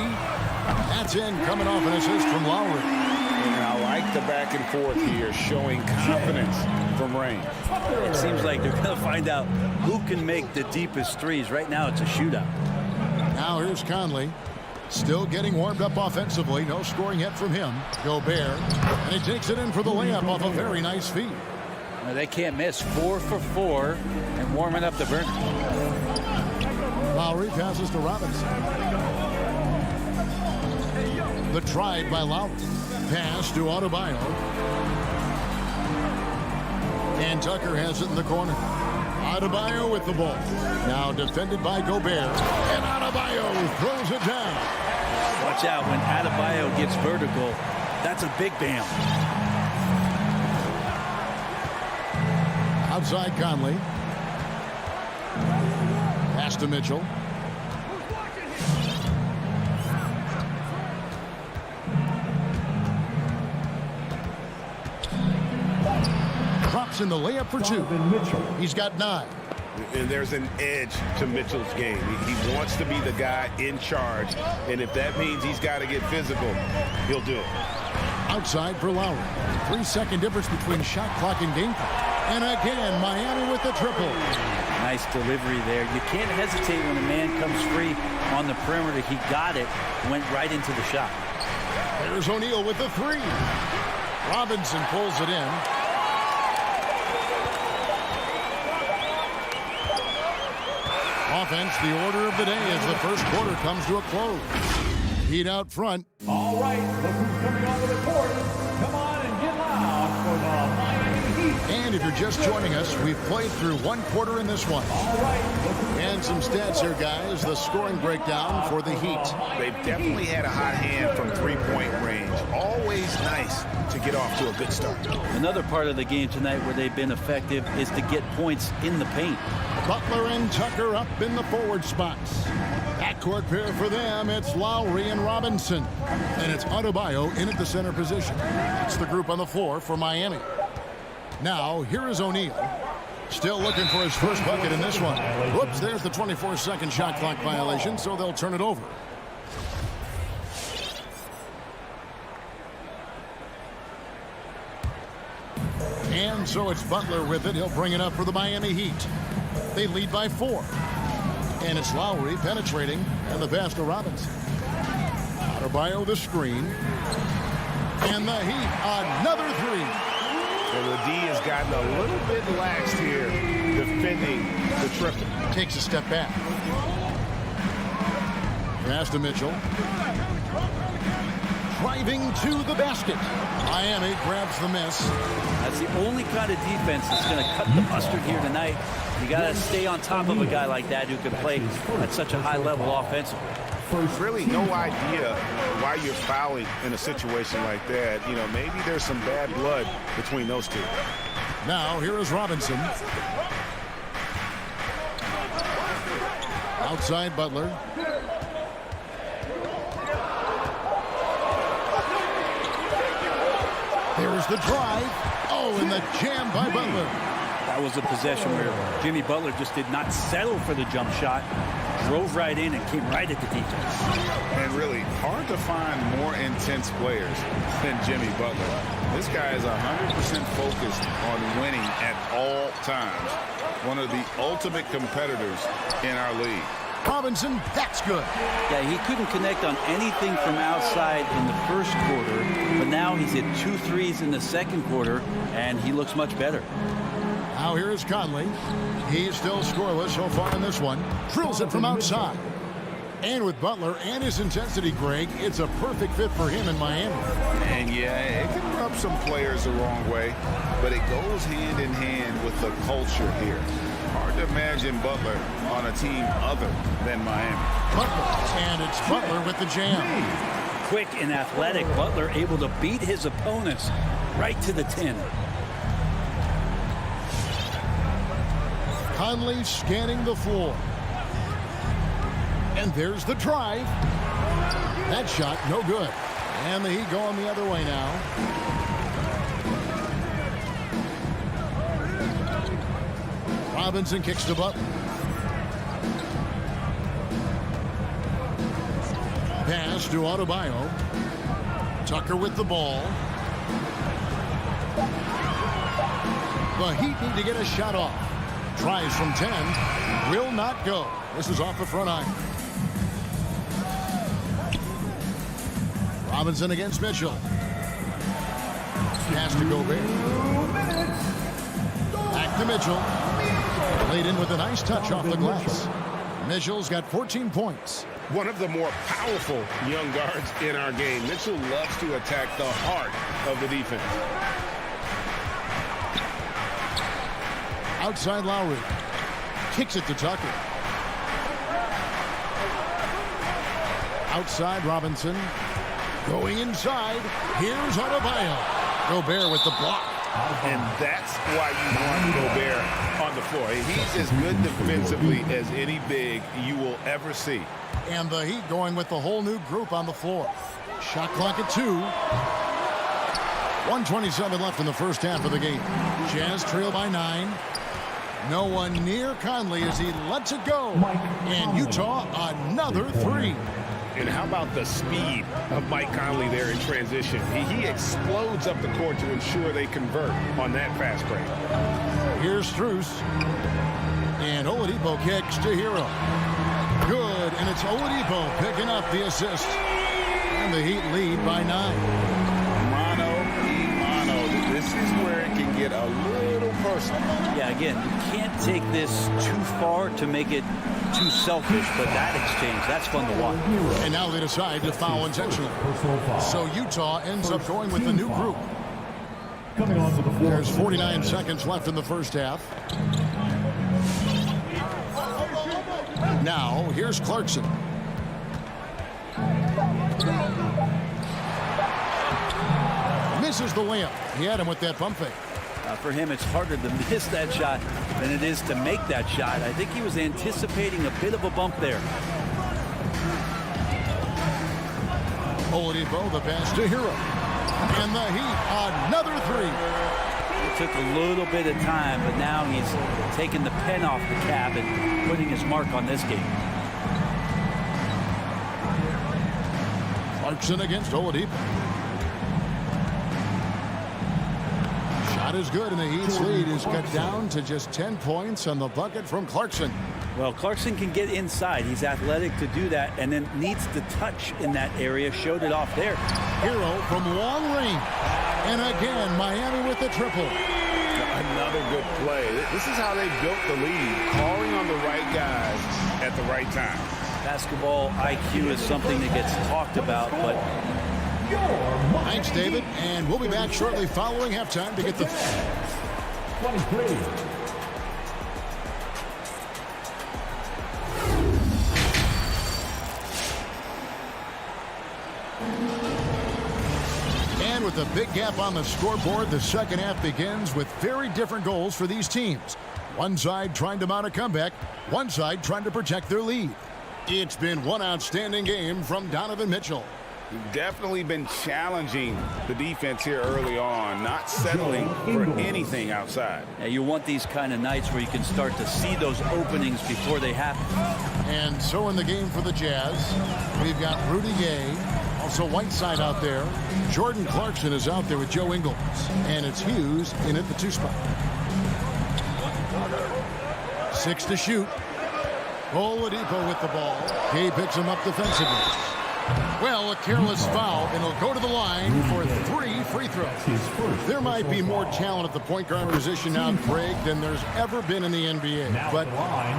That's in, coming off an assist from Lowry. And I like the back and forth here, showing confidence from range. It seems like they're going to find out who can make the deepest threes. Right now, it's a shootout. Now here's Conley. Still getting warmed up offensively. No scoring yet from him. Gobert. And he takes it in for the layup off a very nice feed. Now, they can't miss. 4 for 4 and warming up the burner. Lowry passes to Robinson. The drive by Lowry. Pass to Adebayo. And Tucker has it in the corner. Adebayo with the ball. Now defended by Gobert. And Adebayo throws it down. Watch out when Adebayo gets vertical. That's a big bam. Outside Conley. Pass to Mitchell. Drops in the layup for 2. He's got 9. And there's an edge to Mitchell's game. He wants to be the guy in charge, and if that means he's got to get physical, he'll do it. Outside for Lowry. 3-second difference between shot clock and game clock. And again, Miami with the triple. Nice delivery there. You can't hesitate when a man comes free on the perimeter. He got it, went right into the shot. There's O'Neal with the 3. Robinson pulls it in. Offense, the order of the day as the first quarter comes to a close. Heat out front. All right, look who's coming onto the court. Come on and get loud for the Miami Heat. And if you're just joining us, we've played through one quarter in this one. All right, and some stats here, guys. The scoring breakdown for the Heat. They've definitely had a hot hand from three-point range. Always nice to get off to a good start. Another part of the game tonight where they've been effective is to get points in the paint. Butler and Tucker up in the forward spots. Backcourt pair for them, it's Lowry and Robinson. And it's Adebayo in at the center position. That's the group on the floor for Miami. Now, here is O'Neal. Still looking for his first bucket in this one. Whoops, there's the 24-second shot clock violation, so they'll turn it over. And so it's Butler with it. He'll bring it up for the Miami Heat. They lead by 4. And it's Lowry penetrating, and the pass to Robinson. Adebayo the screen. And the Heat, another 3. And the D has gotten a little bit lax here defending the triple. Takes a step back. Pass to Mitchell. Driving to the basket. Miami grabs the miss. That's the only kind of defense that's going to cut the mustard here tonight. You got to stay on top of a guy like that who can play at such a high level offensively. Really no idea why you're fouling in a situation like that. You know, maybe there's some bad blood between those two. Now here is Robinson. Outside Butler. There's the drive. Oh, and the jam by Butler. That was a possession where Jimmy Butler just did not settle for the jump shot. Drove right in and came right at the defense. And really hard to find more intense players than Jimmy Butler. This guy is 100% focused on winning at all times. One of the ultimate competitors in our league. Robinson, that's good. Yeah, he couldn't connect on anything from outside in the first quarter, but now he's hit 2 threes in the second quarter, and he looks much better. Now here is Conley. He's still scoreless so far in this one. Drills it from outside. And with Butler and his intensity, Greg, it's a perfect fit for him in Miami. And yeah, it can rub some players the wrong way, but it goes hand in hand with the culture here. Hard to imagine Butler on a team other than Miami. Butler, and it's Butler with the jam. Quick and athletic, Butler able to beat his opponents right to the 10. Conley scanning the floor. And there's the drive. That shot, no good. And the Heat going the other way now. Robinson kicks to Butler. Pass to Adebayo. Tucker with the ball. The Heat need to get a shot off. Tries from 10. Will not go. This is off the front iron. Robinson against Mitchell. Pass to Gobert. Back to Mitchell. Laid in with a nice touch off the glass. Mitchell's got 14 points. One of the more powerful young guards in our game. Mitchell loves to attack the heart of the defense. Outside Lowry. Kicks it to Tucker. Outside Robinson. Going inside. Here's Adebayo. Gobert with the block. And that's why you want Gobert on the floor. He's as good defensively as any big you will ever see. And the Heat going with the whole new group on the floor. Shot clock at 2. 1:27 left in the first half of the game. Jazz trail by 9. No one near Conley as he lets it go. And Utah another 3. And how about the speed of Mike Conley there in transition? He explodes up the court to ensure they convert on that fast break. Here's Strus. And Oladipo kicks to Hero. Good, and it's Oladipo picking up the assist. And the Heat lead by 9. Mano y mano. This is where it can get a little personal. Yeah, again, you can't take this too far to make it too selfish, but that exchange, that's fun to watch. And now they decide to foul intentionally. So Utah ends up going with the new group. There's 49 seconds left in the first half. Now, here's Clarkson. Misses the layup. He had him with that pump fake. For him, it's harder to miss that shot than it is to make that shot. I think he was anticipating a bit of a bump there. Oladipo, the pass to Hero. And the Heat, another 3. It took a little bit of time, but now he's taking the pen off the cap and putting his mark on this game. Clarkson against Oladipo. Shot is good, and the Heat's lead is cut down to just 10 points on the bucket from Clarkson. Well, Clarkson can get inside. He's athletic to do that, and then needs to touch in that area. Showed it off there. Hero from long range. And again, Miami with the triple. Another good play. This is how they built the lead, calling on the right guys at the right time. Basketball IQ is something that gets talked about, but... Thanks, David. And we'll be back shortly following halftime to get the... 23. And with a big gap on the scoreboard, the second half begins with very different goals for these teams. One side trying to mount a comeback, one side trying to protect their lead. It's been one outstanding game from Donovan Mitchell. Definitely been challenging the defense here early on, not settling for anything outside. Yeah, you want these kind of nights where you can start to see those openings before they happen. And so in the game for the Jazz, we've got Rudy Gay, also Whiteside out there. Jordan Clarkson is out there with Joe Ingles. And it's Hughes in at the 2 spot. 6 to shoot. Oladipo with the ball. He picks him up defensively. Well, a careless foul, and he'll go to the line for 3 free throws. There might be more talent at the point guard position now, Craig, than there's ever been in the NBA. But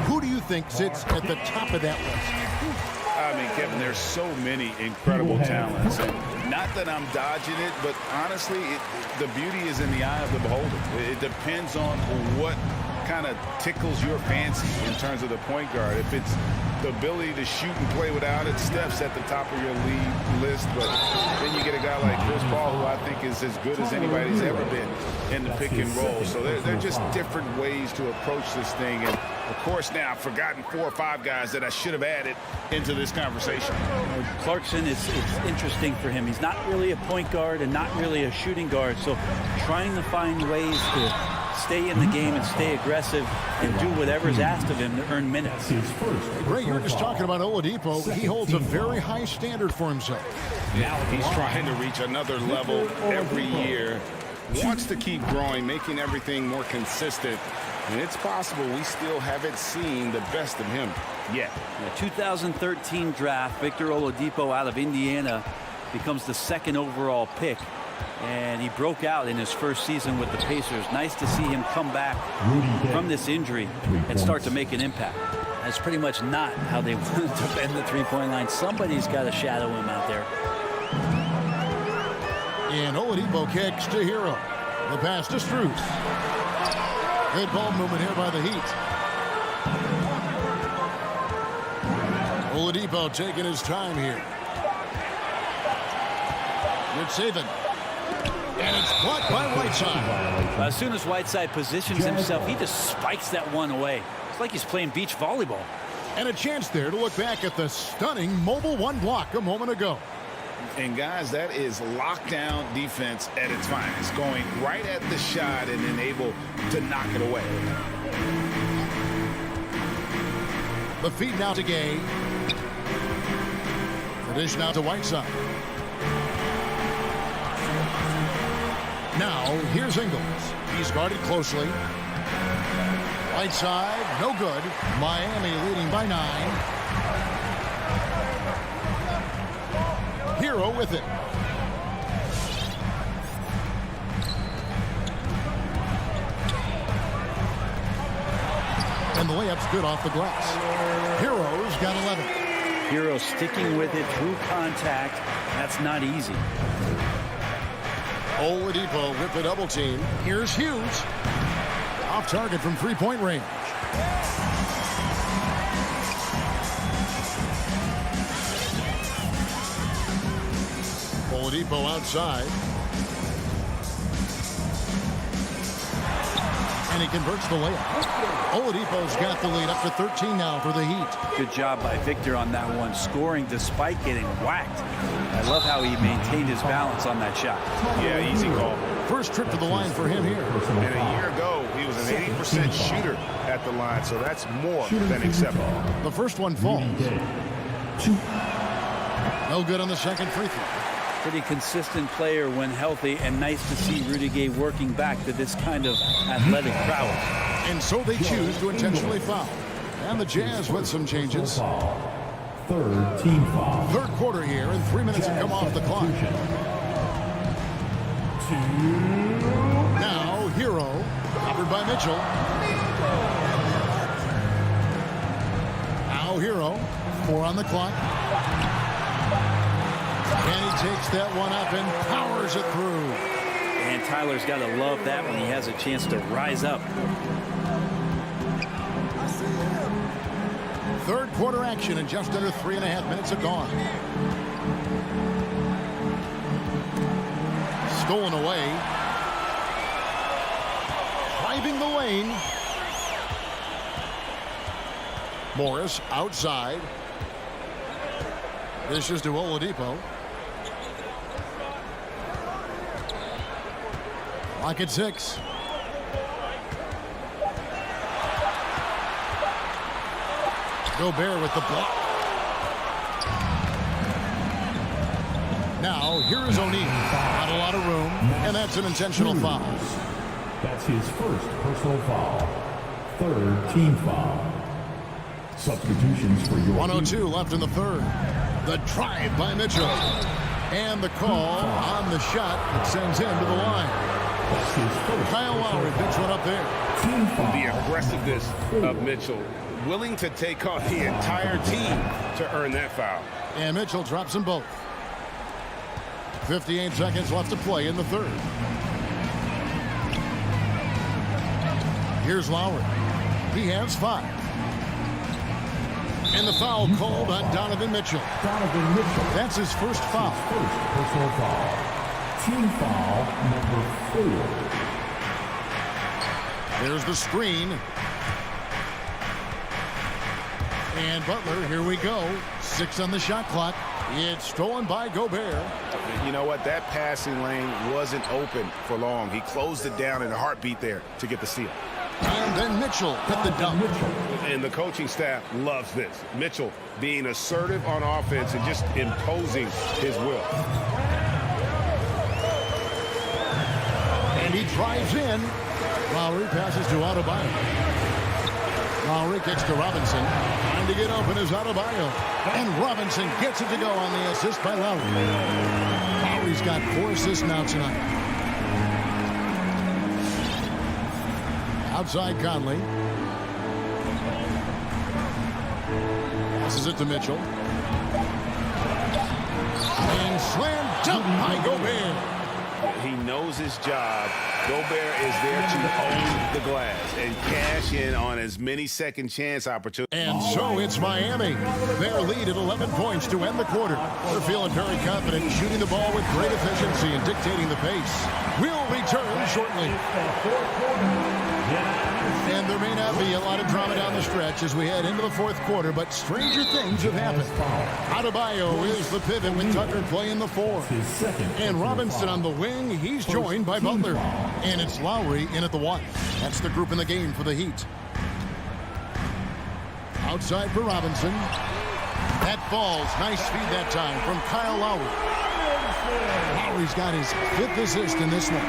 who do you think sits at the top of that list? I mean, Kevin, there's so many incredible talents. And not that I'm dodging it, but honestly, the beauty is in the eye of the beholder. It depends on what kind of tickles your fancy in terms of the point guard. If it's the ability to shoot and play without it, Steph's at the top of your league list. But then you get a guy like Chris Paul, who I think is as good as anybody's ever been in the pick and roll. So they're just different ways to approach this thing. And of course, now I've forgotten 4 or 5 guys that I should have added into this conversation. Clarkson, it's interesting for him. He's not really a point guard and not really a shooting guard. So trying to find ways to stay in the game and stay aggressive and do whatever's asked of him to earn minutes. Greg, you're just talking about Oladipo. He holds a very high standard for himself. Yeah, he's trying to reach another level every year. Wants to keep growing, making everything more consistent. And it's possible we still haven't seen the best of him yet. The 2013 draft, Victor Oladipo out of Indiana becomes the 2nd overall pick. And he broke out in his first season with the Pacers. Nice to see him come back from this injury and start to make an impact. That's pretty much not how they wanted to bend the three-point line. Somebody's got to shadow him out there. And Oladipo kicks to Hero. The pass to Strus. Good ball movement here by the Heat. Oladipo taking his time here. Good saving. And it's blocked by Whiteside. As soon as Whiteside positions himself, he just spikes that one away. It's like he's playing beach volleyball. And a chance there to look back at the stunning mobile one block a moment ago. And guys, that is lockdown defense at its finest, going right at the shot and then able to knock it away. The feed now to Gay. The dish now to Whiteside. Now, here's Ingles. He's guarded closely. Whiteside, no good. Miami leading by 9. Hero with it. And the layup's good off the glass. Hero's got 11. Hero sticking with it through contact. That's not easy. Oladipo with the double team. Here's Hughes. Off target from three-point range. Oladipo outside. And he converts the layup. Oladipo's got the lead up to 13 now for the Heat. Good job by Victor on that one, scoring despite getting whacked. I love how he maintained his balance on that shot. Yeah, easy call. First trip to the line for him here. And a year ago, he was an 80% shooter at the line, so that's more than acceptable. The first one falls. No good on the second free throw. Pretty consistent player when healthy, and nice to see Rudy Gay working back to this kind of athletic prowess. And so they choose to intentionally foul. And the Jazz with some changes. Third team foul. Third quarter here, and 3 minutes have come off the clock. Now, Hero, covered by Mitchell. Now, Hero, 4 on the clock. And he takes that one up and powers it through. And Tyler's got to love that when he has a chance to rise up. Third quarter action, and just under 3.5 minutes have gone. Stolen away. Driving the lane. Morris outside. This is to Oladipo. Lock at 6. Gobert with the block. Now, here is O'Neal. Not a lot of room, and that's an intentional foul. That's his first personal foul. Third team foul. Substitutions for your 1:02 left in the third. The drive by Mitchell. And the call on the shot that sends him to the line. Kyle Lowry picks one up there. The aggressiveness of Mitchell, willing to take on the entire team to earn that foul. And Mitchell drops them both. 58 seconds left to play in the third. Here's Lowry. He has 5. And the foul called on Donovan Mitchell. Donovan Mitchell. That's his first foul. First personal foul. Team foul number 4. There's the screen. And Butler, here we go. 6 on the shot clock. It's stolen by Gobert. You know what? That passing lane wasn't open for long. He closed it down in a heartbeat there to get the steal. And then Mitchell hit the dunk. And the coaching staff loves this. Mitchell being assertive on offense and just imposing his will. And he drives in. Lowry passes to Adebayo. Lowry kicks to Robinson. Trying to get open is Adebayo. And Robinson gets it to go on the assist by Lowry. Lowry's got 4 assists now tonight. Outside Conley. Passes it to Mitchell. And slam dunk by Gobert. He He knows his job. Gobert is there to own the glass and cash in on as many second chance opportunities. And so it's Miami. Their lead at 11 points to end the quarter. They're feeling very confident, shooting the ball with great efficiency and dictating the pace. We'll return shortly. And there may not be a lot of drama down the stretch as we head into the fourth quarter, but stranger things have happened. Adebayo is the pivot with Tucker playing the 4. And Robinson on the wing. He's joined by Butler. And it's Lowry in at the 1. That's the group in the game for the Heat. Outside for Robinson. That falls. Nice feed that time from Kyle Lowry. Lowry's got his 5th assist in this one.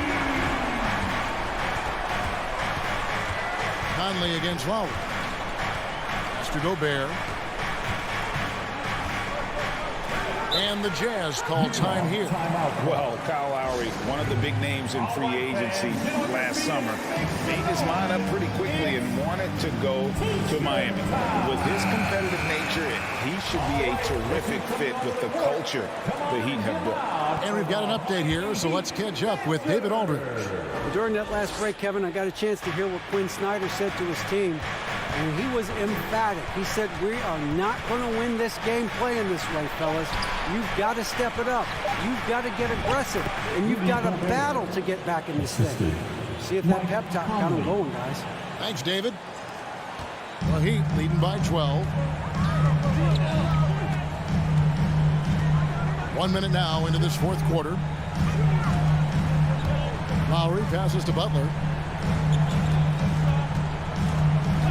Conley against Lowry. Mr. Gobert. And the Jazz call time here. Well, Kyle Lowry, one of the big names in free agency last summer, made his mind up pretty quickly and wanted to go to Miami. With his competitive nature, he should be a terrific fit with the culture the Heat have built. And we've got an update here, so let's catch up with David Aldridge. During that last break, Kevin, I got a chance to hear what Quinn Snyder said to his team, and he was emphatic. He said, we are not going to win this game playing this way, fellas. You've got to step it up. You've got to get aggressive, and you've got to battle to get back in this thing. See if that pep talk got him going, guys. Thanks, David. The Heat leading by 12. 1 minute now into this fourth quarter. Lowry passes to Butler.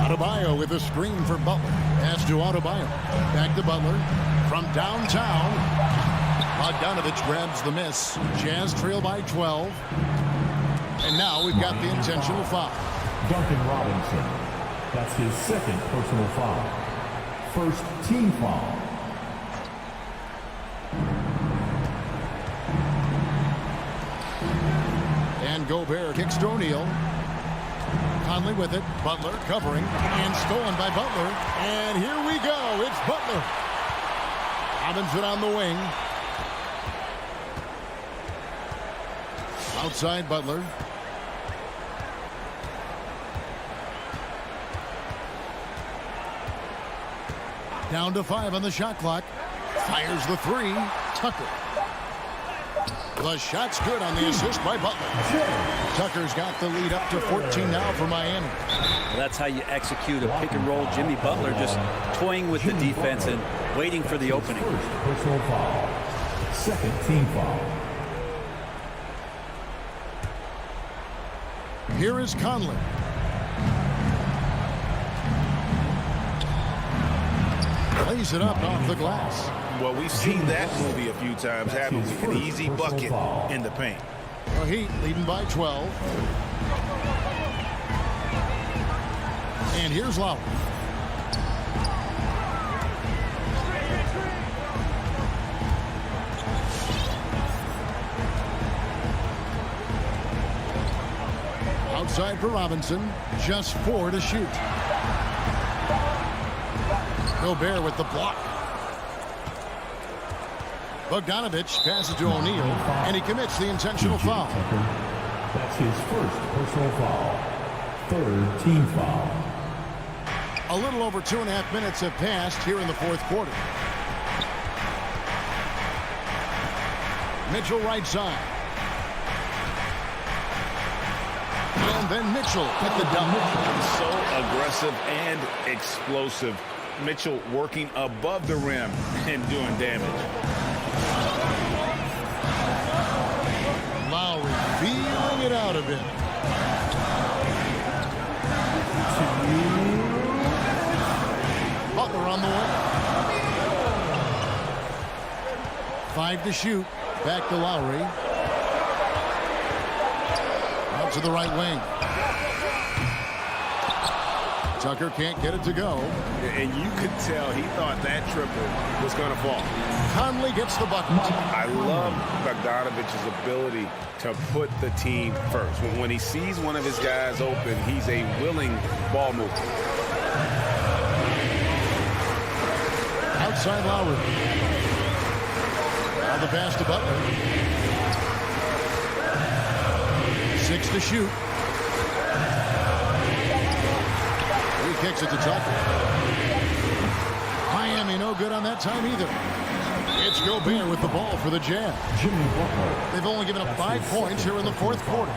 Adebayo with a screen for Butler. Pass to Adebayo. Back to Butler. From downtown. Bogdanovich grabs the miss. Jazz trail by 12. And now we've got the intentional foul. Duncan Robinson. That's his 2nd personal foul. 1st team foul. And Gobert kicks to O'Neal. Conley with it. Butler covering. And stolen by Butler. And here we go. It's Butler. Robinson on the wing. Outside Butler. Down to 5 on the shot clock. Fires the 3. Tucker. The shot's good on the assist by Butler. Tucker's got the lead up to 14 now for Miami. Well, that's how you execute a pick and roll. Jimmy Butler just toying with the defense and waiting for the opening. First personal foul. 2nd team foul. Here is Conley. Plays it up off the glass. Well, we've seen that movie a few times, haven't we? An easy bucket in the paint. The Heat leading by 12. And here's Lowry. Outside for Robinson. Just 4 to shoot. Gobert with the block. Bogdanovich passes to O'Neal, and he commits the intentional foul. That's his 1st personal foul. 3rd team foul. A little over 2.5 minutes have passed here in the fourth quarter. Mitchell right side. And then Mitchell at the dunk. So aggressive and explosive. Mitchell working above the rim and doing damage. Lowry feeling it out a bit. Butler on the way. 5 to shoot. Back to Lowry. Out to the right wing. Tucker can't get it to go. And you could tell he thought that triple was going to fall. Conley gets the bucket. I love Bogdanovich's ability to put the team first. When he sees one of his guys open, he's a willing ball mover. Outside Lowry. Now the pass to Butler. to shoot. He kicks it to Tucker. Miami no good on that time either. It's Gobert with the ball for the Jazz. They've only given up 5 points here in the fourth quarter.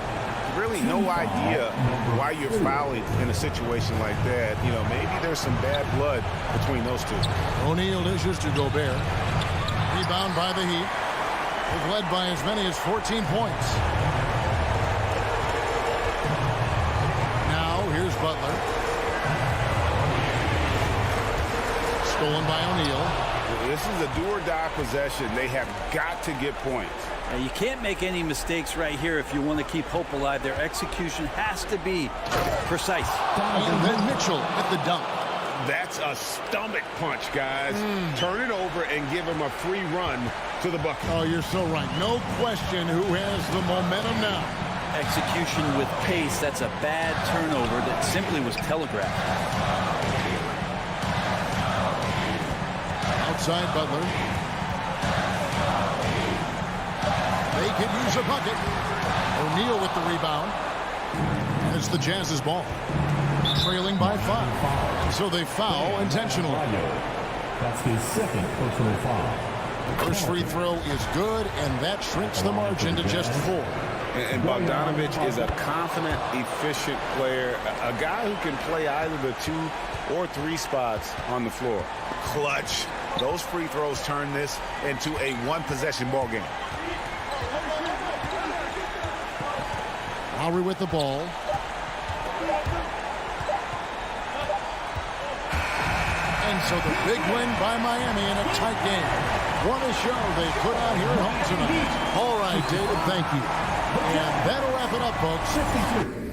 Really no idea why you're fouling in a situation like that. You know, maybe there's some bad blood between those two. O'Neal dishes to Gobert. Rebound by the Heat. They've led by as many as 14 points. Now here's Butler. Stolen by O'Neal. This is a do-or-die possession. They have got to get points. Now, you can't make any mistakes right here if you want to keep hope alive. Their execution has to be precise. And then Mitchell at the dunk. That's a stomach punch, guys. Turn it over and give him a free run to the bucket. Oh, you're so right. No question who has the momentum now. Execution with pace. That's a bad turnover that simply was telegraphed. Outside Butler. They could use a bucket. O'Neal with the rebound. And it's the Jazz's ball. Trailing by 5. So they foul intentionally. That's his second personal foul. First free throw is good, and that shrinks the margin to just 4. And Bogdanovich is a confident, efficient player, a guy who can play either the 2 or 3 spots on the floor. Clutch. Those free throws turn this into a one-possession ball game. Lowry with the ball. And so the big win by Miami in a tight game. What a show they put on here at home tonight. All right, David, thank you. And that'll wrap it up, folks. 52.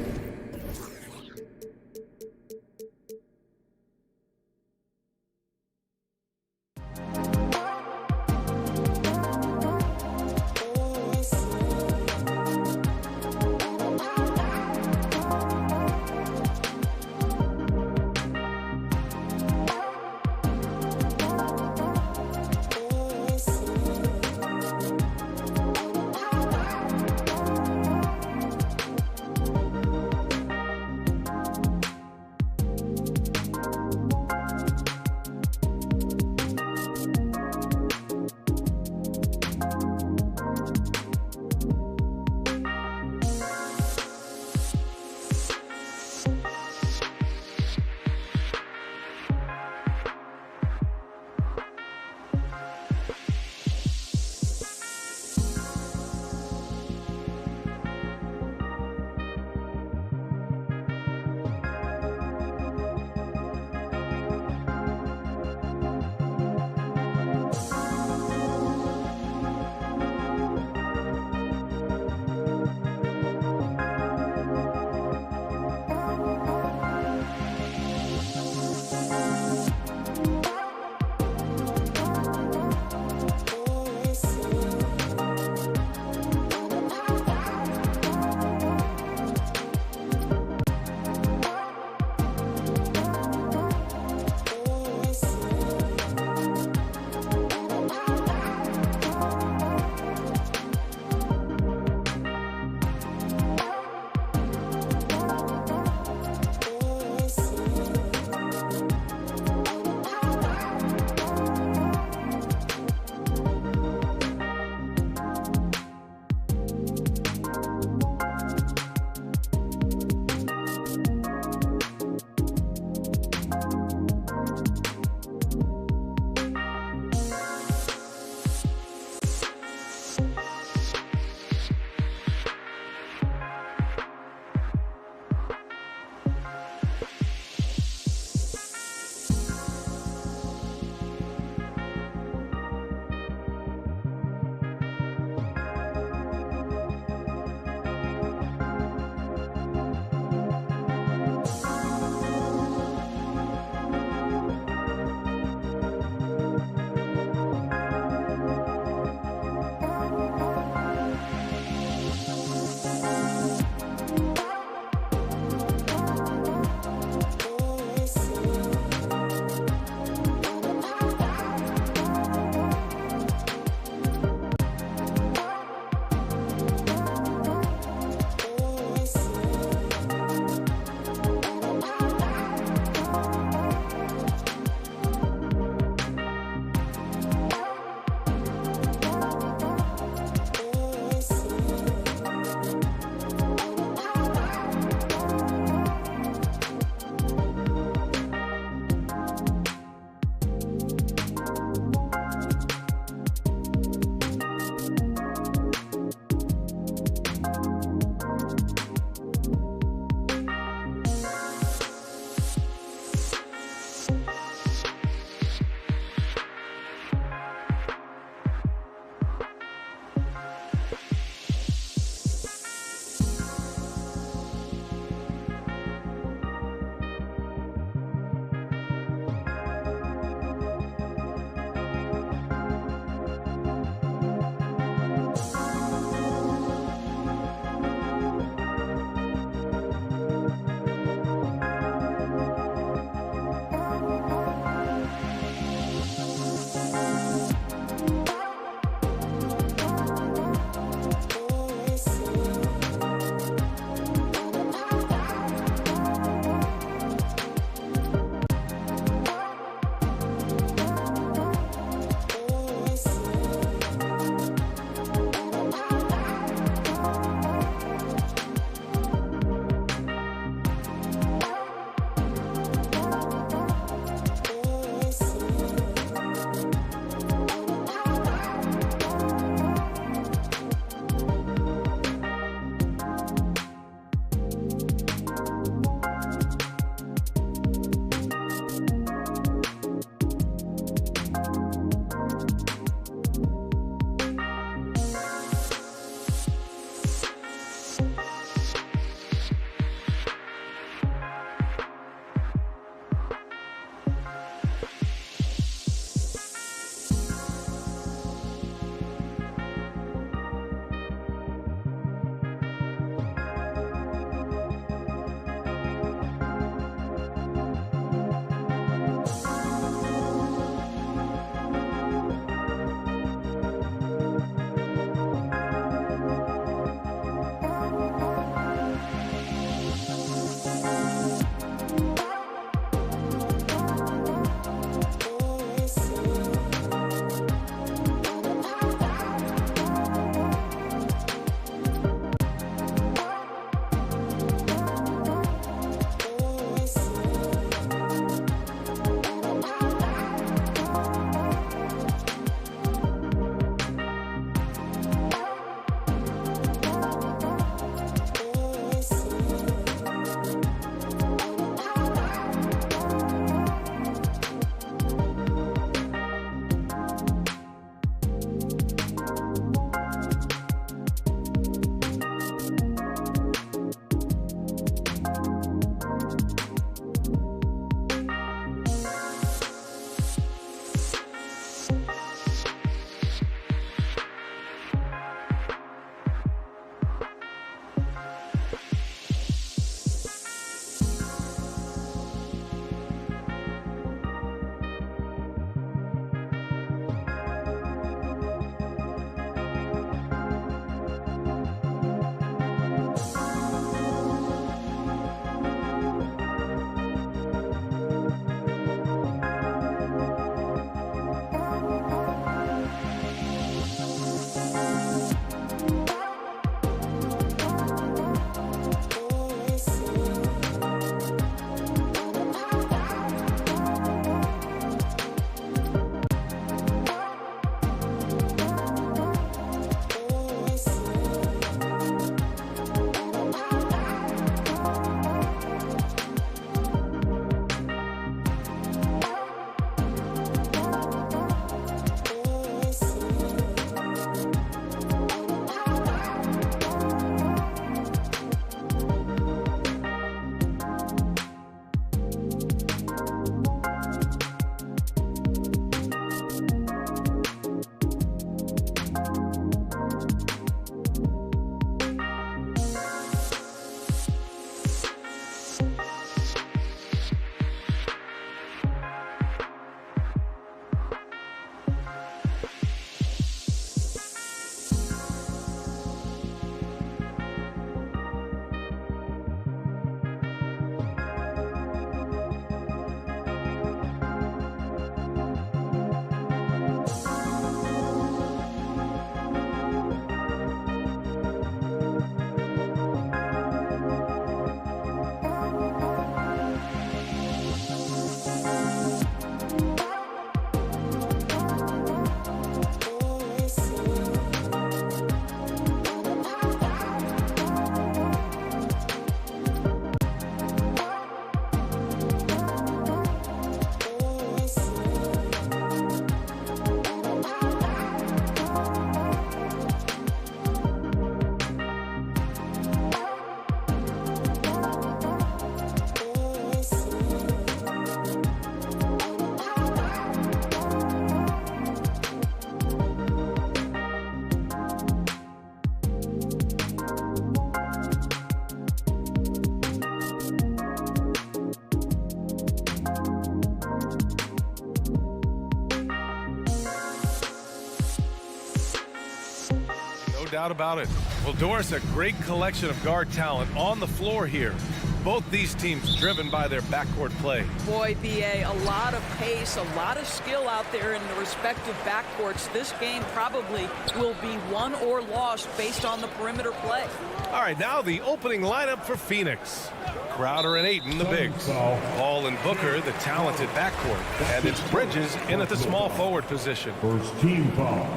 doubt about it. Well, Doris, a great collection of guard talent on the floor here. Both these teams driven by their backcourt play. Boy, B.A., a lot of pace, a lot of skill out there in the respective backcourts. This game probably will be won or lost based on the perimeter play. All right, now the opening lineup for Phoenix. Crowder and Ayton, the bigs. Paul and Booker, the talented backcourt. And it's Bridges in at the small forward position. First team foul.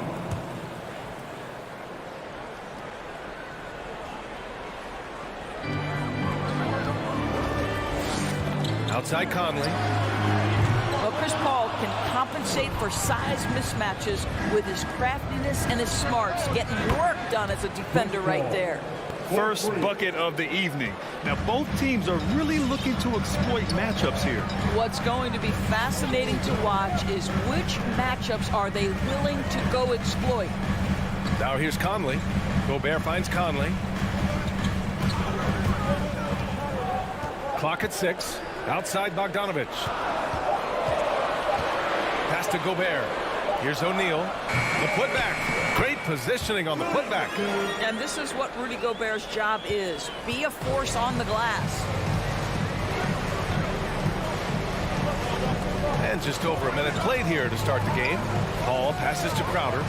Outside Conley. Well, Chris Paul can compensate for size mismatches with his craftiness and his smarts, getting work done as a defender right there. First bucket of the evening. Now, both teams are really looking to exploit matchups here. What's going to be fascinating to watch is which matchups are they willing to go exploit. Now here's Conley. Gobert finds Conley. Clock at 6. Outside Bogdanovich. Pass to Gobert. Here's O'Neal. The putback. Great positioning on the putback. And this is what Rudy Gobert's job is. Be a force on the glass. And just over a minute played here to start the game. Paul passes to Crowder.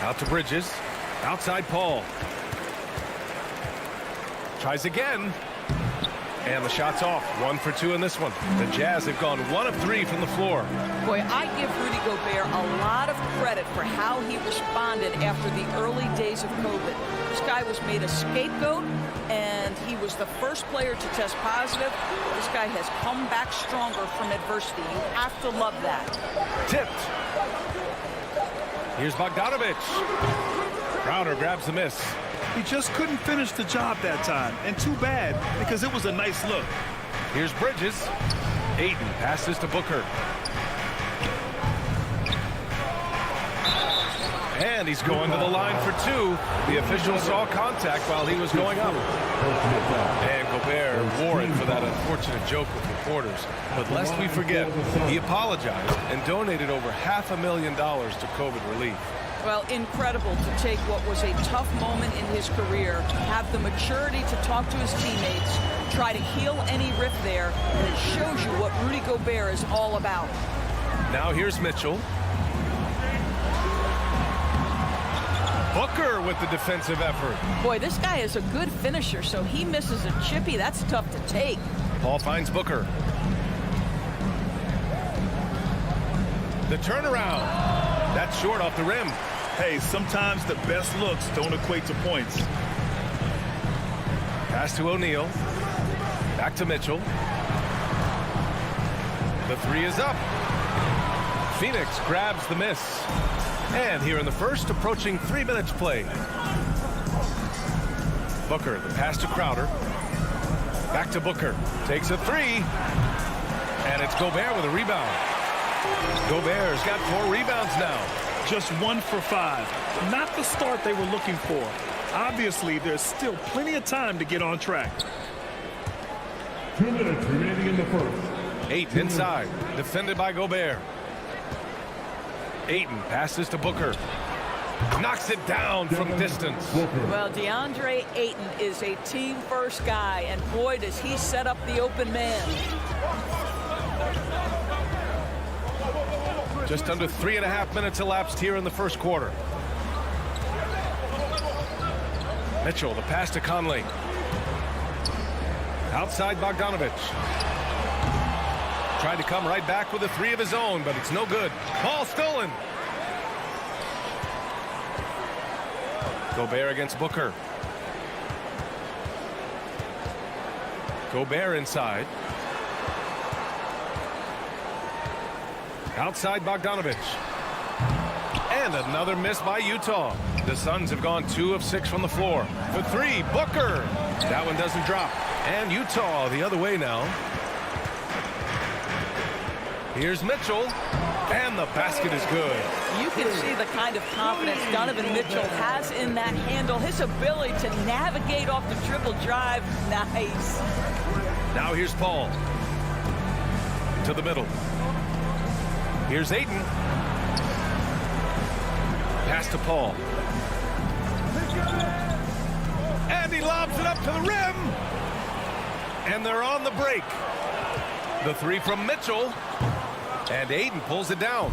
Out to Bridges. Outside Paul. Tries again. And the shot's off. 1 for 2 in this one. The Jazz have gone 1 of 3 from the floor. Boy, I give Rudy Gobert a lot of credit for how he responded after the early days of COVID. This guy was made a scapegoat, and he was the first player to test positive. This guy has come back stronger from adversity. You have to love that. Tipped. Here's Bogdanovich. Crowder grabs the miss. He just couldn't finish the job that time, and too bad, because it was a nice look. Here's Bridges. Ayton passes to Booker. And he's going to the line for 2. The official saw contact while he was going up. And Gobert wore it for that unfortunate joke with reporters. But lest we forget, he apologized and donated over $500,000 to COVID relief. Well, incredible to take what was a tough moment in his career, have the maturity to talk to his teammates, try to heal any rift there, and it shows you what Rudy Gobert is all about. Now here's Mitchell. Booker with the defensive effort. Boy, this guy is a good finisher, so he misses a chippy. That's tough to take. Paul finds Booker. The turnaround. That's short off the rim. Hey, sometimes the best looks don't equate to points. Pass to O'Neal. Back to Mitchell. The 3 is up. Phoenix grabs the miss. And here in the first, approaching 3 minutes played. Booker, the pass to Crowder. Back to Booker. Takes a 3. And it's Gobert with a rebound. Gobert's got 4 rebounds now. Just 1 for 5. Not the start they were looking for. Obviously, there's still plenty of time to get on track. 2 minutes remaining in the first. Ayton inside. Defended by Gobert. Ayton passes to Booker. Knocks it down from distance. Well, DeAndre Ayton is a team-first guy, and boy, does he set up the open man. Just under 3.5 minutes elapsed here in the first quarter. Mitchell, the pass to Conley. Outside Bogdanovich. Tried to come right back with a 3 of his own, but it's no good. Ball stolen. Gobert against Booker. Gobert inside. Outside Bogdanovich. And another miss by Utah. The Suns have gone 2 of 6 from the floor. For 3, Booker. That one doesn't drop. And Utah the other way now. Here's Mitchell. And the basket is good. You can see the kind of confidence Donovan Mitchell has in that handle. His ability to navigate off the dribble drive. Nice. Now here's Paul. To the middle. Here's Ayton. Pass to Paul. And he lobs it up to the rim. And they're on the break. The three from Mitchell. And Aiden pulls it down.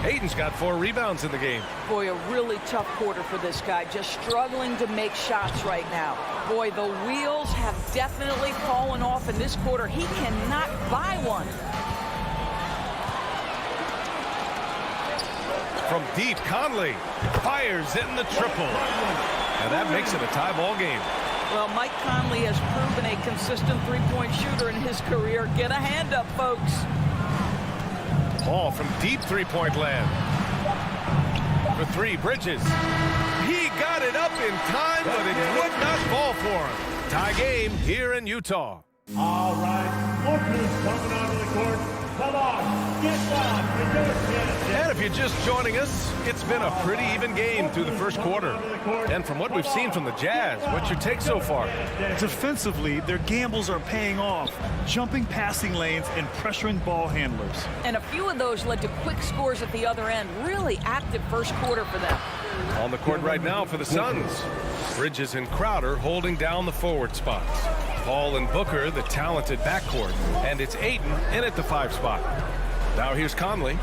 Aiden's got 4 rebounds in the game. Boy, a really tough quarter for this guy. Just struggling to make shots right now. Boy, the wheels have definitely fallen off in this quarter. He cannot buy one. From deep, Conley fires in the triple. And that makes it a tie ball game. Well, Mike Conley has proven a consistent three-point shooter in his career. Get a hand up, folks. Paul from deep three-point land. For 3, Bridges. He got it up in time, but it would not fall for him. Tie game here in Utah. All right, look who's coming onto the court. Come on, get down. And if you're just joining us, it's been a pretty even game through the first quarter. And from what we've seen from the Jazz, what's your take so far? Defensively, their gambles are paying off, jumping passing lanes and pressuring ball handlers. And a few of those led to quick scores at the other end. Really active first quarter for them. On the court right now for the Suns. Bridges and Crowder holding down the forward spots. Paul and Booker, the talented backcourt. And it's Aiden in at the 5 spot. Now here's Conley.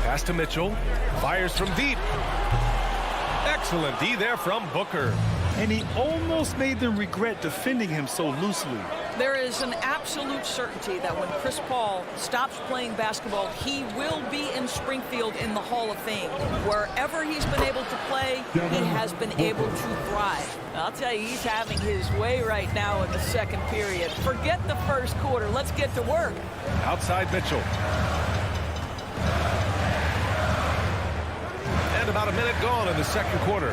Pass to Mitchell. Fires from deep. Excellent D there from Booker. And he almost made them regret defending him so loosely. There is an absolute certainty that when Chris Paul stops playing basketball, he will be in Springfield in the Hall of Fame. Wherever he's been able to play, he has been able to thrive. I'll tell you, he's having his way right now in the second period. Forget the first quarter. Let's get to work. Outside Mitchell. And about a minute gone in the second quarter.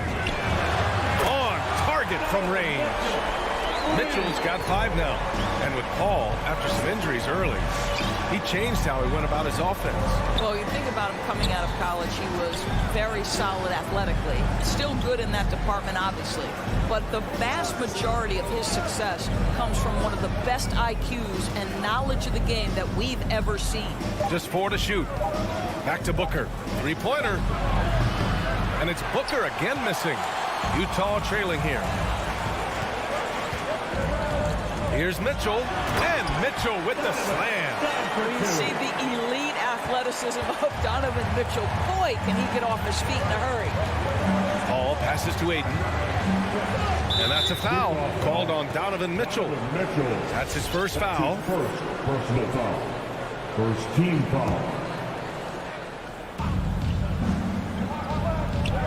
On target from range. Mitchell's got 5 now. And with Paul, after some injuries early, he changed how he went about his offense. Well, you think about him coming out of college, he was very solid athletically. Still good in that department, obviously. But the vast majority of his success comes from one of the best IQs and knowledge of the game that we've ever seen. Just 4 to shoot. Back to Booker. 3-pointer. And it's Booker again missing. Utah trailing here. Here's Mitchell, and Mitchell with the slam. You see the elite athleticism of Donovan Mitchell. Boy, can he get off his feet in a hurry. Paul passes to Aiden. And that's a foul called on Donovan Mitchell. That's his first foul. First personal foul. First team foul.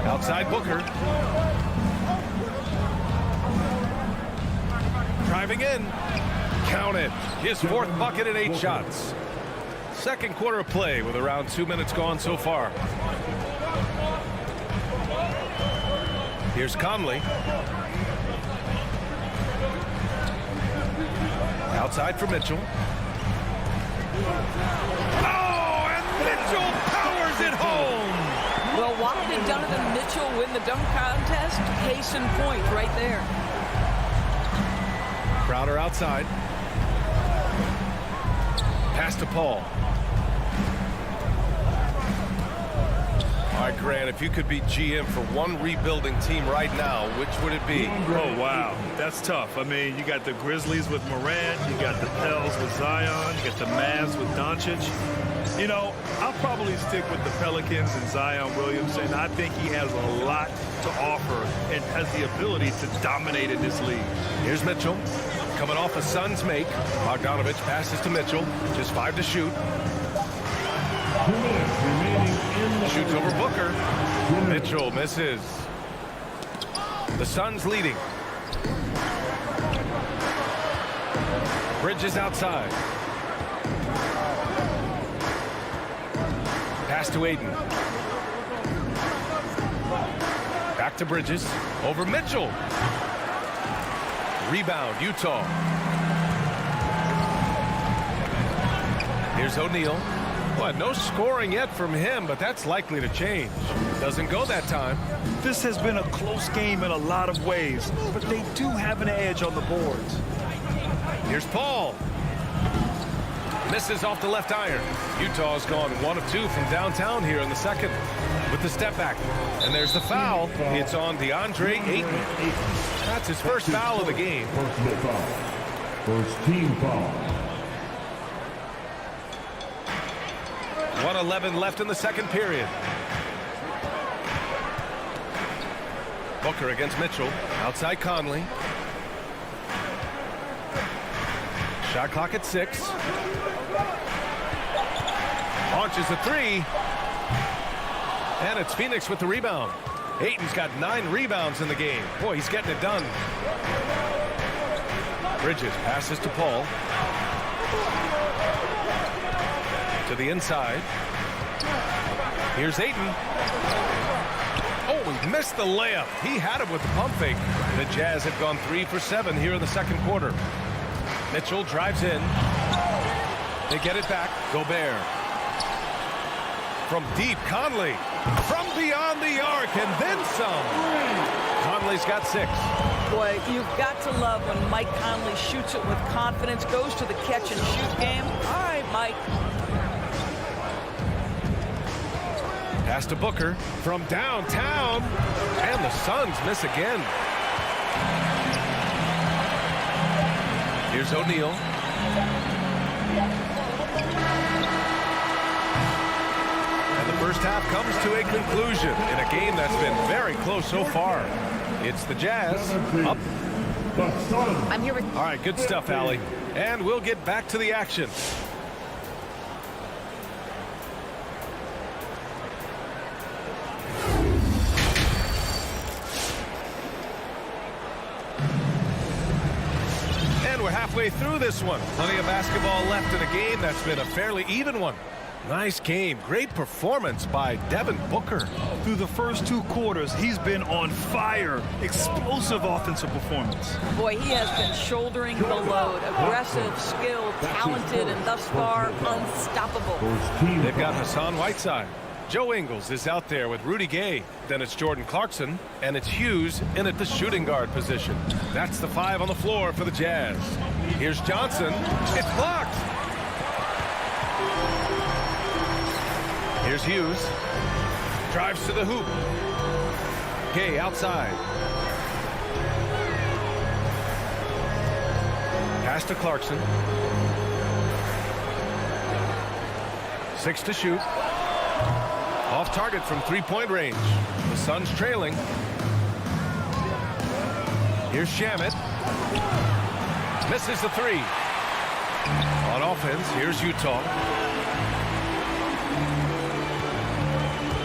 Outside Booker. Driving in. Count it. His 4th bucket in 8 shots. Second quarter of play with around 2 minutes gone so far. Here's Conley. Outside for Mitchell. Oh, and Mitchell powers it home. Well, why did Donovan Mitchell win the dunk contest? Case in point right there. Crowder outside. Pass to Paul. All right, Grant, if you could be GM for one rebuilding team right now, which would it be? Oh, wow. That's tough. I mean, you got the Grizzlies with Morant. You got the Pels with Zion. You got the Mavs with Doncic. You know, I'll probably stick with the Pelicans and Zion Williamson. I think he has a lot to offer and has the ability to dominate in this league. Here's Mitchell. Coming off a Suns make. Bogdanovich passes to Mitchell. Just 5 to shoot. 2 minutes remaining in the Shoots over Booker. Mitchell misses. The Suns leading. Bridges outside. Pass to Aiden. Back to Bridges. Over Mitchell. Rebound, Utah. Here's O'Neal. Well, no scoring yet from him, but that's likely to change. Doesn't go that time. This has been a close game in a lot of ways, but they do have an edge on the boards. Here's Paul. Misses off the left iron. Utah's gone 1 of 2 from downtown here in the second with the step back. And there's the foul. It's on DeAndre Ayton. That's his first foul of the game. Personal foul. First team foul. 1:11 left in the second period. Booker against Mitchell. Outside Conley. Shot clock at 6. Launches a 3. And it's Phoenix with the rebound. Ayton's got 9 rebounds in the game. Boy, he's getting it done. Bridges passes to Paul. To the inside. Here's Ayton. Oh, he missed the layup. He had it with the pump fake. The Jazz have gone 3 for 7 here in the second quarter. Mitchell drives in. They get it back. Gobert. From deep, Conley. From beyond the arc, and then some. Conley's got 6. Boy, you've got to love when Mike Conley shoots it with confidence, goes to the catch and shoot game. All right, Mike. Pass to Booker from downtown, and the Suns miss again. Here's O'Neal. And the first half comes to a conclusion in a game that's been very close so far. It's the Jazz up. I'm here with... All right, good stuff, Allie. And we'll get back to the action. We're halfway through this one. Plenty of basketball left in a game that's been a fairly even one. Nice game. Great performance by Devin Booker. Through the first 2 quarters, he's been on fire. Explosive offensive performance. Boy, he has been shouldering the load. Aggressive, skilled, talented, and thus far, unstoppable. They've got Hassan Whiteside. Joe Ingles is out there with Rudy Gay. Then it's Jordan Clarkson, and it's Hughes in at the shooting guard position. That's the 5 on the floor for the Jazz. Here's Johnson. It's blocked. Here's Hughes. Drives to the hoop. Gay outside. Pass to Clarkson. 6 to shoot. Off target from 3-point range. The Suns trailing. Here's Shamet. Misses the 3. On offense, here's Utah.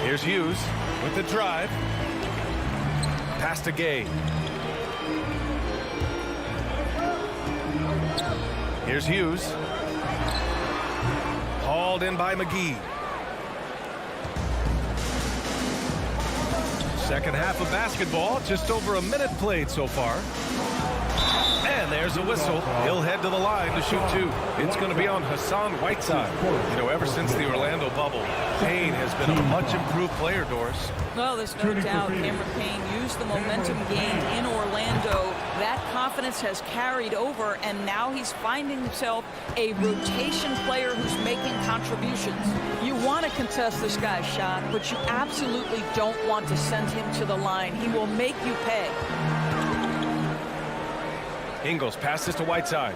Here's Hughes with the drive. Pass to Gay. Here's Hughes. Hauled in by McGee. Second half of basketball, just over a minute played so far. And there's a whistle. He'll head to the line to shoot 2. It's going to be on Hassan Whiteside. You know, ever since the Orlando bubble, Payne has been a much improved player, Doris. Well, there's no doubt Cameron Payne used the momentum gained in Orlando. That confidence has carried over, and now he's finding himself a rotation player who's making contributions. You want to contest this guy's shot, but you absolutely don't want to send him to the line. He will make you pay. Ingles passes to Whiteside.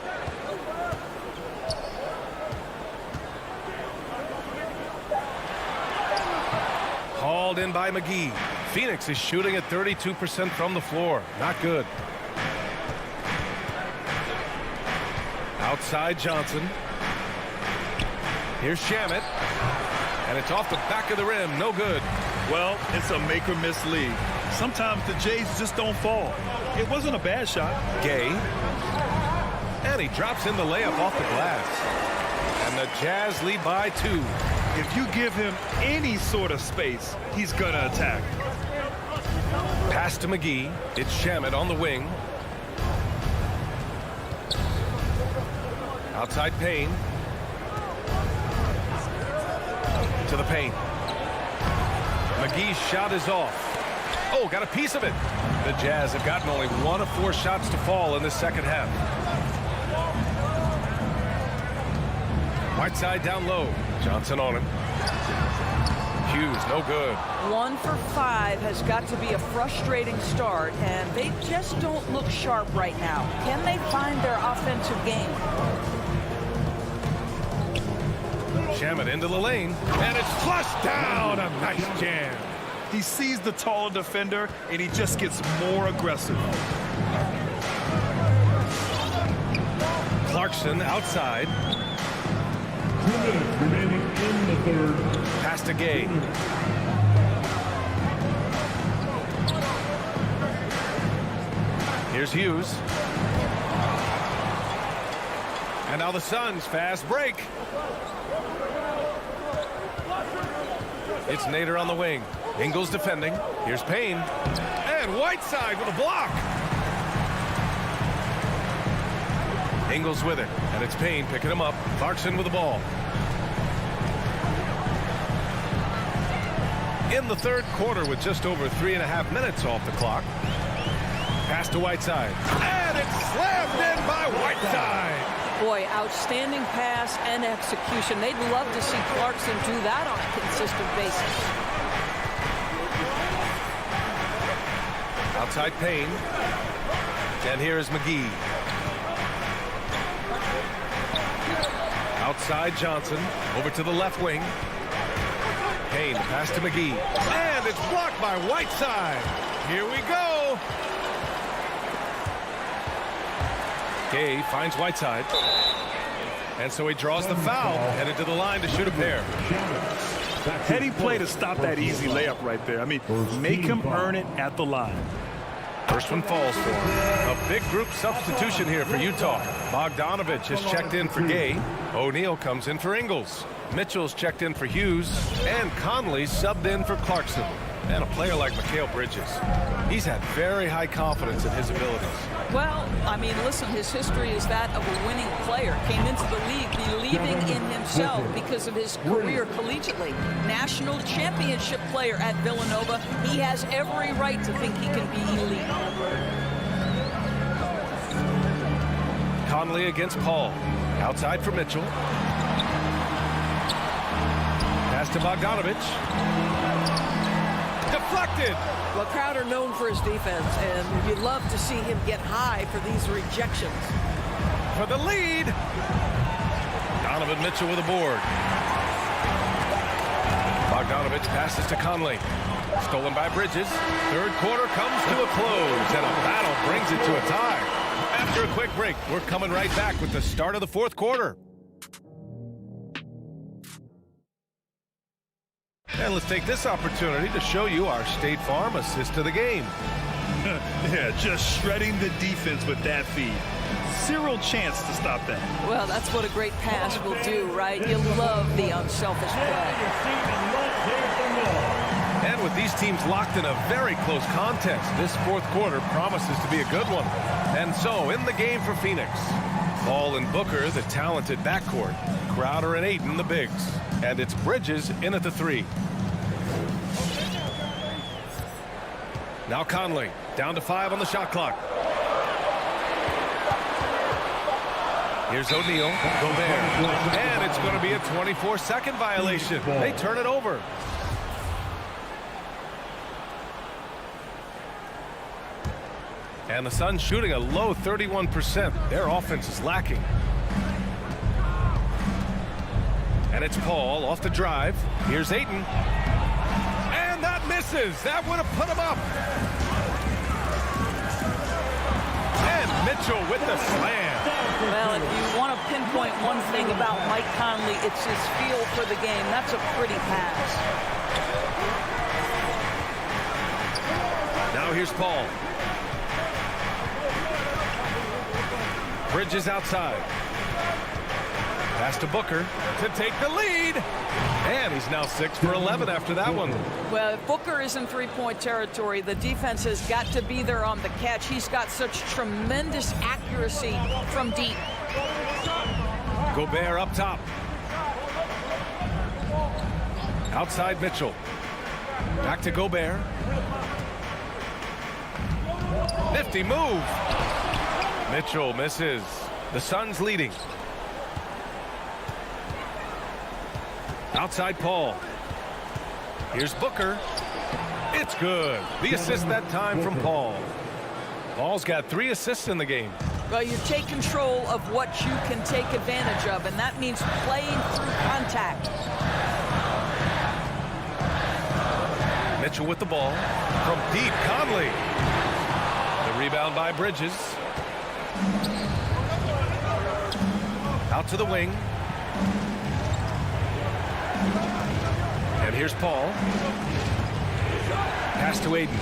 Hauled in by McGee. Phoenix is shooting at 32% from the floor. Not good. Outside Johnson. Here's Shamet. And it's off the back of the rim. No good. Well, it's a make or miss league. Sometimes the Jays just don't fall. It wasn't a bad shot. Gay. And he drops in the layup off the glass. And the Jazz lead by 2. If you give him any sort of space, he's going to attack. Pass to McGee. It's Shamet on the wing. Outside Payne. To the paint. McGee's shot is off. Oh, got a piece of it. The Jazz have gotten only 1 of 4 shots to fall in this second half. Whiteside down low. Johnson on him. Hughes, no good. 1 for 5 has got to be a frustrating start, and they just don't look sharp right now. Can they find their offensive game? Shaman into the lane, and it's flushed down. A nice jam. He sees the taller defender, and he just gets more aggressive. Clarkson outside. 2 minutes remaining in the third. Pass to Gay. Here's Hughes. And now the Suns fast break. It's Nader on the wing. Ingles defending. Here's Payne. And Whiteside with a block. Ingles with it. And it's Payne picking him up. Clarkson with the ball. In the third quarter with just over 3.5 minutes off the clock. Pass to Whiteside. And it's slammed in by Whiteside. Boy, outstanding pass and execution. They'd love to see Clarkson do that on a consistent basis. Outside Payne. And here's McGee. Outside Johnson. Over to the left wing. Payne, pass to McGee. And it's blocked by Whiteside. Here we go. Gay finds Whiteside. And so he draws the foul, headed to the line to shoot a pair. Heady play to stop that easy layup right there. I mean, make him earn it at the line. First one falls for him. A big group substitution here for Utah. Bogdanovich has checked in for Gay. O'Neal comes in for Ingles. Mitchell's checked in for Hughes. And Conley subbed in for Clarkson. And a player like Mikal Bridges, he's had very high confidence in his abilities. Well, I mean, listen, his history is that of a winning player. Came into the league believing in himself because of his career collegiately. National championship player at Villanova. He has every right to think he can be elite. Conley against Paul. Outside for Mitchell. Pass to Bogdanovich. Deflected. Well, Crowder known for his defense, and you'd love to see him get high for these rejections. For the lead. Donovan Mitchell with a board. Bogdanovich passes to Conley. Stolen by Bridges. Third quarter comes to a close, and a battle brings it to a tie. After a quick break, we're coming right back with the start of the fourth quarter. And let's take this opportunity to show you our State Farm assist to the game. Yeah, just shredding the defense with that feed. Zero chance to stop that. Well, that's what a great pass will do, right? You love the unselfish play. And with these teams locked in a very close contest, this fourth quarter promises to be a good one. And so, in the game for Phoenix, Paul and Booker, the talented backcourt. Crowder and Ayton, the bigs. And it's Bridges in at the 3. Now Conley, down to 5 on the shot clock. Here's O'Neal, Gobert, and it's going to be a 24-second violation. They turn it over. And the Suns shooting a low 31%. Their offense is lacking. And it's Paul off the drive. Here's Ayton. And that misses. That would have put him up. And Mitchell with the slam. Well, if you want to pinpoint one thing about Mike Conley, it's his feel for the game. That's a pretty pass. Now here's Paul. Bridges outside. Pass to Booker to take the lead. And he's now 6 for 11 after that one. Well, if Booker is in three-point territory, the defense has got to be there on the catch. He's got such tremendous accuracy from deep. Gobert up top. Outside Mitchell. Back to Gobert. Nifty move. Mitchell misses. The Suns leading. Outside Paul. Here's Booker. It's good. The assist that time from Paul. Paul's got 3 assists in the game. Well, you take control of what you can take advantage of, and that means playing through contact. Mitchell with the ball. From deep, Conley. The rebound by Bridges. Out to the wing. And here's Paul. Pass to Aiden.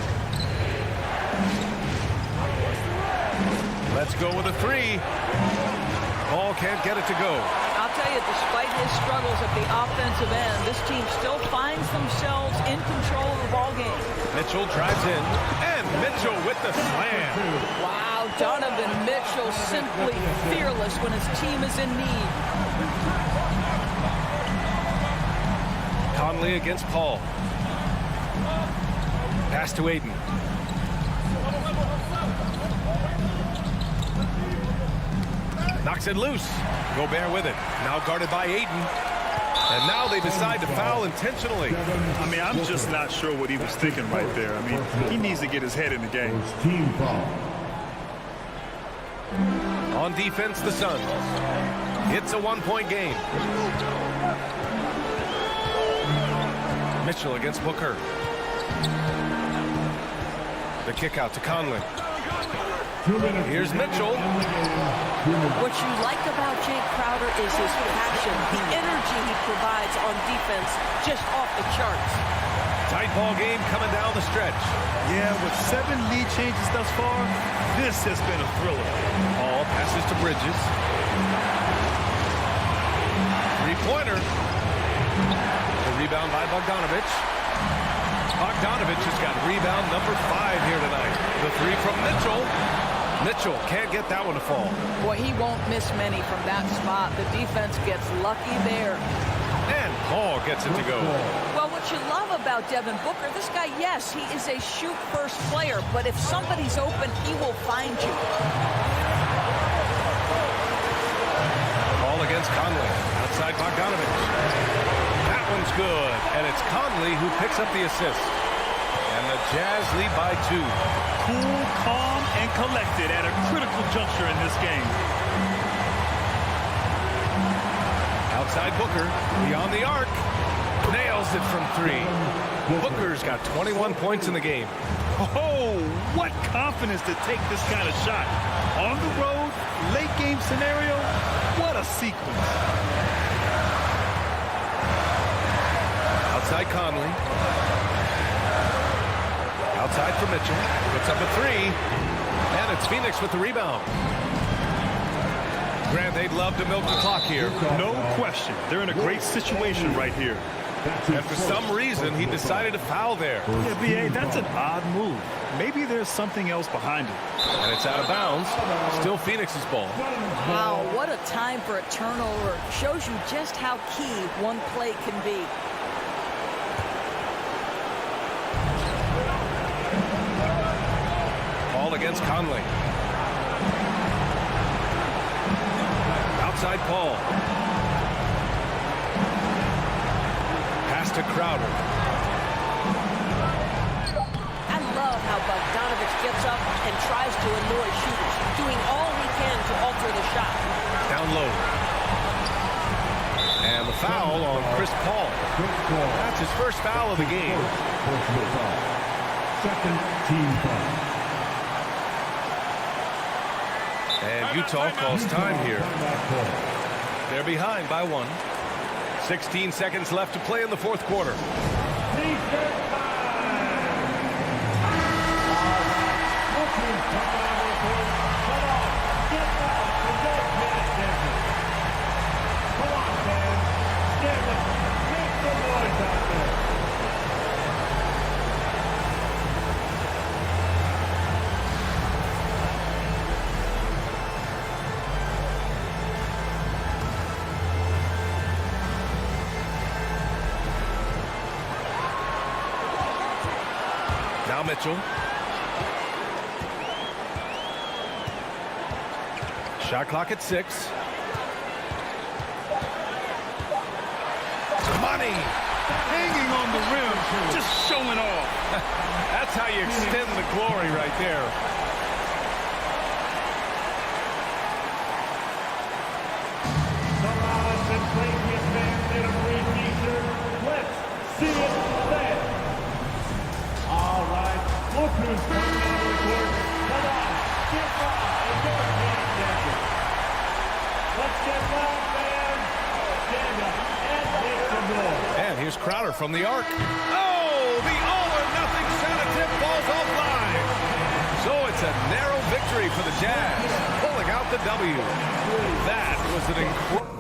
Let's go with a 3. Paul can't get it to go. I'll tell you, despite his struggles at the offensive end, this team still finds themselves in control of the ball game. Mitchell drives in, and Mitchell with the slam. Wow, Donovan Mitchell simply fearless when his team is in need. Conley against Paul. Pass to Aiden. Knocks it loose. Gobert with it. Now guarded by Aiden. And now they decide to foul intentionally. I mean, I'm just not sure what he was thinking right there. I mean, he needs to get his head in the game. Team foul. On defense, the Suns. It's a 1-point game. Mitchell against Booker. The kick out to Conley. Here's Mitchell. What you like about Jake Crowder is his passion, the energy he provides on defense, just off the charts. Tight ball game coming down the stretch. Yeah, with 7 lead changes thus far, this has been a thriller. Paul passes to Bridges. 3-pointer. The rebound by Bogdanovich. Bogdanovich has got rebound number 5 here tonight. The 3 from Mitchell. Mitchell can't get that one to fall. Boy, he won't miss many from that spot. The defense gets lucky there. And Paul gets it to go. Well, what you love about Devin Booker, this guy, yes, he is a shoot-first player, but if somebody's open, he will find you. Paul against Conley. Outside Bogdanovich. That one's good. And it's Conley who picks up the assist. And the Jazz lead by 2. Cool, calm, and collected at a critical juncture in this game. Outside Booker, beyond the arc. Nails it from 3. Booker's got 21 points in the game. Oh, what confidence to take this kind of shot. On the road, late game scenario, what a sequence. Outside Conley. Outside for Mitchell. Puts up a 3. And it's Phoenix with the rebound. Grant, they'd love to milk the clock here. No question. They're in a great situation right here. And for some reason, he decided to foul there. Yeah, B.A., that's an odd move. Maybe there's something else behind it. And it's out of bounds. Still Phoenix's ball. Wow, what a time for a turnover. Shows you just how key one play can be. Against Conley. Outside Paul. Pass to Crowder. I love how Bogdanovich gets up and tries to annoy shooters, doing all he can to alter the shot. Down low. And the foul on Chris Paul. That's his first foul of the game. Second team foul. And Utah calls time here. They're behind by 1. 16 seconds left to play in the 4th quarter. Now Mitchell. Shot clock at 6. Money. showing off. That's how you extend the glory right there. The Robinson Patriots fans in a free t-shirt. Let's see it then. All right, look who's coming out of the court. Come on, get by and go ahead, Jackson. Let's get loud, fans. Stand up and make some noise. And here's Crowder from the arc. Oh, the all-or-nothing shot attempt falls offline. So it's a narrow victory for the Jazz, pulling out the W. That was an incredible...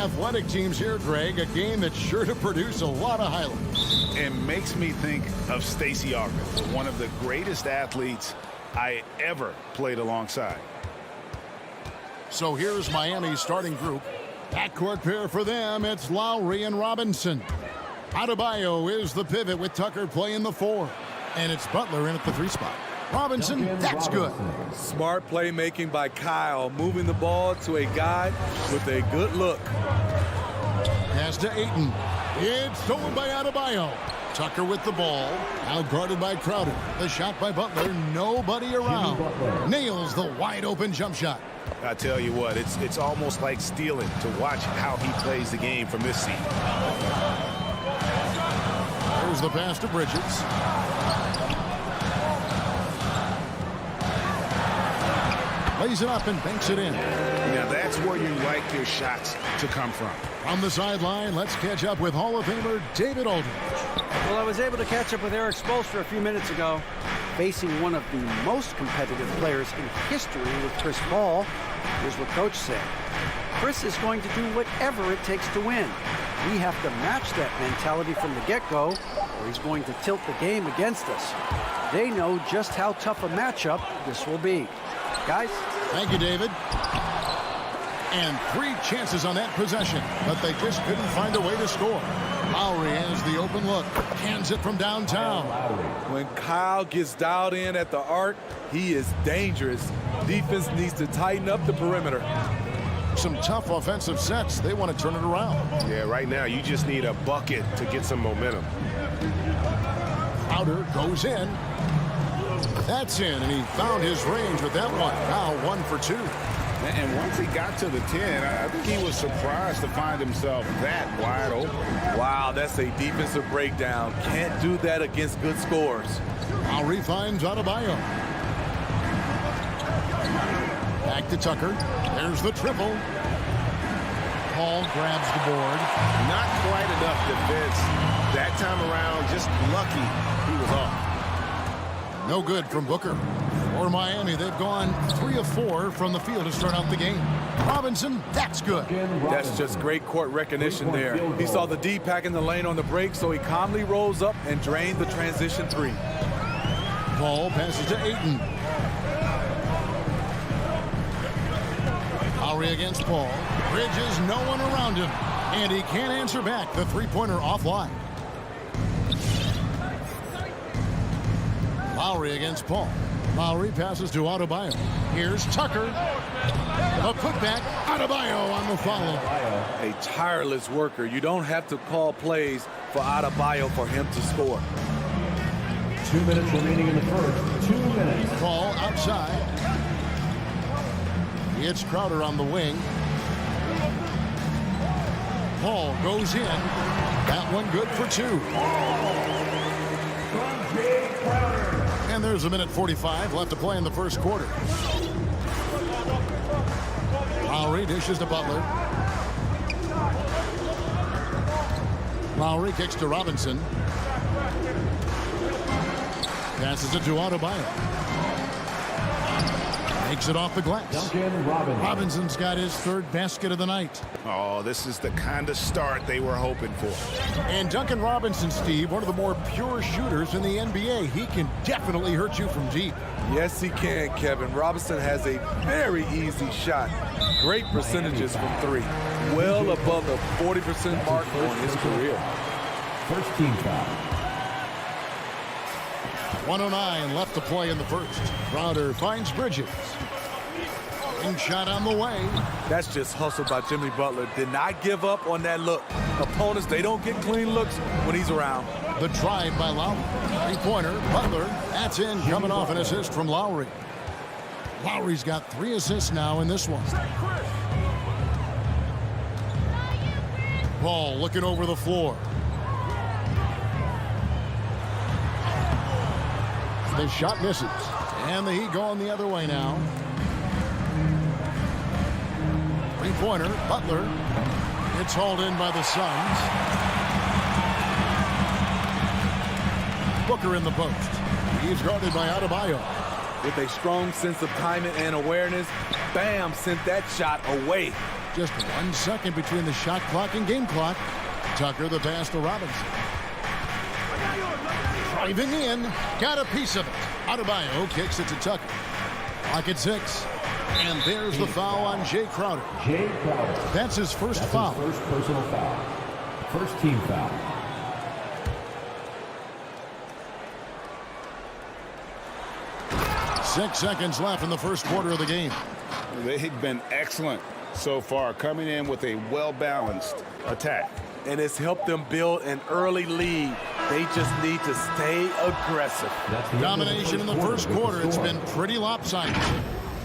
athletic teams here, Greg. A game that's sure to produce a lot of highlights. It makes me think of Stacey Augmon, one of the greatest athletes I ever played alongside. So here's Miami's starting group. Backcourt pair for them, it's Lowry and Robinson. Adebayo is the pivot with Tucker playing the 4. And it's Butler in at the 3 spot. Robinson, that's good. Smart playmaking by Kyle, moving the ball to a guy with a good look. Pass to Ayton. It's stolen by Adebayo. Tucker with the ball. Out guarded by Crowder. The shot by Butler. Nobody around. Nails the wide open jump shot. I tell you what, it's almost like stealing to watch how he plays the game from this seat. There's the pass to Bridges. Lays it up and banks it in. Now that's where you like your shots to come from. On the sideline, let's catch up with Hall of Famer David Aldridge. Well, I was able to catch up with Eric Spoelstra a few minutes ago. Facing one of the most competitive players in history with Chris Paul, here's what Coach said. Chris is going to do whatever it takes to win. We have to match that mentality from the get-go, or he's going to tilt the game against us. They know just how tough a matchup this will be. Guys? Thank you, David. And 3 chances on that possession, but they just couldn't find a way to score. Lowry has the open look. Hands it from downtown. When Kyle gets dialed in at the arc, he is dangerous. Defense needs to tighten up the perimeter. Some tough offensive sets. They want to turn it around. Yeah, right now you just need a bucket to get some momentum. Crowder goes in. That's in, and he found his range with that one. Now 1 for 2. And once he got to the 10, I think he was surprised to find himself that wide open. Wow, that's a defensive breakdown. Can't do that against good scores. Lowry finds Adebayo. Back to Tucker. There's the triple. Paul grabs the board. Not quite enough defense that time around. Just lucky he was off. No good from Booker. For Miami, they've gone 3 of 4 from the field to start out the game. Robinson, that's good. That's just great court recognition there. He saw the D pack in the lane on the break, so he calmly rolls up and drained the transition 3. Paul passes to Ayton. Lowry against Paul. Bridges, no one around him. And he can't answer back. The 3-pointer offline. Lowry against Paul. Lowry passes to Adebayo. Here's Tucker. A putback. Adebayo on the follow. A tireless worker. You don't have to call plays for Adebayo for him to score. 2 minutes remaining in the first. 2 minutes. Paul outside. It's Crowder on the wing. Paul goes in. That one good for 2. And there's a minute 45 left to play in the first quarter. Lowry dishes to Butler. Lowry kicks to Robinson. Passes it to Adebayo. Makes it off the glass. Robinson's got his 3rd basket of the night. Oh, this is the kind of start they were hoping for. And Duncan Robinson, Steve, one of the more pure shooters in the NBA. He can definitely hurt you from deep. Yes, he can, Kevin. Robinson has a very easy shot. Great percentages from 3. Well above the 40% mark on his career. First team foul. 1:09 left to play in the first. Crowder finds Bridges. And shot on the way. That's just hustle by Jimmy Butler. Did not give up on that look. Opponents, they don't get clean looks when he's around. The drive by Lowry. 3-pointer. Butler. That's in. Coming off an assist from Lowry. Lowry's got 3 assists now in this one. Paul looking over the floor. The shot misses. And the Heat going the other way now. 3-pointer. Butler. It's hauled in by the Suns. Booker in the post. He's guarded by Adebayo. With a strong sense of timing and awareness, Bam sent that shot away. Just 1 second between the shot clock and game clock. Tucker the pass to Robinson. Driving in, got a piece of it. Adebayo kicks it to Tucker. Clock at 6. And there's the foul on Jay Crowder. Jay Crowder. That's his first foul. His first personal foul. First team foul. Six seconds left in the first quarter of the game. They've been excellent so far, coming in with a well-balanced attack. And it's helped them build an early lead. They just need to stay aggressive. Domination in the first quarter. It's been pretty lopsided.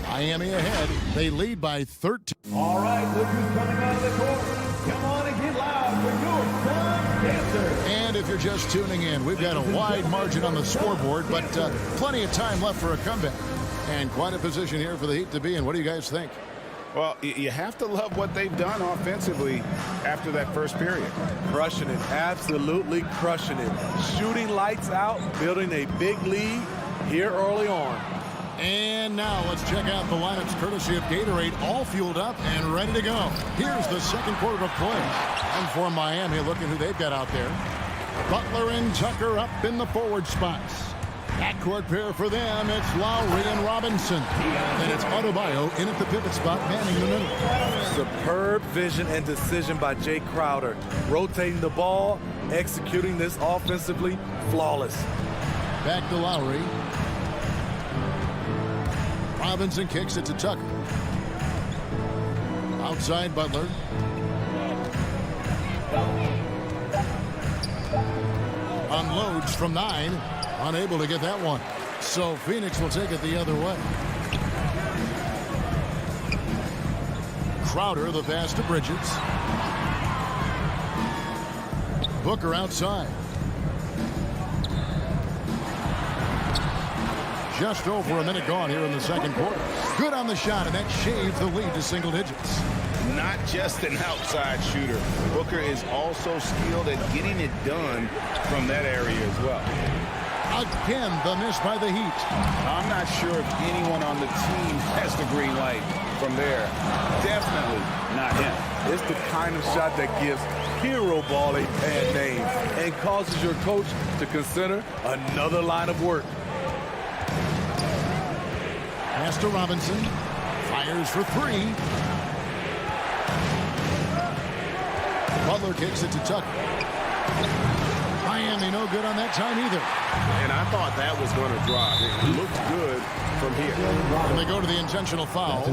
Miami ahead. They lead by 13. All right, look who's coming out of the court. Come on and get loud for your son, Dancer. And if you're just tuning in, we've got a wide margin on the scoreboard, but plenty of time left for a comeback. And quite a position here for the Heat to be in. What do you guys think? Well, you have to love what they've done offensively after that first period. Crushing it, absolutely crushing it. Shooting lights out, building a big lead here early on. And now let's check out the lineups courtesy of Gatorade, all fueled up and ready to go. Here's the second quarter of play. And for Miami, looking who they've got out there. Butler and Tucker up in the forward spots. Backcourt pair for them, it's Lowry and Robinson. And it's Adebayo in at the pivot spot, manning the middle. Superb vision and decision by Jay Crowder. Rotating the ball, executing this offensively, flawless. Back to Lowry. Robinson kicks it to Tucker. Outside Butler. Unloads from 9. Unable to get that one. So Phoenix will take it the other way. Crowder the pass to Bridges. Booker outside. Just over a minute gone here in the second quarter. Good on the shot, and that shaves the lead to single digits. Not just an outside shooter. Booker is also skilled at getting it done from that area as well. Again, the miss by the Heat. I'm not sure if anyone on the team has the green light from there. Definitely not him. It's the kind of shot that gives hero ball a bad name and causes your coach to consider another line of work. Pass to Robinson. Fires for 3. Butler kicks it to Tucker. Miami no good on that time either. And I thought that was going to drop. It looked good from here. And they go to the intentional foul.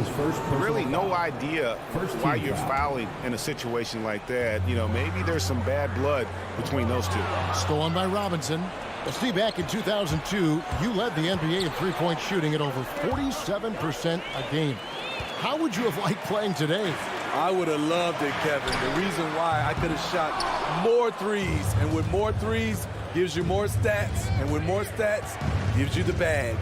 Really no idea why you're fouling in a situation like that. You know, maybe there's some bad blood between those two. Stolen by Robinson. Well, Steve, back in 2002, you led the NBA in three-point shooting at over 47% a game. How would you have liked playing today? I would have loved it, Kevin. The reason why I could have shot more threes, and with more threes gives you more stats, and with more stats gives you the bag.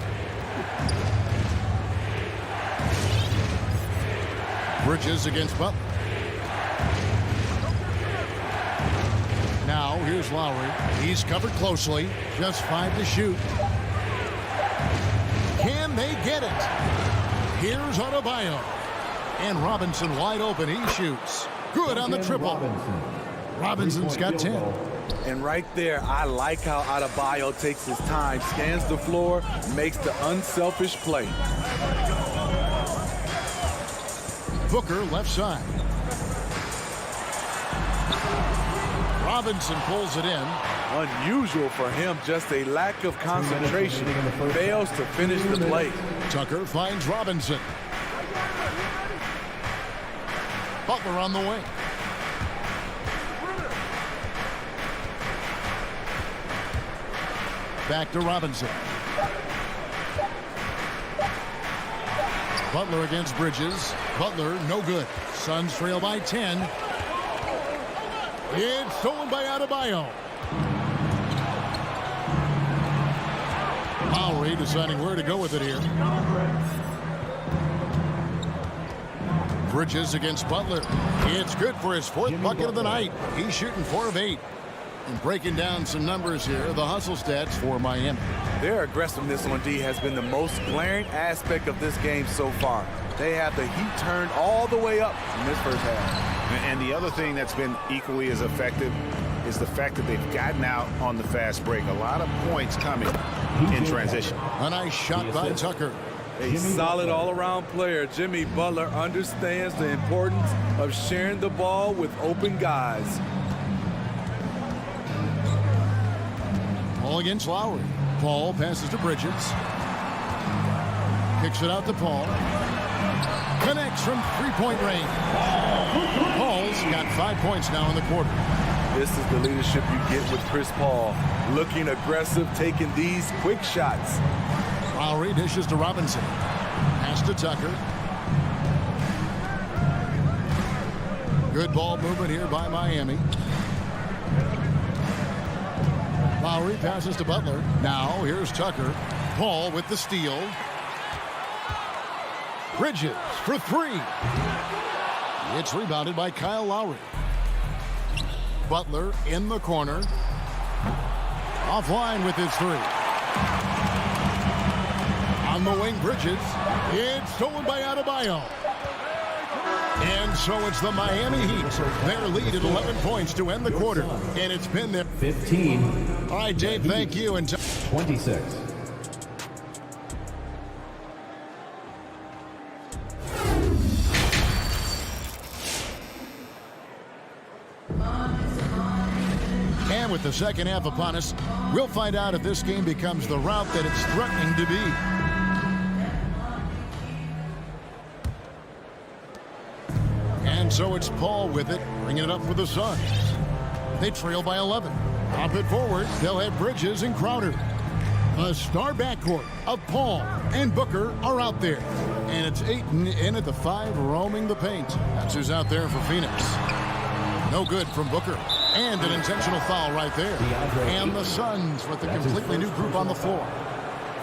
Bridges against Butler. Now here's Lowry. He's covered closely. Just 5 to shoot. Can they get it? Here's Adebayo. And Robinson wide open. He shoots. Good on the triple. Robinson's got 10. And right there, I like how Adebayo takes his time, scans the floor, makes the unselfish play. Booker left side. Robinson pulls it in. Unusual for him, just a lack of concentration. Fails to finish the play. Tucker finds Robinson. Butler on the wing. Back to Robinson. Butler against Bridges. Butler, no good. Suns trail by 10. It's stolen by Adebayo. Lowry deciding where to go with it here. Bridges against Butler. It's good for his 4th bucket of the night. He's shooting 4 of 8. And breaking down some numbers here, the hustle stats for Miami. Their aggressiveness on D has been the most glaring aspect of this game so far. They have the heat turned all the way up in this first half. And the other thing that's been equally as effective is the fact that they've gotten out on the fast break. A lot of points coming in transition. A nice shot by Tucker. A solid all-around player. Jimmy Butler understands the importance of sharing the ball with open guys. Paul against Lowry. Paul passes to Bridges. Kicks it out to Paul. Connects from three-point range. Paul's got 5 points now in the quarter. This is the leadership you get with Chris Paul. Looking aggressive, taking these quick shots. Lowry dishes to Robinson. Pass to Tucker. Good ball movement here by Miami. Lowry passes to Butler. Now here's Tucker. Paul with the steal. Bridges for three. It's rebounded by Kyle Lowry. Butler in the corner. Offline with his three. On the wing, Bridges. It's stolen by Adebayo. And so it's the Miami Heat. Their lead at 11 points to end the quarter. And it's been there. 15. All right, Dave, thank you. And 26. And with the second half upon us, we'll find out if this game becomes the route that it's threatening to be. And so it's Paul with it, bringing it up for the Suns. They trail by 11. Pop it forward. They'll have Bridges and Crowder. A star backcourt of Paul and Booker are out there. And it's Ayton in at the 5, roaming the paint. That's who's out there for Phoenix. No good from Booker. And an intentional foul right there. And the Suns with a completely new group on the floor.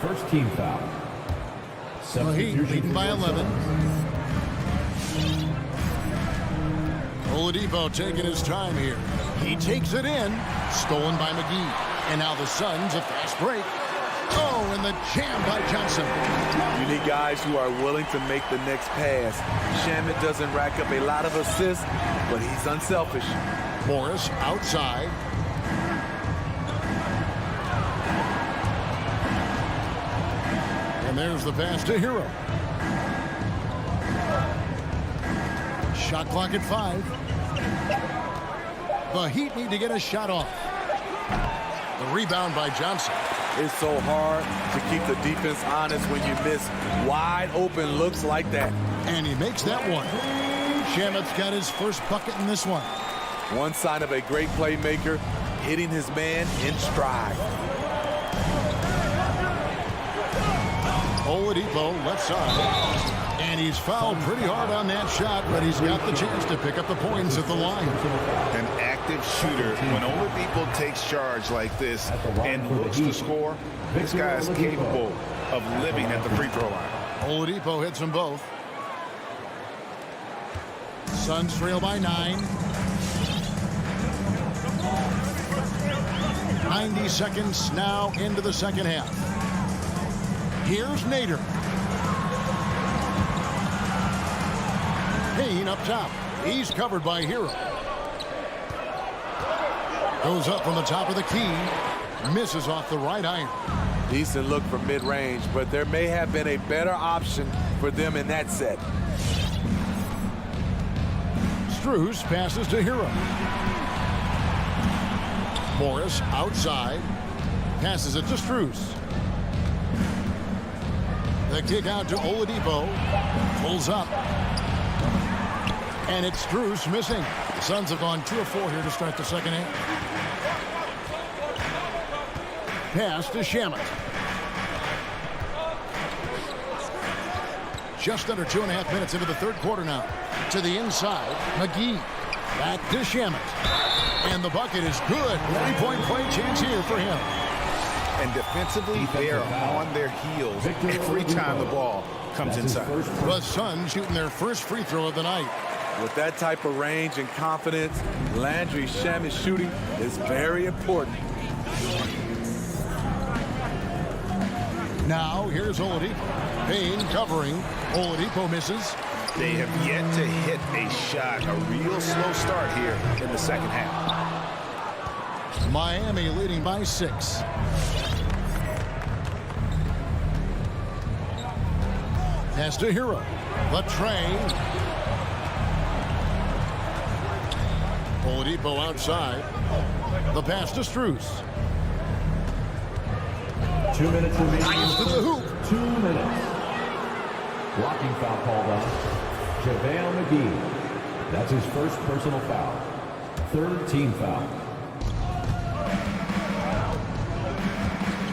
First team foul. The Heat leading by 11. Oladipo taking his time here. He takes it in. Stolen by McGee. And now the Suns, a fast break. Oh, and the jam by Johnson. You need guys who are willing to make the next pass. Shamet doesn't rack up a lot of assists, but he's unselfish. Morris outside. And there's the pass to Hero. Shot clock at 5. The Heat need to get a shot off. The rebound by Johnson. It's so hard to keep the defense honest when you miss wide open looks like that. And he makes that one. Shamet's got his first bucket in this one. One sign of a great playmaker, hitting his man in stride. Oladipo left side. And he's fouled pretty hard on that shot, but he's got the chance to pick up the points at the line. An active shooter. When Oladipo takes charge like this and looks to score, this guy is capable of living at the free throw line. Oladipo hits them both. Suns trail by 9. 90 seconds now into the second half. Here's Nader. Payne up top. He's covered by Hero. Goes up from the top of the key. Misses off the right iron. Decent look from mid-range, but there may have been a better option for them in that set. Strus passes to Hero. Morris outside. Passes it to Strus. The kick out to Oladipo. Pulls up. And it's Strus missing. The Suns have gone 2 of 4 here to start the second half. Pass to Shamet. Just under 2.5 minutes into the third quarter now. To the inside, McGee. Back to Shamet. And the bucket is good. 3-point play chance here for him. And defensively, they are on their heels every time the ball comes inside. The Suns shooting their first free throw of the night. With that type of range and confidence, Landry Shamet's shooting is very important. Now, here's Oladipo. Payne covering. Oladipo misses. They have yet to hit a shot. A real slow start here in the second half. Miami leading by 6. Pass to Hero. The tray. Oladipo outside. The pass to Strus. 2 minutes remaining. To the hoop. 2 minutes. Blocking foul called on JaVale McGee. That's his first personal foul. 3rd team foul.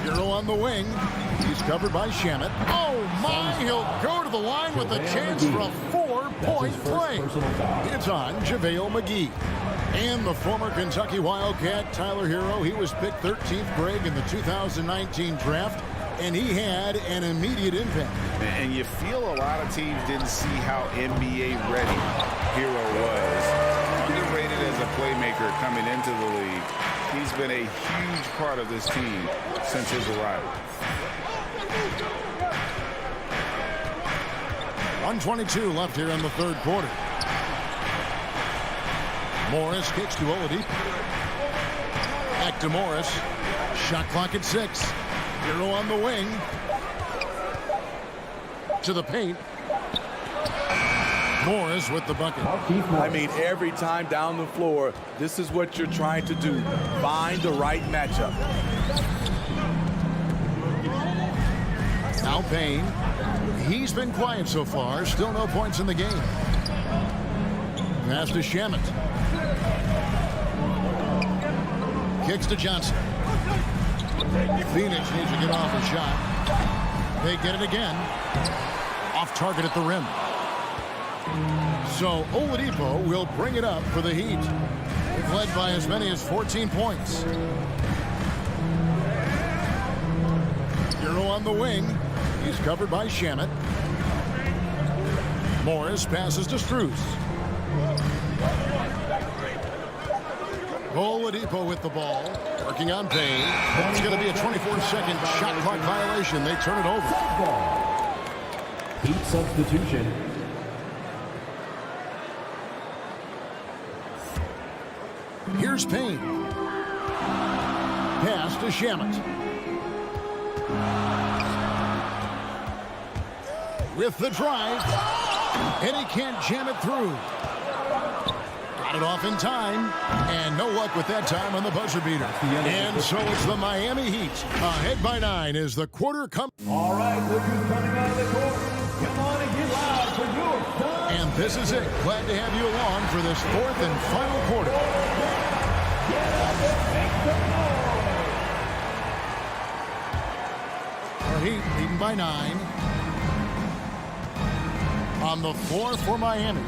Hero on the wing. He's covered by Shamet. Oh my, he'll go to the line with a chance for a 4-point play. It's on JaVale McGee. And the former Kentucky Wildcat, Tyler Hero, he was picked 13th grade in the 2019 draft, and he had an immediate impact. And you feel a lot of teams didn't see how NBA ready Hero was. Underrated as a playmaker coming into the league. He's been a huge part of this team since his arrival. 1:22 left here in the 3rd quarter. Morris kicks to Oladipo. Back to Morris. Shot clock at 6. Hero on the wing. To the paint. Morris with the bucket. I mean, every time down the floor, this is what you're trying to do. Find the right matchup. Now Payne. He's been quiet so far. Still no points in the game. Pass to Shamet. Kicks to Johnson. Phoenix needs to get off a shot. They get it again. Off target at the rim. So Oladipo will bring it up for the Heat. They've led by as many as 14 points. Hero on the wing. He's covered by Shamet. Morris passes to Strus. Oladipo with the ball. Working on Payne. It's going to be a 24-second shot clock violation. They turn it over. Heat substitution. Here's Payne. Pass to Shamet. With the drive. And he can't jam it through. Got it off in time. And no luck with that time on the buzzer beater. And so it's the Miami Heat. Ahead by 9 as the quarter comes. All right, look who's coming out of the court. Come on and get loud for your time. And this is it. Glad to have you along for this 4th and final quarter. Our Heat leading by 9. On the floor for Miami.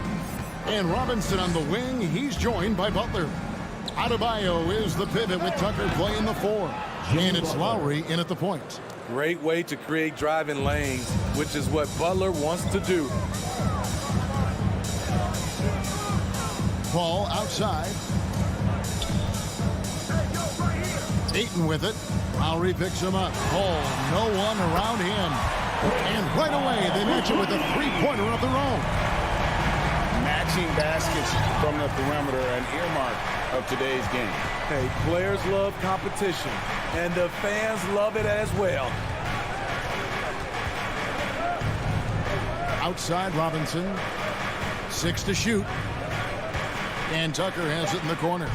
And Robinson on the wing. He's joined by Butler. Adebayo is the pivot with Tucker playing the 4. And it's Lowry in at the point. Great way to create driving lanes, which is what Butler wants to do. Ball outside. Ayton with it. Lowry picks him up. Oh, no one around him. And right away, they match it with a three-pointer of their own. Matching baskets from the perimeter, an earmark of today's game. Hey, players love competition, and the fans love it as well. Outside Robinson. 6 to shoot. And Tucker has it in the corner.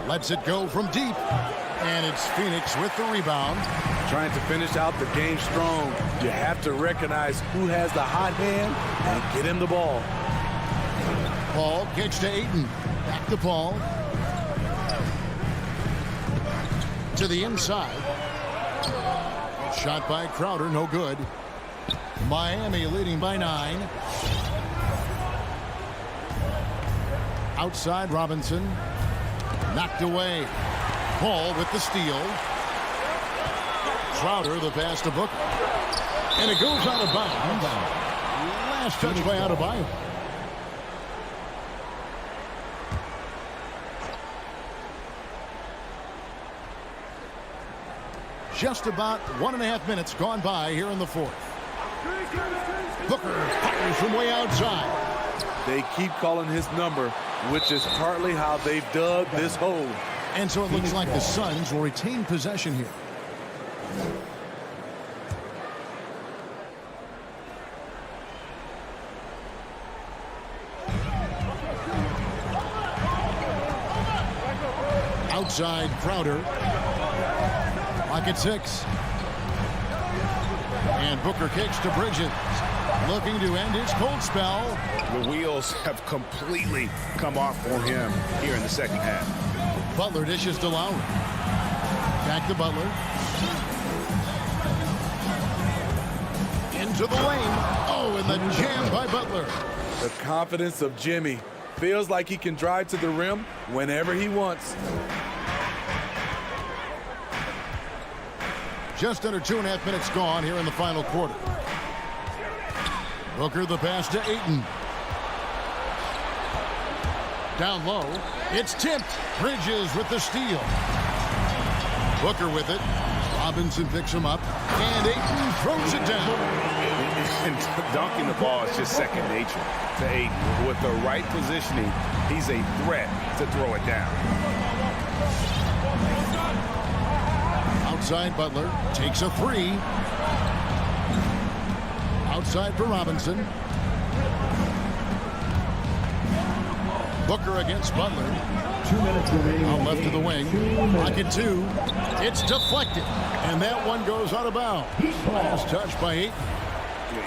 Lets it go from deep. And it's Phoenix with the rebound. Trying to finish out the game strong, you have to recognize who has the hot hand and get him the ball. Paul kicks to Ayton. Back to Paul. To the inside. Shot by Crowder, no good. Miami leading by 9. Outside Robinson. Knocked away. Paul with the steal. Crowder the pass to Booker. And it goes out of bounds. Last touch by Adebayo. just about 1.5 minutes gone by here in the fourth. Booker fires from way outside. They keep calling his number, which is partly how they've dug this hole. And so it looks like the Suns will retain possession here. Outside Crowder. Lock at 6. And Booker kicks to Bridges. Looking to end his cold spell. The wheels have completely come off for him here in the second half. Butler dishes to Lowry. Back to Butler. Into the lane. Oh, and the jam by Butler. The confidence of Jimmy. Feels like he can drive to the rim whenever he wants. Just under 2.5 minutes gone here in the final quarter. Booker the pass to Ayton. Down low. It's tipped. Bridges with the steal. Booker with it. Robinson picks him up. And Ayton throws it down. And dunking the ball is just second nature to Ayton. With the right positioning, he's a threat to throw it down. Outside Butler takes a 3. Outside for Robinson. Booker against Butler. 2 minutes remaining. Out left to the wing. Pocket 2. It's deflected. And that one goes out of bounds. Last touch by Ayton.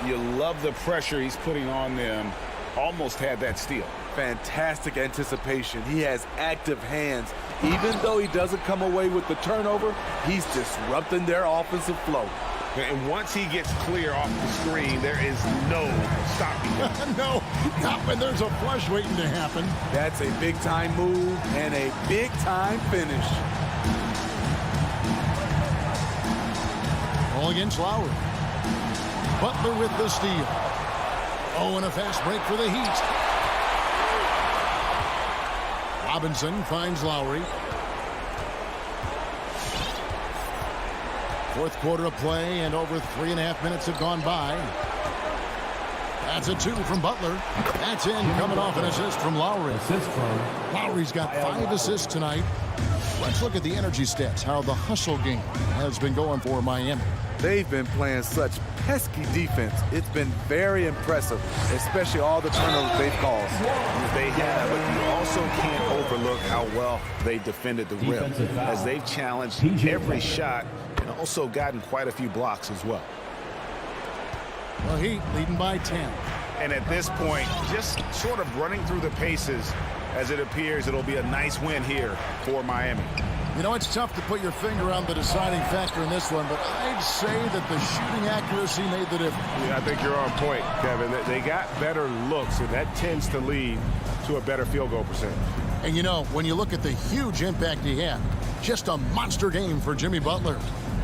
You love the pressure he's putting on them. Almost had that steal. Fantastic anticipation. He has active hands. Even though he doesn't come away with the turnover, he's disrupting their offensive flow. And once he gets clear off the screen, there is no stopping him. No, not when there's a flush waiting to happen. That's a big-time move and a big-time finish. All against Lowry. Butler with the steal. Oh, and a fast break for the Heat. Robinson finds Lowry. Fourth quarter of play, and over 3.5 minutes have gone by. That's a 2 from Butler. That's in, coming off an assist from Lowry. Assist from Lowry's got 5 assists tonight. Let's look at the energy stats, how the hustle game has been going for Miami. They've been playing such pesky defense. It's been very impressive, especially all the turnovers they've caused. They have, but you also can't overlook how well they defended the rim, as they've challenged every shot and also gotten quite a few blocks as well. The Heat leading by 10. And at this point, just sort of running through the paces, as it appears it'll be a nice win here for Miami. You know, it's tough to put your finger on the deciding factor in this one, but I'd say that the shooting accuracy made the difference. Yeah, I think you're on point, Kevin. They got better looks, and that tends to lead to a better field goal percentage. And, you know, when you look at the huge impact he had, just a monster game for Jimmy Butler.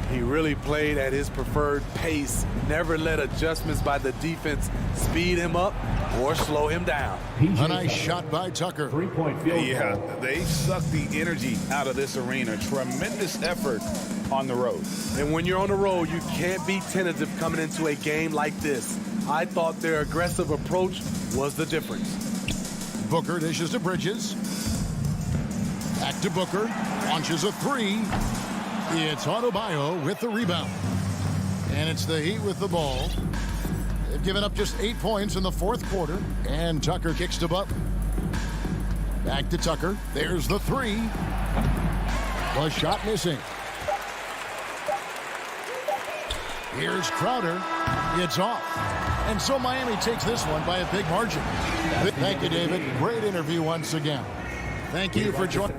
He really played at his preferred pace, never let adjustments by the defense speed him up or slow him down. A nice shot by Tucker. 3-point field goal. Yeah, they sucked the energy out of this arena. Tremendous effort on the road. And when you're on the road, you can't be tentative coming into a game like this. I thought their aggressive approach was the difference. Booker dishes to Bridges. Back to Booker. Launches a 3. It's Adebayo with the rebound. And it's the Heat with the ball. They've given up just 8 points in the fourth quarter. And Tucker kicks to Butler. Back to Tucker. There's the 3. The shot missing. Here's Crowder. It's off. And so Miami takes this one by a big margin. Thank you, David. Great interview once again. Thank you for joining.